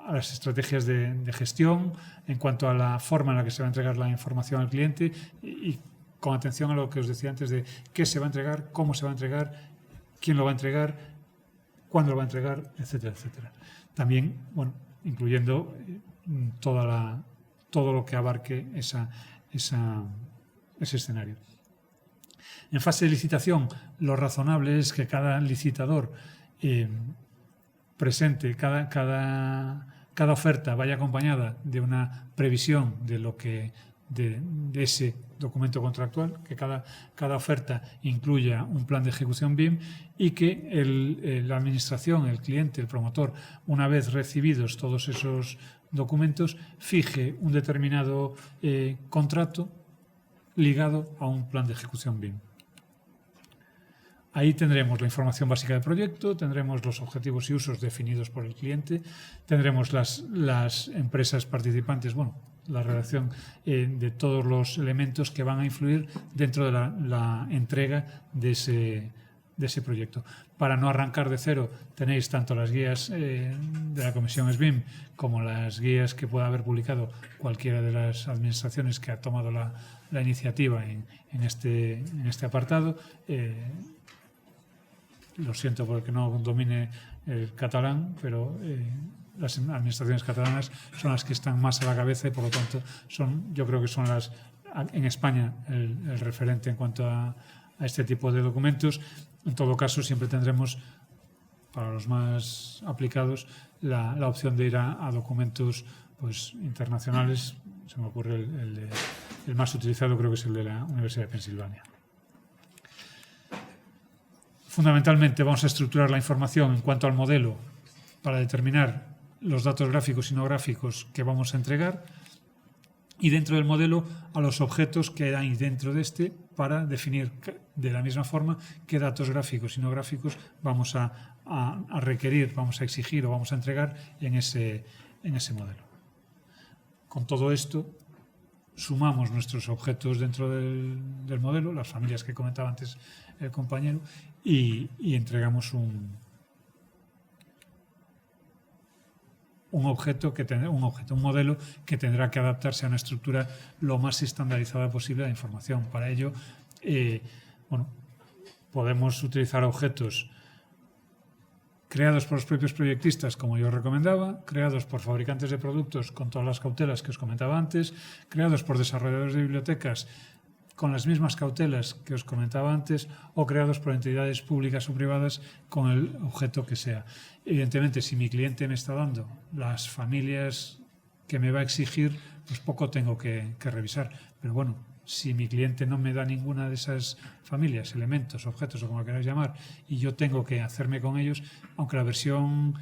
a las estrategias de gestión, en cuanto a la forma en la que se va a entregar la información al cliente y con atención a lo que os decía antes de qué se va a entregar, cómo se va a entregar, quién lo va a entregar, cuándo lo va a entregar, etcétera, etcétera. También, bueno, incluyendo todo lo que abarque ese escenario. En fase de licitación, lo razonable es que cada licitador presente, cada oferta vaya acompañada de una previsión de ese documento contractual, que cada oferta incluya un plan de ejecución BIM y que la administración, el cliente, el promotor, una vez recibidos todos esos documentos, fije un determinado contrato ligado a un plan de ejecución BIM. Ahí tendremos la información básica del proyecto, tendremos los objetivos y usos definidos por el cliente, tendremos las empresas participantes, bueno, la redacción de todos los elementos que van a influir dentro de la entrega de ese proyecto. Para no arrancar de cero, tenéis tanto las guías de la Comisión SBIM como las guías que pueda haber publicado cualquiera de las administraciones que ha tomado la iniciativa en este apartado. Lo siento porque no domine el catalán, pero las administraciones catalanas son las que están más a la cabeza y por lo tanto yo creo que son en España el referente en cuanto a este tipo de documentos. En todo caso, siempre tendremos, para los más aplicados, la opción de ir a documentos pues, internacionales. Se me ocurre el más utilizado, creo que es el de la Universidad de Pensilvania. Fundamentalmente vamos a estructurar la información en cuanto al modelo para determinar los datos gráficos y no gráficos que vamos a entregar y dentro del modelo a los objetos que hay dentro de este para definir de la misma forma qué datos gráficos y no gráficos vamos a requerir, vamos a exigir o vamos a entregar en ese modelo. Con todo esto sumamos nuestros objetos dentro del modelo, las familias que comentaba antes el compañero, y entregamos un modelo que tendrá que adaptarse a una estructura lo más estandarizada posible de información. Para ello, podemos utilizar objetos creados por los propios proyectistas, como yo recomendaba, creados por fabricantes de productos con todas las cautelas que os comentaba antes, creados por desarrolladores de bibliotecas con las mismas cautelas que os comentaba antes, o creados por entidades públicas o privadas con el objeto que sea. Evidentemente, si mi cliente me está dando las familias que me va a exigir, pues poco tengo que revisar. Pero bueno, si mi cliente no me da ninguna de esas familias, elementos, objetos o como lo queráis llamar, y yo tengo que hacerme con ellos, aunque la versión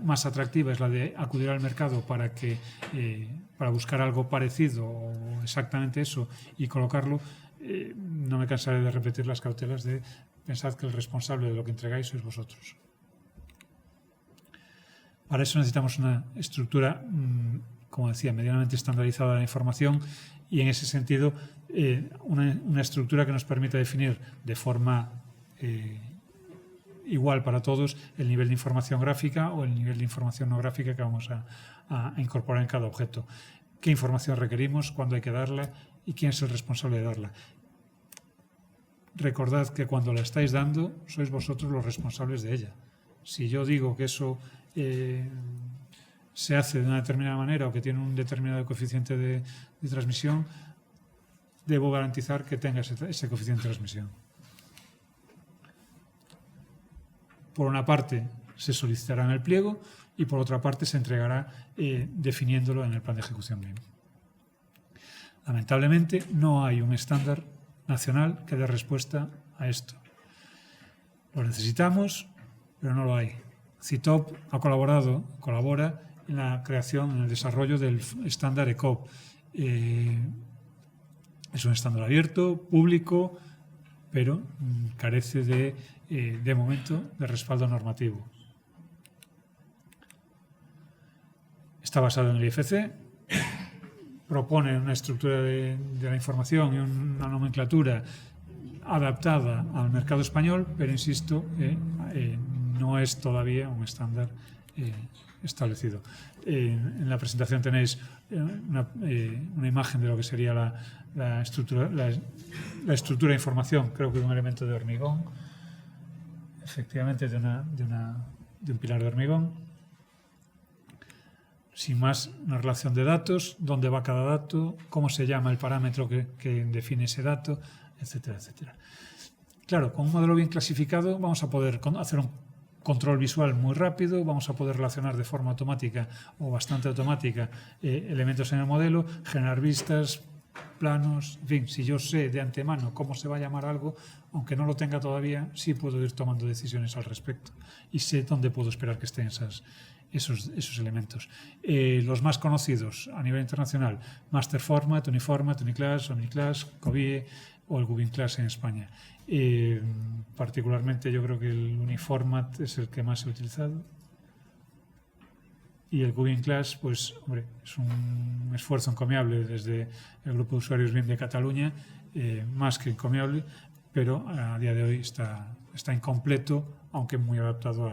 más atractiva es la de acudir al mercado para buscar algo parecido o exactamente eso y colocarlo, no me cansaré de repetir las cautelas de pensad que el responsable de lo que entregáis sois vosotros. Para eso necesitamos una estructura, como decía, medianamente estandarizada de la información y en ese sentido una estructura que nos permita definir de forma igual para todos el nivel de información gráfica o el nivel de información no gráfica que vamos a incorporar en cada objeto. ¿Qué información requerimos? ¿Cuándo hay que darla? ¿Y quién es el responsable de darla? Recordad que cuando la estáis dando sois vosotros los responsables de ella. Si yo digo que eso se hace de una determinada manera o que tiene un determinado coeficiente de transmisión, debo garantizar que tenga ese coeficiente de transmisión. Por una parte, se solicitará en el pliego y por otra parte se entregará definiéndolo en el plan de ejecución BIM. Lamentablemente, no hay un estándar nacional que dé respuesta a esto. Lo necesitamos, pero no lo hay. CITOP colabora en la creación, en el desarrollo del estándar ECOP. Es un estándar abierto, público, pero carece de momento de respaldo normativo. Está basado en el IFC, propone una estructura de la información y una nomenclatura adaptada al mercado español, pero insisto, no es todavía un estándar establecido. En la presentación tenéis una imagen de lo que sería la estructura de información, creo que de un elemento de hormigón, efectivamente de un pilar de hormigón. Sin más, una relación de datos, dónde va cada dato, cómo se llama el parámetro que define ese dato, etcétera, etcétera. Claro, con un modelo bien clasificado vamos a poder hacer un control visual muy rápido, vamos a poder relacionar de forma automática o bastante automática elementos en el modelo, generar vistas, planos, en fin, si yo sé de antemano cómo se va a llamar algo, aunque no lo tenga todavía, sí puedo ir tomando decisiones al respecto y sé dónde puedo esperar que estén esos elementos. Los más conocidos a nivel internacional, Master Format, Uniformat, Uniclass, Omniclass, COBIE o el Gubin Class en España. Particularmente yo creo que el Uniformat es el que más se ha utilizado. Y el Gubin Class, pues, hombre, es un esfuerzo encomiable desde el Grupo de Usuarios BIM de Cataluña, más que encomiable, pero a día de hoy está incompleto, aunque muy adaptado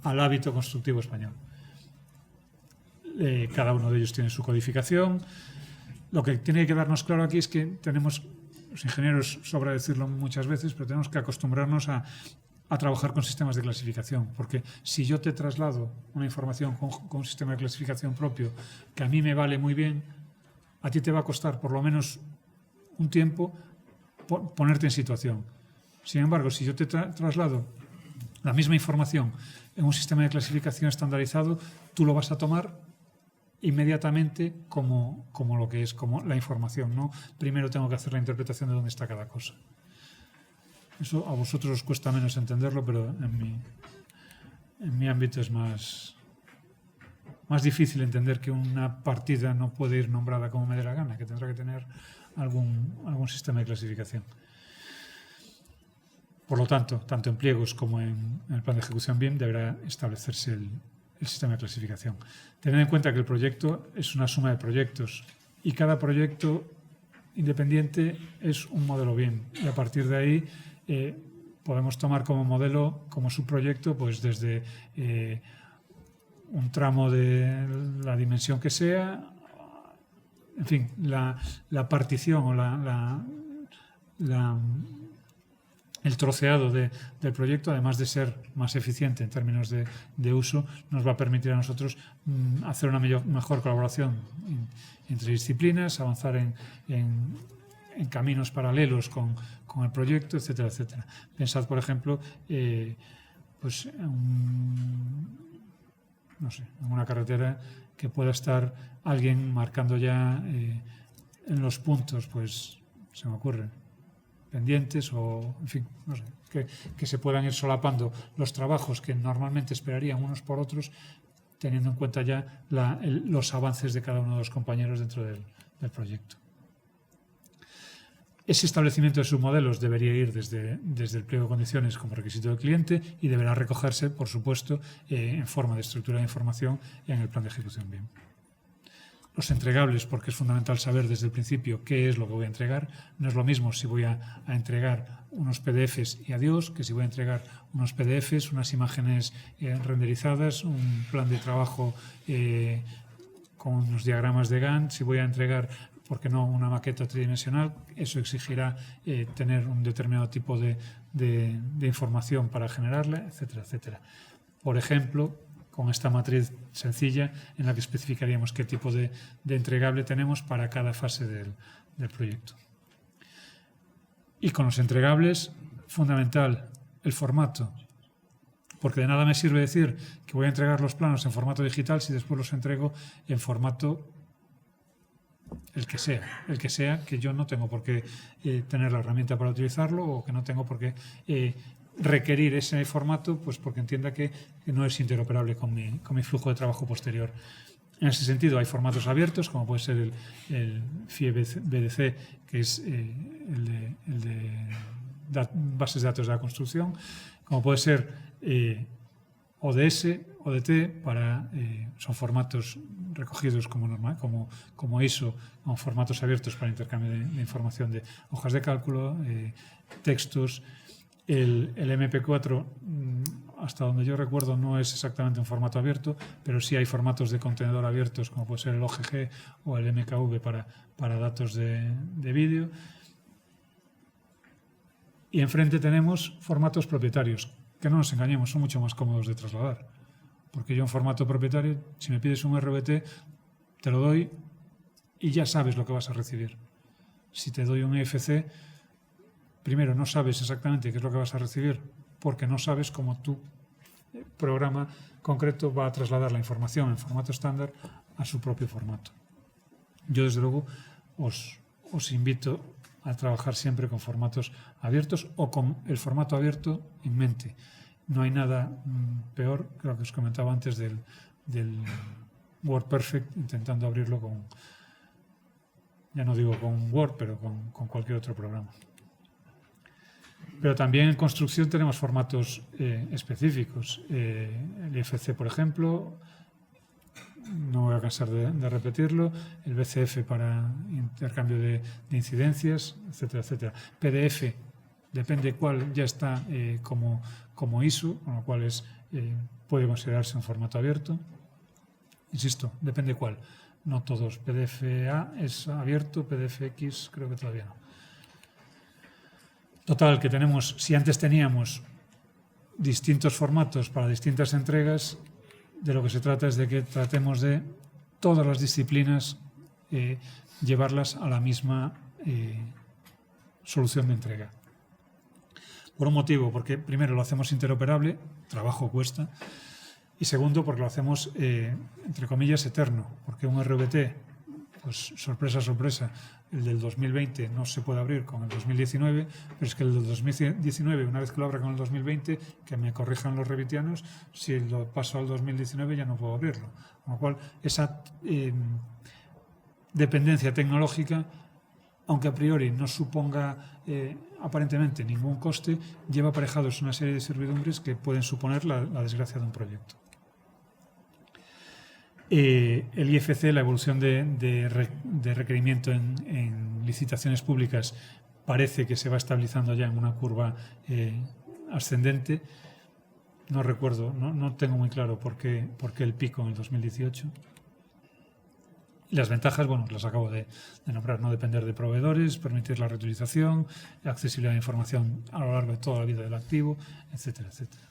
al hábito constructivo español. Cada uno de ellos tiene su codificación. Lo que tiene que quedarnos claro aquí es que tenemos, los ingenieros, sobra decirlo muchas veces, pero tenemos que acostumbrarnos a trabajar con sistemas de clasificación, porque si yo te traslado una información con un sistema de clasificación propio que a mí me vale muy bien, a ti te va a costar por lo menos un tiempo ponerte en situación. Sin embargo, si yo te traslado la misma información en un sistema de clasificación estandarizado, tú lo vas a tomar inmediatamente como lo que es, como la información, ¿no? Primero tengo que hacer la interpretación de dónde está cada cosa. Eso a vosotros os cuesta menos entenderlo, pero en mi ámbito es más difícil entender que una partida no puede ir nombrada como me dé la gana, que tendrá que tener algún sistema de clasificación. Por lo tanto, tanto en pliegos como en el plan de ejecución BIM deberá establecerse el sistema de clasificación. Tened en cuenta que el proyecto es una suma de proyectos y cada proyecto independiente es un modelo BIM. Y a partir de ahí podemos tomar como modelo, como subproyecto, pues desde un tramo de la dimensión que sea, en fin, la partición o el troceado del proyecto, además de ser más eficiente en términos de uso, nos va a permitir a nosotros hacer una mejor colaboración entre disciplinas, avanzar en caminos paralelos con el proyecto, etcétera, etcétera. Pensad, por ejemplo, pues no sé, en una carretera que pueda estar alguien marcando ya en los puntos, pues se me ocurre, pendientes o, en fin, no sé, que se puedan ir solapando los trabajos que normalmente esperarían unos por otros, teniendo en cuenta ya los avances de cada uno de los compañeros dentro del proyecto. Ese establecimiento de submodelos debería ir desde el pliego de condiciones como requisito del cliente y deberá recogerse, por supuesto, en forma de estructura de información en el plan de ejecución BIM. Los entregables, porque es fundamental saber desde el principio qué es lo que voy a entregar. No es lo mismo si voy a entregar unos PDFs y adiós, que si voy a entregar unos PDFs, unas imágenes renderizadas, un plan de trabajo con unos diagramas de Gantt, si voy a entregar ¿por qué no una maqueta tridimensional? Eso exigirá tener un determinado tipo de información para generarla, etcétera, etcétera. Por ejemplo, con esta matriz sencilla en la que especificaríamos qué tipo de entregable tenemos para cada fase del proyecto. Y con los entregables, fundamental, el formato. Porque de nada me sirve decir que voy a entregar los planos en formato digital si después los entrego en formato el que sea, que yo no tengo por qué tener la herramienta para utilizarlo, o que no tengo por qué requerir ese formato, pues porque entienda que no es interoperable con mi flujo de trabajo posterior. En ese sentido, hay formatos abiertos, como puede ser el FIE-BDC, que es el de bases de datos de la construcción, como puede ser ODS, ODT, son formatos recogidos como ISO, con formatos abiertos para intercambio de información de hojas de cálculo, textos. El MP4, hasta donde yo recuerdo, no es exactamente un formato abierto, pero sí hay formatos de contenedor abiertos, como puede ser el OGG o el MKV para datos de vídeo. Y enfrente tenemos formatos propietarios, que no nos engañemos, son mucho más cómodos de trasladar. Porque yo en formato propietario, si me pides un RBT, te lo doy y ya sabes lo que vas a recibir. Si te doy un EFC, primero no sabes exactamente qué es lo que vas a recibir, porque no sabes cómo tu programa concreto va a trasladar la información en formato estándar a su propio formato. Yo, desde luego, os invito a trabajar siempre con formatos abiertos o con el formato abierto en mente. No hay nada peor que lo que os comentaba antes del WordPerfect, intentando abrirlo ya no digo con Word, pero con cualquier otro programa. Pero también en construcción tenemos formatos específicos. El IFC, por ejemplo, no voy a cansar de repetirlo, el BCF para intercambio de incidencias, etcétera, etcétera. PDF, depende cuál, ya está como ISO, con lo cual puede considerarse un formato abierto. Insisto, depende cuál. No todos. PDF-A es abierto, PDF-X creo que todavía no. Total, que tenemos, si antes teníamos distintos formatos para distintas entregas, de lo que se trata es de que tratemos de todas las disciplinas llevarlas a la misma solución de entrega. Por un motivo, porque primero lo hacemos interoperable, trabajo cuesta, y segundo, porque lo hacemos, entre comillas, eterno, porque un RBT, pues sorpresa, sorpresa, el del 2020 no se puede abrir con el 2019, pero es que el del 2019, una vez que lo abra con el 2020, que me corrijan los revitianos, si lo paso al 2019 ya no puedo abrirlo. Con lo cual, esa dependencia tecnológica, aunque a priori no suponga aparentemente ningún coste, lleva aparejados una serie de servidumbres que pueden suponer la desgracia de un proyecto. El IFC, la evolución de requerimiento en licitaciones públicas, parece que se va estabilizando ya en una curva ascendente. No recuerdo, no tengo muy claro por qué el pico en el 2018. Las ventajas, bueno, las acabo de nombrar: no depender de proveedores, permitir la reutilización, accesibilidad a la información a lo largo de toda la vida del activo, etcétera, etcétera.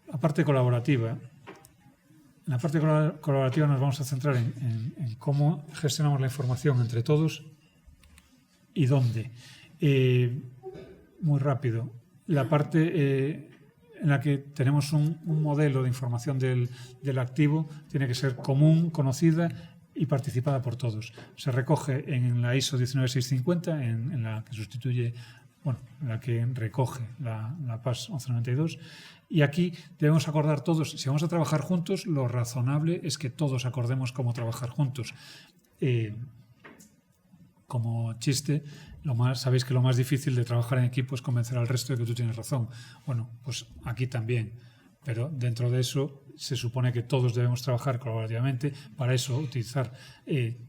La parte colaborativa. En la parte colaborativa nos vamos a centrar en cómo gestionamos la información entre todos y dónde. Muy rápido. La parte en la que tenemos un modelo de información del activo tiene que ser común, conocida y participada por todos. Se recoge en la ISO 19650, en la que sustituye, bueno, en la que recoge la PAS 1192. Y aquí debemos acordar todos, si vamos a trabajar juntos, lo razonable es que todos acordemos cómo trabajar juntos. Como chiste, sabéis que lo más difícil de trabajar en equipo es convencer al resto de que tú tienes razón. Bueno, pues aquí también. Pero dentro de eso se supone que todos debemos trabajar colaborativamente. Para eso utilizar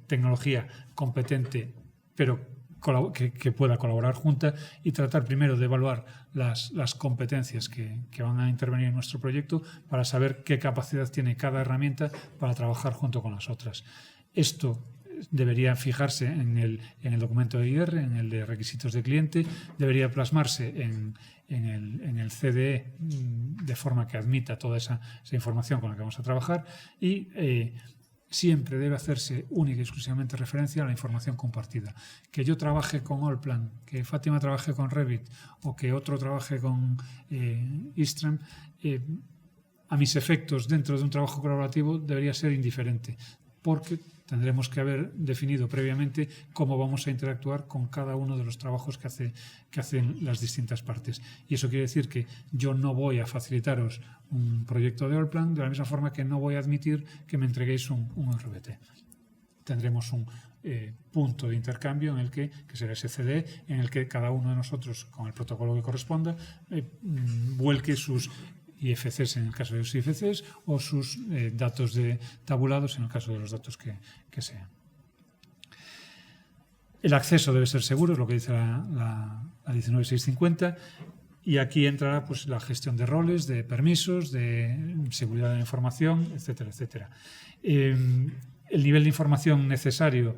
tecnología competente, pero que pueda colaborar junta, y tratar primero de evaluar las competencias que van a intervenir en nuestro proyecto para saber qué capacidad tiene cada herramienta para trabajar junto con las otras. Esto debería fijarse en el documento de IR, en el de requisitos de cliente, debería plasmarse en el CDE de forma que admita toda esa información con la que vamos a trabajar y siempre debe hacerse única y exclusivamente referencia a la información compartida. Que yo trabaje con Allplan, que Fátima trabaje con Revit o que otro trabaje con Istram, a mis efectos dentro de un trabajo colaborativo debería ser indiferente, porque tendremos que haber definido previamente cómo vamos a interactuar con cada uno de los trabajos que hacen las distintas partes. Y eso quiere decir que yo no voy a facilitaros un proyecto de Allplan de la misma forma que no voy a admitir que me entreguéis un RBT. Tendremos un punto de intercambio en el que será ese CDE, en el que cada uno de nosotros, con el protocolo que corresponda, vuelque sus IFCs en el caso de los IFCs o sus datos de tabulados en el caso de los datos que sean. El acceso debe ser seguro, es lo que dice la 19650, y aquí entrará pues, la gestión de roles, de permisos, de seguridad de la información, etcétera, etcétera. El nivel de información necesario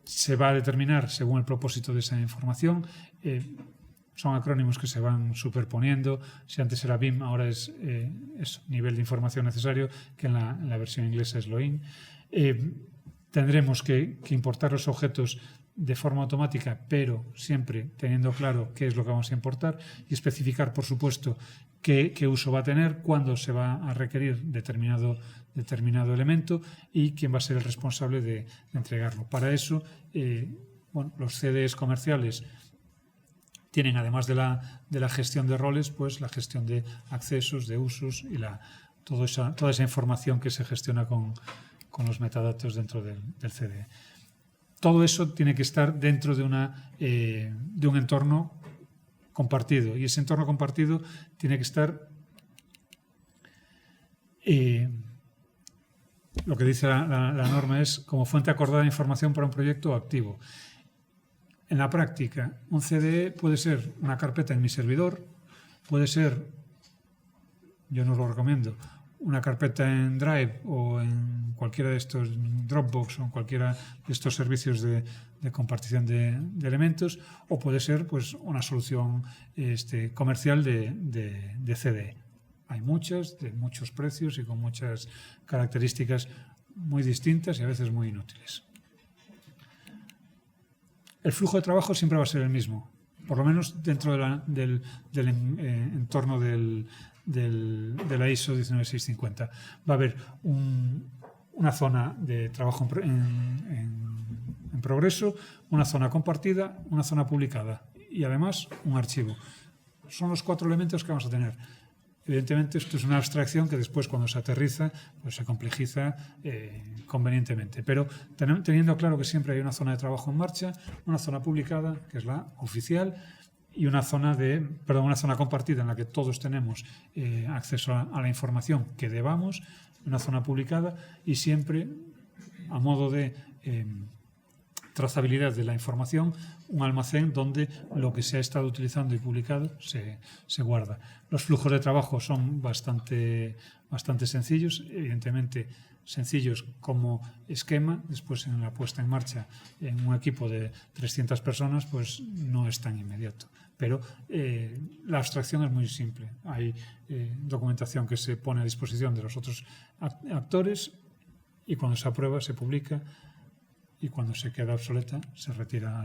se va a determinar según el propósito de esa información. Son acrónimos que se van superponiendo. Si antes era BIM, ahora es nivel de información necesario, que en la versión inglesa es LOIN. Tendremos que importar los objetos de forma automática, pero siempre teniendo claro qué es lo que vamos a importar y especificar, por supuesto, qué uso va a tener, cuándo se va a requerir determinado elemento y quién va a ser el responsable de entregarlo. Para eso, los CDEs comerciales tienen, además de la gestión de roles, pues la gestión de accesos, de usos y toda esa información que se gestiona con los metadatos dentro del CDE. Todo eso tiene que estar dentro de un entorno compartido, y ese entorno compartido tiene que estar, lo que dice la norma es como fuente acordada de información para un proyecto activo. En la práctica, un CDE puede ser una carpeta en mi servidor, puede ser, yo no lo recomiendo, una carpeta en Drive o en cualquiera de estos, Dropbox o en cualquiera de estos servicios de compartición de elementos, o puede ser pues, una solución comercial de CDE. Hay muchas, de muchos precios y con muchas características muy distintas y a veces muy inútiles. El flujo de trabajo siempre va a ser el mismo, por lo menos dentro del entorno de la ISO 19650. Va a haber una zona de trabajo en progreso, una zona compartida, una zona publicada y además un archivo. Son los 4 elementos que vamos a tener. Evidentemente esto es una abstracción que después cuando se aterriza pues se complejiza convenientemente, pero teniendo claro que siempre hay una zona de trabajo en marcha, una zona publicada, que es la oficial, y una zona compartida en la que todos tenemos acceso a la información que debamos, una zona publicada y siempre a modo de trazabilidad de la información, un almacén donde lo que se ha estado utilizando y publicado se guarda. Los flujos de trabajo son bastante sencillos, evidentemente sencillos como esquema. Después en la puesta en marcha en un equipo de 300 personas pues no es tan inmediato, pero la abstracción es muy simple. Hay documentación que se pone a disposición de los otros actores y cuando se aprueba se publica y cuando se queda obsoleta se retira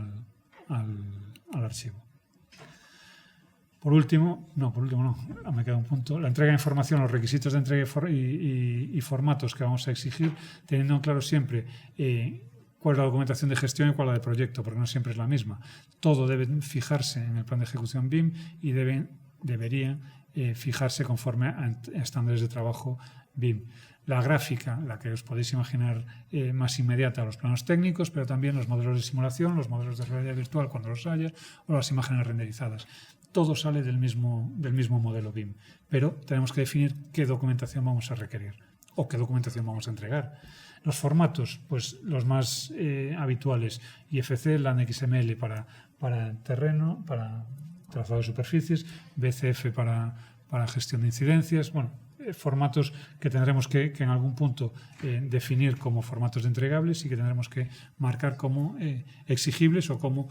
al archivo. Por último, me queda un punto. La entrega de información, los requisitos de entrega y formatos que vamos a exigir, teniendo en claro siempre cuál es la documentación de gestión y cuál es la de proyecto, porque no siempre es la misma. Todo debe fijarse en el plan de ejecución BIM y deberían fijarse conforme a estándares de trabajo BIM. La gráfica, la que os podéis imaginar más inmediata, los planos técnicos, pero también los modelos de simulación, los modelos de realidad virtual cuando los haya, o las imágenes renderizadas. Todo sale del mismo modelo BIM, pero tenemos que definir qué documentación vamos a requerir o qué documentación vamos a entregar. Los formatos, pues los más habituales, IFC, LAN XML para terreno, para trazado de superficies, BCF para gestión de incidencias, bueno, formatos que tendremos que en algún punto definir como formatos de entregables y que tendremos que marcar como exigibles o como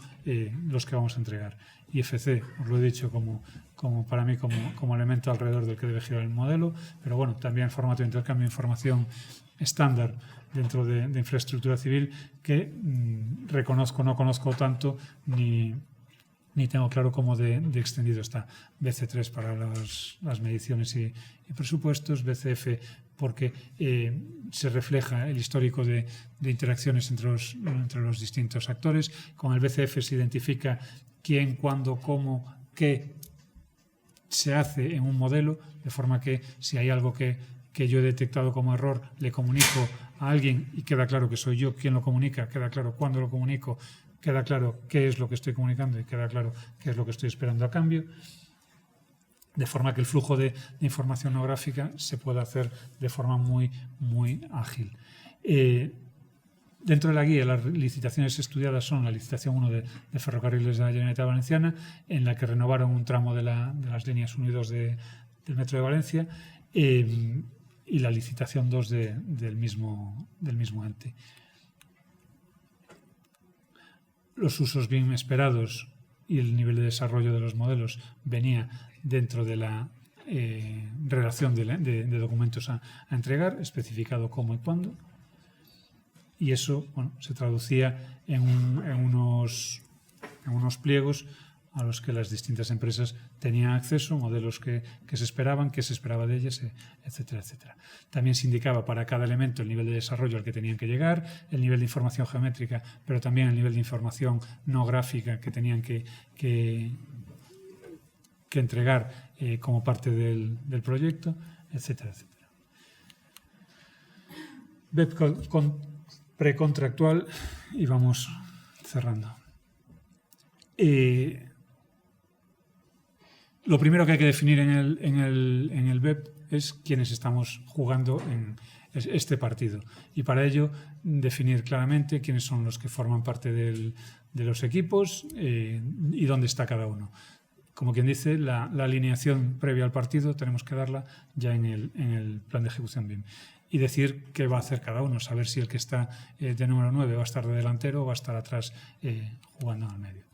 los que vamos a entregar. IFC, os lo he dicho como para mí como elemento alrededor del que debe girar el modelo, pero bueno, también formato de intercambio de información estándar dentro de infraestructura civil que reconozco, no conozco tanto ni tengo claro cómo de extendido está. BC3 para las mediciones y presupuestos, BCF porque se refleja el histórico de interacciones entre los distintos actores. Con el BCF se identifica quién, cuándo, cómo, qué se hace en un modelo, de forma que si hay algo que yo he detectado como error, le comunico a alguien y queda claro que soy yo quien lo comunica, queda claro cuándo lo comunico, queda claro qué es lo que estoy comunicando y queda claro qué es lo que estoy esperando a cambio, de forma que el flujo de información no gráfica se pueda hacer de forma muy, muy ágil. Dentro de la guía, las licitaciones estudiadas son la licitación 1 de Ferrocarriles de la Generalitat Valenciana, en la que renovaron un tramo de las líneas 1 y 2 del Metro de Valencia, y la licitación 2 del mismo ente. Los usos bien esperados y el nivel de desarrollo de los modelos venía dentro de la relación de documentos a entregar, especificado cómo y cuándo. Y eso, bueno, se traducía en unos pliegos a los que las distintas empresas tenían acceso, modelos que se esperaban, qué se esperaba de ellas, etcétera, etcétera. También se indicaba para cada elemento el nivel de desarrollo al que tenían que llegar, el nivel de información geométrica, pero también el nivel de información no gráfica que tenían que entregar como parte del proyecto, etcétera, etcétera. BEP precontractual, y vamos cerrando. Lo primero que hay que definir en el BEP es quiénes estamos jugando en este partido. Y para ello, definir claramente quiénes son los que forman parte de los equipos y dónde está cada uno. Como quien dice, la alineación previa al partido tenemos que darla ya en el plan de ejecución BIM. Y decir qué va a hacer cada uno, saber si el que está de número 9 va a estar de delantero o va a estar atrás jugando en el medio.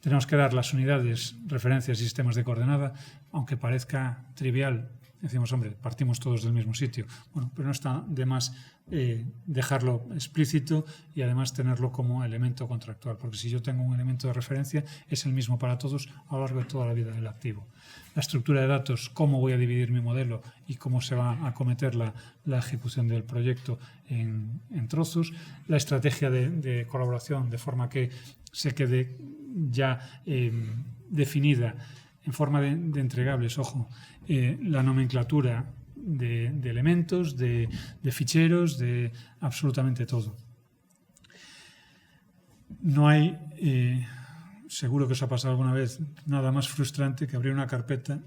Tenemos que dar las unidades, referencias y sistemas de coordenada, aunque parezca trivial, decimos, hombre, partimos todos del mismo sitio. Bueno, pero no está de más dejarlo explícito y además tenerlo como elemento contractual, porque si yo tengo un elemento de referencia, es el mismo para todos a lo largo de toda la vida del activo. La estructura de datos, cómo voy a dividir mi modelo y cómo se va a acometer la ejecución del proyecto en trozos. La estrategia de colaboración, de forma que se quede ya definida en forma de entregables, ojo, la nomenclatura de elementos, de ficheros, de absolutamente todo. No hay, seguro que os ha pasado alguna vez, nada más frustrante que abrir una carpeta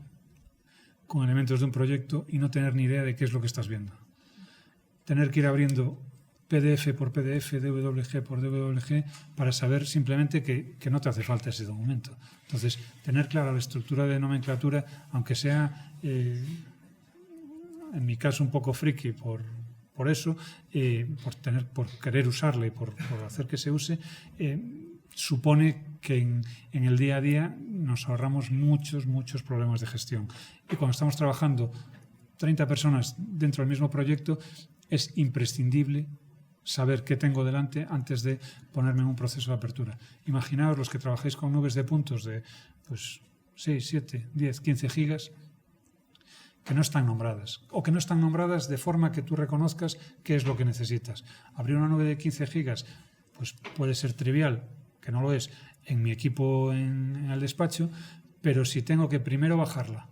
con elementos de un proyecto y no tener ni idea de qué es lo que estás viendo. Tener que ir abriendo PDF por PDF, DWG por DWG, para saber simplemente que no te hace falta ese documento. Entonces, tener clara la estructura de nomenclatura, aunque sea, en mi caso, un poco friki por eso, por querer usarla y por hacer que se use, supone que en el día a día nos ahorramos muchos problemas de gestión. Y cuando estamos trabajando 30 personas dentro del mismo proyecto, es imprescindible saber qué tengo delante antes de ponerme en un proceso de apertura. Imaginaos los que trabajáis con nubes de puntos de 6, 7, 10, 15 gigas que no están nombradas o que no están nombradas de forma que tú reconozcas qué es lo que necesitas. Abrir una nube de 15 gigas pues puede ser trivial, que no lo es, en mi equipo en el despacho, pero si tengo que primero bajarla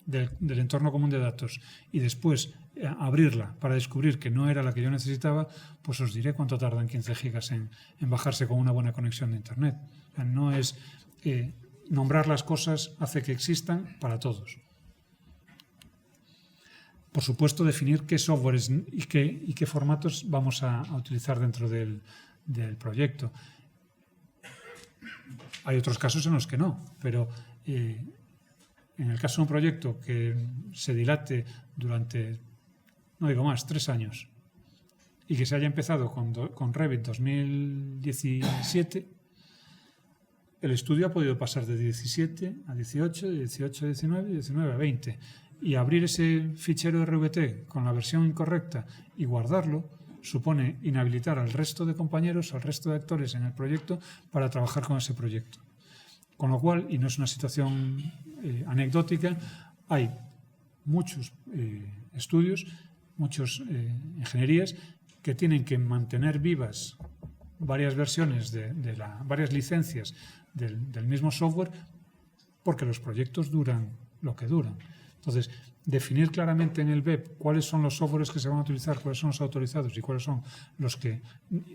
del entorno común de datos y después abrirla para descubrir que no era la que yo necesitaba, pues os diré cuánto tardan 15 gigas en bajarse con una buena conexión de Internet. O sea, no es nombrar las cosas hace que existan para todos. Por supuesto, definir qué softwares y qué formatos vamos a utilizar dentro del proyecto. Hay otros casos en los que no, pero En el caso de un proyecto que se dilate durante, no digo más, 3 años, y que se haya empezado con Revit 2017, el estudio ha podido pasar de 17 a 18, de 18 a 19, de 19 a 20. Y abrir ese fichero RVT con la versión incorrecta y guardarlo supone inhabilitar al resto de compañeros, al resto de actores en el proyecto para trabajar con ese proyecto. Con lo cual, y no es una situación anecdótica, hay muchos estudios, muchas ingenierías que tienen que mantener vivas varias versiones varias licencias del mismo software porque los proyectos duran lo que duran. Entonces, definir claramente en el BEP cuáles son los softwares que se van a utilizar, cuáles son los autorizados y cuáles son los que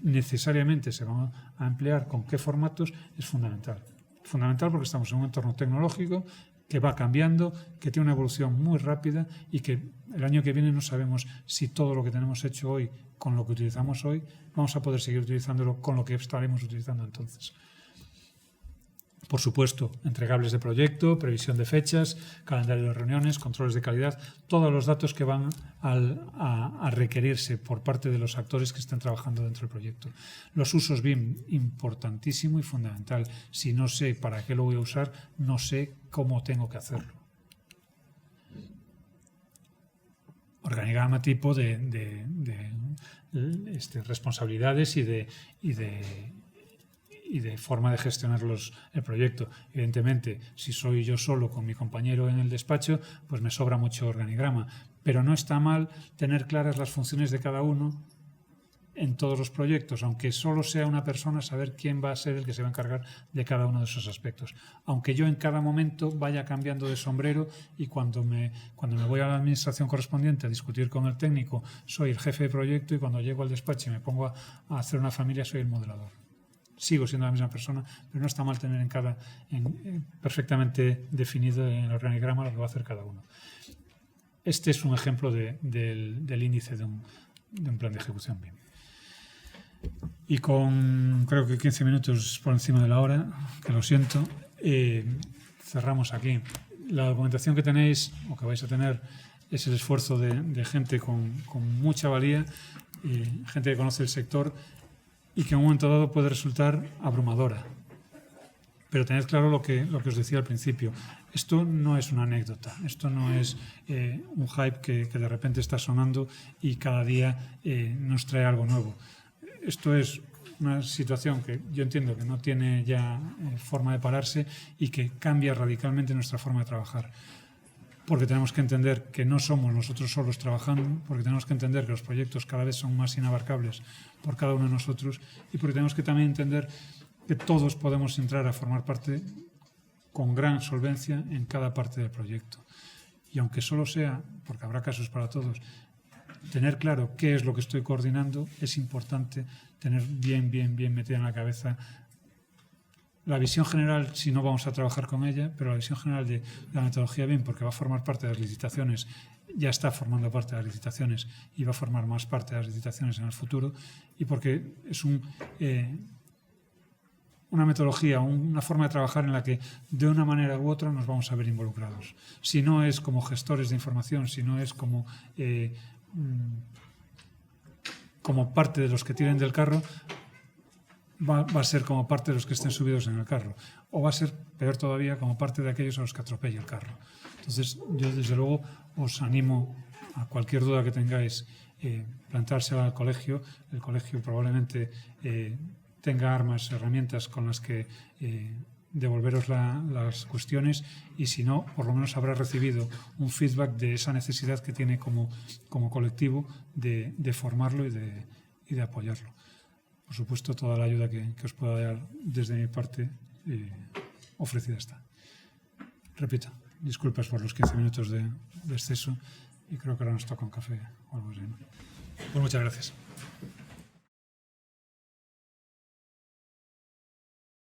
necesariamente se van a emplear, con qué formatos, es fundamental. Fundamental porque estamos en un entorno tecnológico que va cambiando, que tiene una evolución muy rápida y que el año que viene no sabemos si todo lo que tenemos hecho hoy con lo que utilizamos hoy vamos a poder seguir utilizándolo con lo que estaremos utilizando entonces. Por supuesto, entregables de proyecto, previsión de fechas, calendario de reuniones, controles de calidad, todos los datos que van a requerirse por parte de los actores que estén trabajando dentro del proyecto. Los usos BIM, importantísimo y fundamental. Si no sé para qué lo voy a usar, no sé cómo tengo que hacerlo. Organigrama tipo de responsabilidades y de forma de gestionar el proyecto. Evidentemente, si soy yo solo con mi compañero en el despacho, pues me sobra mucho organigrama. Pero no está mal tener claras las funciones de cada uno en todos los proyectos, aunque solo sea una persona, saber quién va a ser el que se va a encargar de cada uno de esos aspectos. Aunque yo en cada momento vaya cambiando de sombrero y cuando me voy a la administración correspondiente a discutir con el técnico, soy el jefe de proyecto, y cuando llego al despacho y me pongo a hacer una familia, soy el modelador. Sigo siendo la misma persona, pero no está mal tener perfectamente definido en el organigrama lo que va a hacer cada uno. Este es un ejemplo del índice de un plan de ejecución BIM. Y con creo que 15 minutos por encima de la hora, que lo siento, cerramos aquí. La documentación que tenéis o que vais a tener es el esfuerzo de gente con mucha valía, gente que conoce el sector y que en un momento dado puede resultar abrumadora. Pero tened claro lo que os decía al principio. Esto no es una anécdota, esto no es un hype que de repente está sonando y cada día nos trae algo nuevo. Esto es una situación que yo entiendo que no tiene ya forma de pararse y que cambia radicalmente nuestra forma de trabajar. Porque tenemos que entender que no somos nosotros solos trabajando, porque tenemos que entender que los proyectos cada vez son más inabarcables por cada uno de nosotros, y porque tenemos que también entender que todos podemos entrar a formar parte con gran solvencia en cada parte del proyecto. Y aunque solo sea, porque habrá casos para todos, tener claro qué es lo que estoy coordinando, es importante tener bien metida en la cabeza la visión general, si no vamos a trabajar con ella, pero la visión general de la metodología BIM, porque va a formar parte de las licitaciones, ya está formando parte de las licitaciones y va a formar más parte de las licitaciones en el futuro, y porque es una metodología, una forma de trabajar en la que de una manera u otra nos vamos a ver involucrados. Si no es como gestores de información, si no es como parte de los que tiren del carro, va a ser como parte de los que estén subidos en el carro, o va a ser, peor todavía, como parte de aquellos a los que atropelle el carro. Entonces, yo desde luego os animo a cualquier duda que tengáis, planteársela al colegio. El colegio probablemente tenga armas, herramientas con las que devolveros las cuestiones, y si no, por lo menos habrá recibido un feedback de esa necesidad que tiene como colectivo de formarlo y de apoyarlo. Por supuesto, toda la ayuda que os pueda dar desde mi parte ofrecida está. Repito, disculpas por los 15 minutos de exceso, y creo que ahora nos toca un café o algo así, ¿no? Pues muchas gracias.